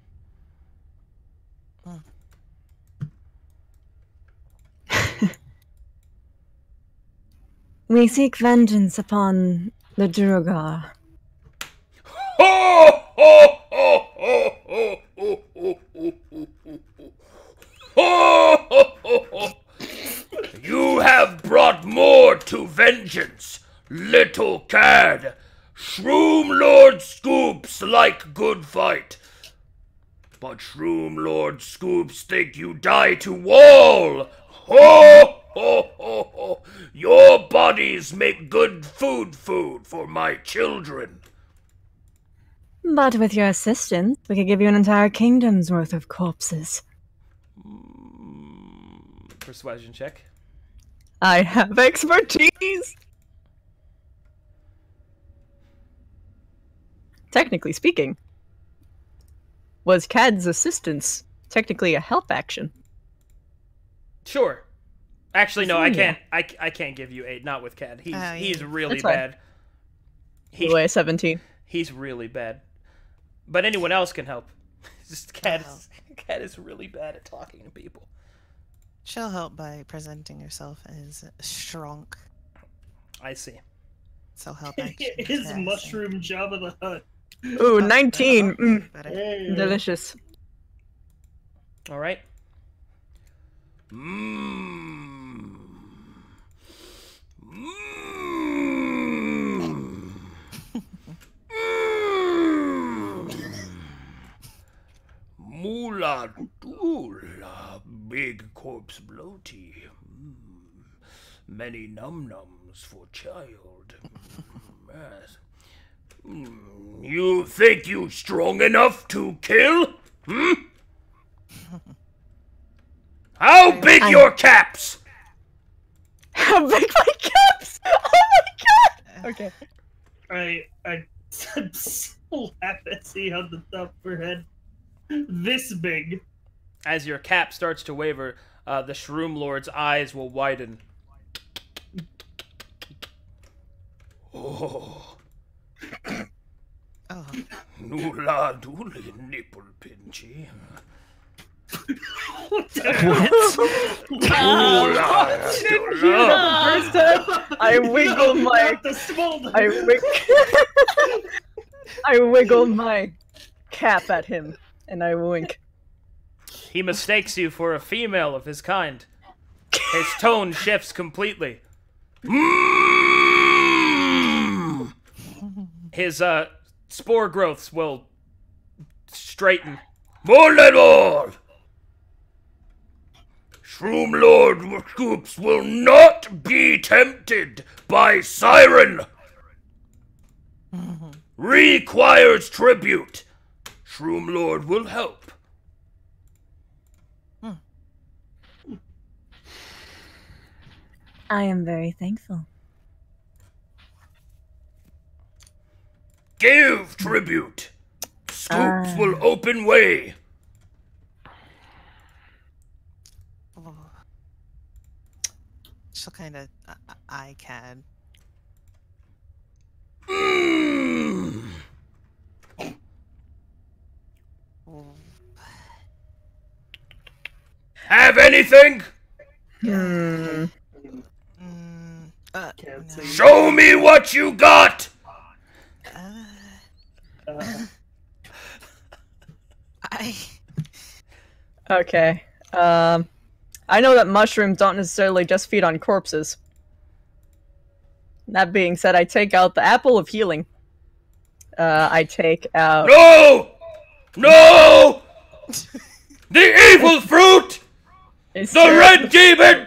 We seek vengeance upon the Duergar. Ho, ho, ho, ho, ho, ho, ho, ho, ho, ho. Ho, ho, ho, ho. You have brought more to vengeance, little cad. Shroom Lord Scoops like good fight. But Shroom Lord Scoops think you die to wall. Ho, ho, ho, ho. Your bodies make good food for my children. But with your assistance, we could give you an entire kingdom's worth of corpses. Persuasion check. I have expertise! Technically speaking, was Cad's assistance technically a help action? Sure. Actually, no, I Yeah. can't. I can't give you 8. Not with Cad. He's yeah. really That's fine. bad. Anyway, 17. He's really bad. But anyone else can help. Just Cad is really bad at talking to people. She'll help by presenting herself as strong. I see. So help action. His cast. mushroom Jabba the Hutt. Ooh, 19! Mm, Better. Hey. delicious. All right. Mmm. Mmm. Moolah doolah, big corpse bloaty. Many num-nums for child. Yes. You think you strong enough to kill? Hmm? How big your caps? How big my caps? Oh my god! Okay. I slap Essie on the top of her head. This big. As your cap starts to waver, the Shroom Lord's eyes will widen. Oh, Oh, noolah dooly nipple pinchy. First time, I wiggle my... Not the small I wiggle my cap at him, and I wink. He mistakes you for a female of his kind. His tone shifts completely. His spore growths will straighten. More little! Shroom Lord Scoops will not be tempted by Siren! Requires tribute. Shroom Lord will help. I am very thankful. Give tribute. Scoops will open way. oh. She'll kind of eye Cad. Mm. Oh. Have anything? Hmm. Can't No. say Show me what you got! I Okay. I know that mushrooms don't necessarily just feed on corpses. That being said, I take out the apple of healing. I take out... No! No! The evil fruit! It's The red demon!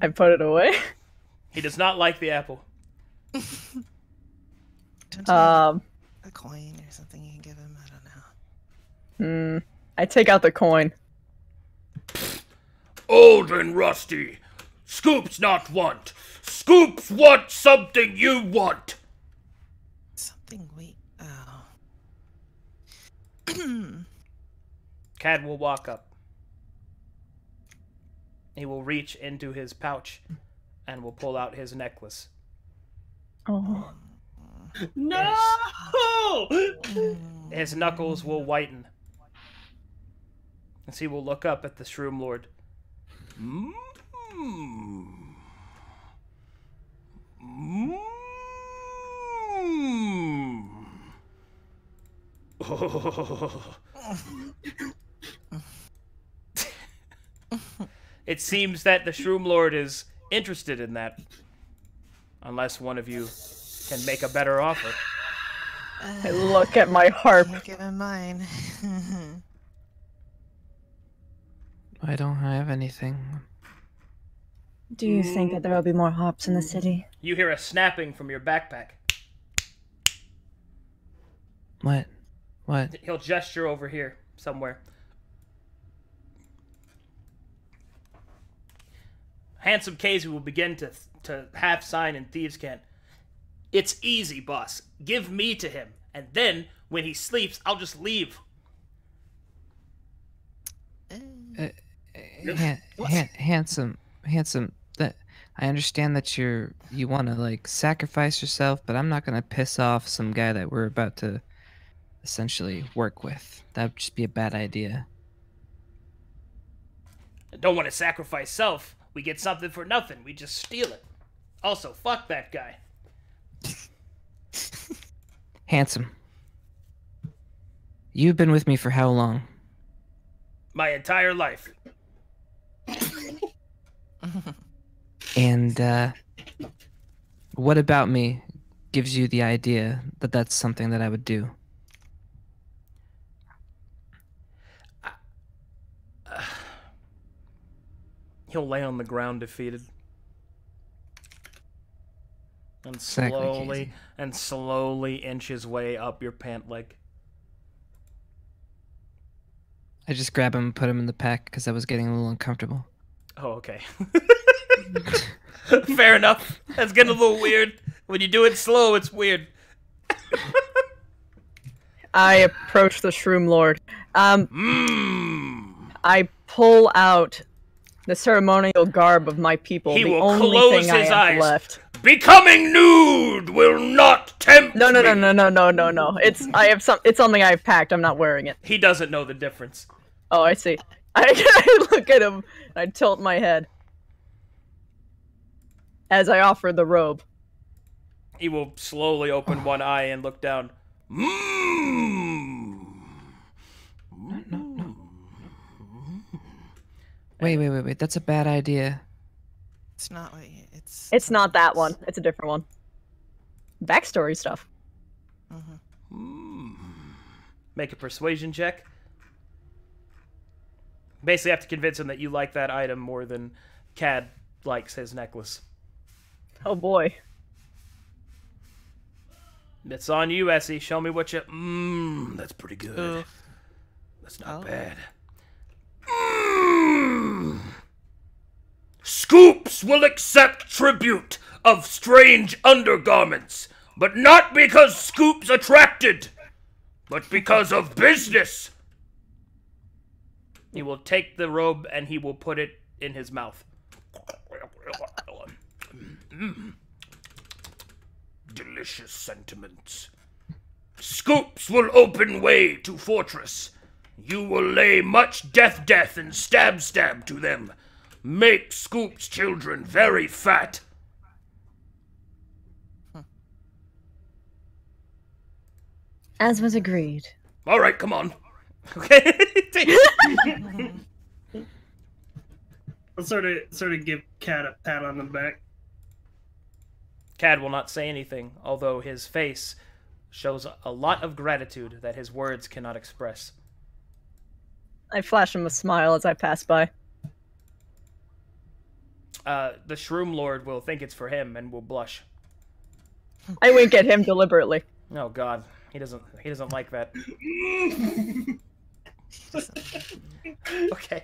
I put it away. He does not like the apple. don't you have Um, a coin or something you can give him. I don't know. I take out the coin. Old and rusty. Scoops not want. Scoops want something you want. Something we. Oh. Cad will walk up. He will reach into his pouch and will pull out his necklace. Oh. No! His knuckles will whiten. As he will look up at the Shroom Lord. It seems that the Shroom Lord is interested in that. Unless one of you can make a better offer. I look at my harp. Can't give him mine. I don't have anything. Do you think that there will be more harps in the city? You hear a snapping from your backpack. What? What? He'll gesture over here, somewhere. Handsome Casey will begin to half sign in Thieves' Cant. It's easy, boss. Give me to him. And then, when he sleeps, I'll just leave. Handsome. That I understand that you want to like sacrifice yourself, but I'm not gonna piss off some guy that we're about to essentially work with. That would just be a bad idea. I don't want to sacrifice self. We get something for nothing. We just steal it. Also, fuck that guy. Handsome. You've been with me for how long? My entire life. And what about me gives you the idea that that's something that I would do? He'll lay on the ground defeated. And Exactly, slowly inch his way up your pant leg. I just grab him and put him in the pack because I was getting a little uncomfortable. Oh, okay. Fair enough. That's getting a little weird. When you do it slow, it's weird. I approach the Shroom Lord. I pull out the ceremonial garb of my people. He the will only close thing his I have eyes. left. Becoming nude will not tempt No. me. It's something I've packed. I'm not wearing it. He doesn't know the difference. Oh, I see. I look at him and I tilt my head as I offer the robe. He will slowly open one eye and look down. No. Wait. That's a bad idea. It's not what It's not that one. It's a different one. Backstory stuff. Make a persuasion check. Basically have to convince him that you like that item more than Cad likes his necklace. Oh boy. It's on you, Essie. Show me what you... that's pretty good. Ooh. That's not Oh. bad. Scoops will accept tribute of strange undergarments, but not because Scoops attracted, but because of business. He will take the robe and he will put it in his mouth. Delicious sentiments. Scoops will open way to fortress. You will lay much death and stab to them. Make Scoop's children very fat. As was agreed. All right, come on. Okay. I'll sort of give Cat a pat on the back. Cad will not say anything, although his face shows a lot of gratitude that his words cannot express. I flash him a smile as I pass by. The Shroom Lord will think it's for him and will blush. I wink at him deliberately. Oh God, he doesn't like that. Okay.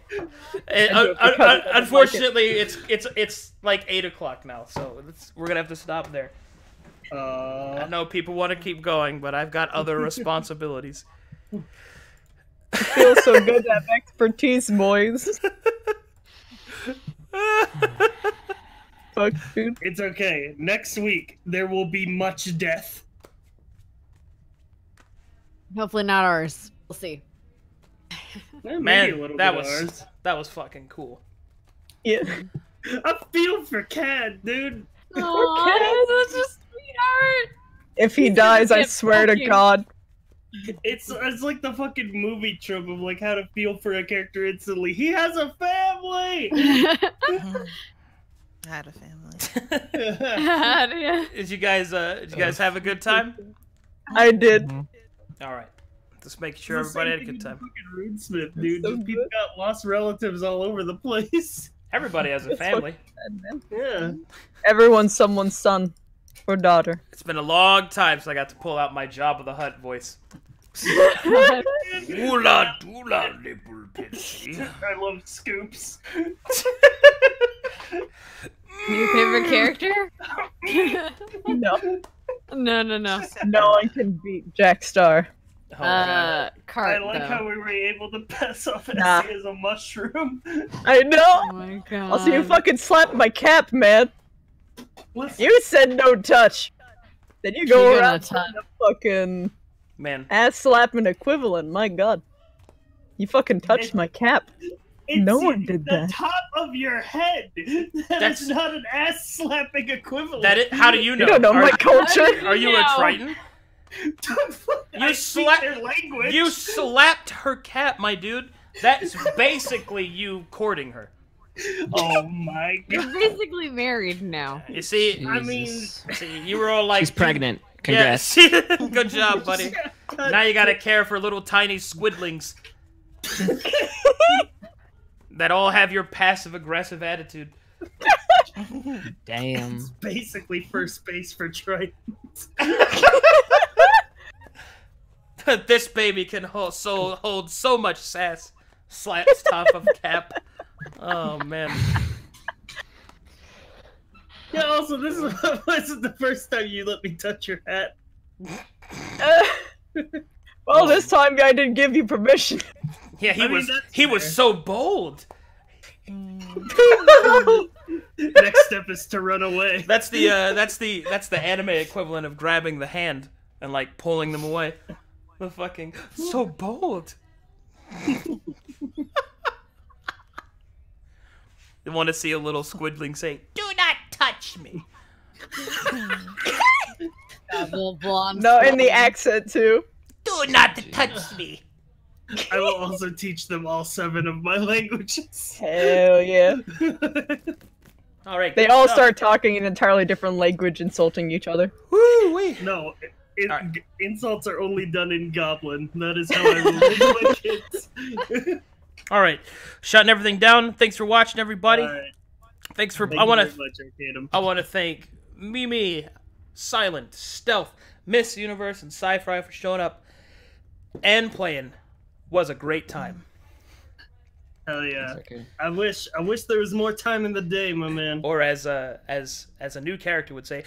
Unfortunately, it's like 8 o'clock now, so we're gonna have to stop there. I know people want to keep going, but I've got other responsibilities. It feels so good to have expertise, boys. Fuck, dude. It's okay. Next week there will be much death. Hopefully not ours. We'll see. Maybe a Man, little that bit of was ours. that was fucking cool. Yeah. I feel for Cad, dude. Oh, that's such a sweetheart. If he He's dies, gonna I get swear to fucking- God. It's like the fucking movie trope of like how to feel for a character instantly. He has a family. I had a family. Yeah. Did you guys have a good time? I did. All right. Just making sure everybody had a good time. Fucking Rudesmith, dude. So Just people good. got lost relatives all over the place. Everybody has a It's family. Yeah. Everyone's someone's son or daughter. It's been a long time since I got to pull out my Jabba the Hutt voice. Oola doola nipple pitsy. I love Scoops. Your favorite character? No. No. No one can beat Jack Star. Oh, God. Cart, I like though. how we were able to pass off Nah. Essie as a mushroom. I know! Oh my god. Also, you fucking slapped my cap, man. What's You said no touch. Then you You go gonna around touch. doing the fucking Man. ass slapping equivalent. My god. You fucking touched my cap. No one did the that. top of your head. That's- That's not an ass slapping equivalent. How do you know? You don't know my Are- culture. Are you a No. Triton? I speak their language. You slapped her cap, my dude. That's basically you courting her. Oh my You're god. basically married now. You see, I mean- Jesus. see, you were all like, She's pregnant. Yeah, Congrats. see? Good job, buddy. Now you gotta care for little tiny squidlings that all have your passive aggressive attitude. Damn. Basically first base for Troy. This baby can hold so much sass. Slaps top of cap. Oh man. Yeah, also this isn't the first time you let me touch your hat. Well, this time I didn't give you permission. Yeah, he I mean, was that's he was fair. so bold. Next step is to run away. That's the anime equivalent of grabbing the hand and like pulling them away. The fucking so bold. You want to see a little squidling say, "Do not touch me." Little blonde. No, in the accent too. Do not touch me. I will also teach them all 7 of my languages. Hell yeah. All right. They good all stuff. start talking in an entirely different language, insulting each other. Woo-wee. No, Alright. insults are only done in Goblin. That is how I relate to my kids. All right, shutting everything down. Thanks for watching, everybody. Alright, Thanks for. thank I you want very to. much, Arcadum. I want to thank Mimi, Silent, Stealth, Miss Universe, and Sci-Fi for showing up and playing. Was a great time. Hell yeah. It's okay. I wish there was more time in the day, my man. Or as a new character would say,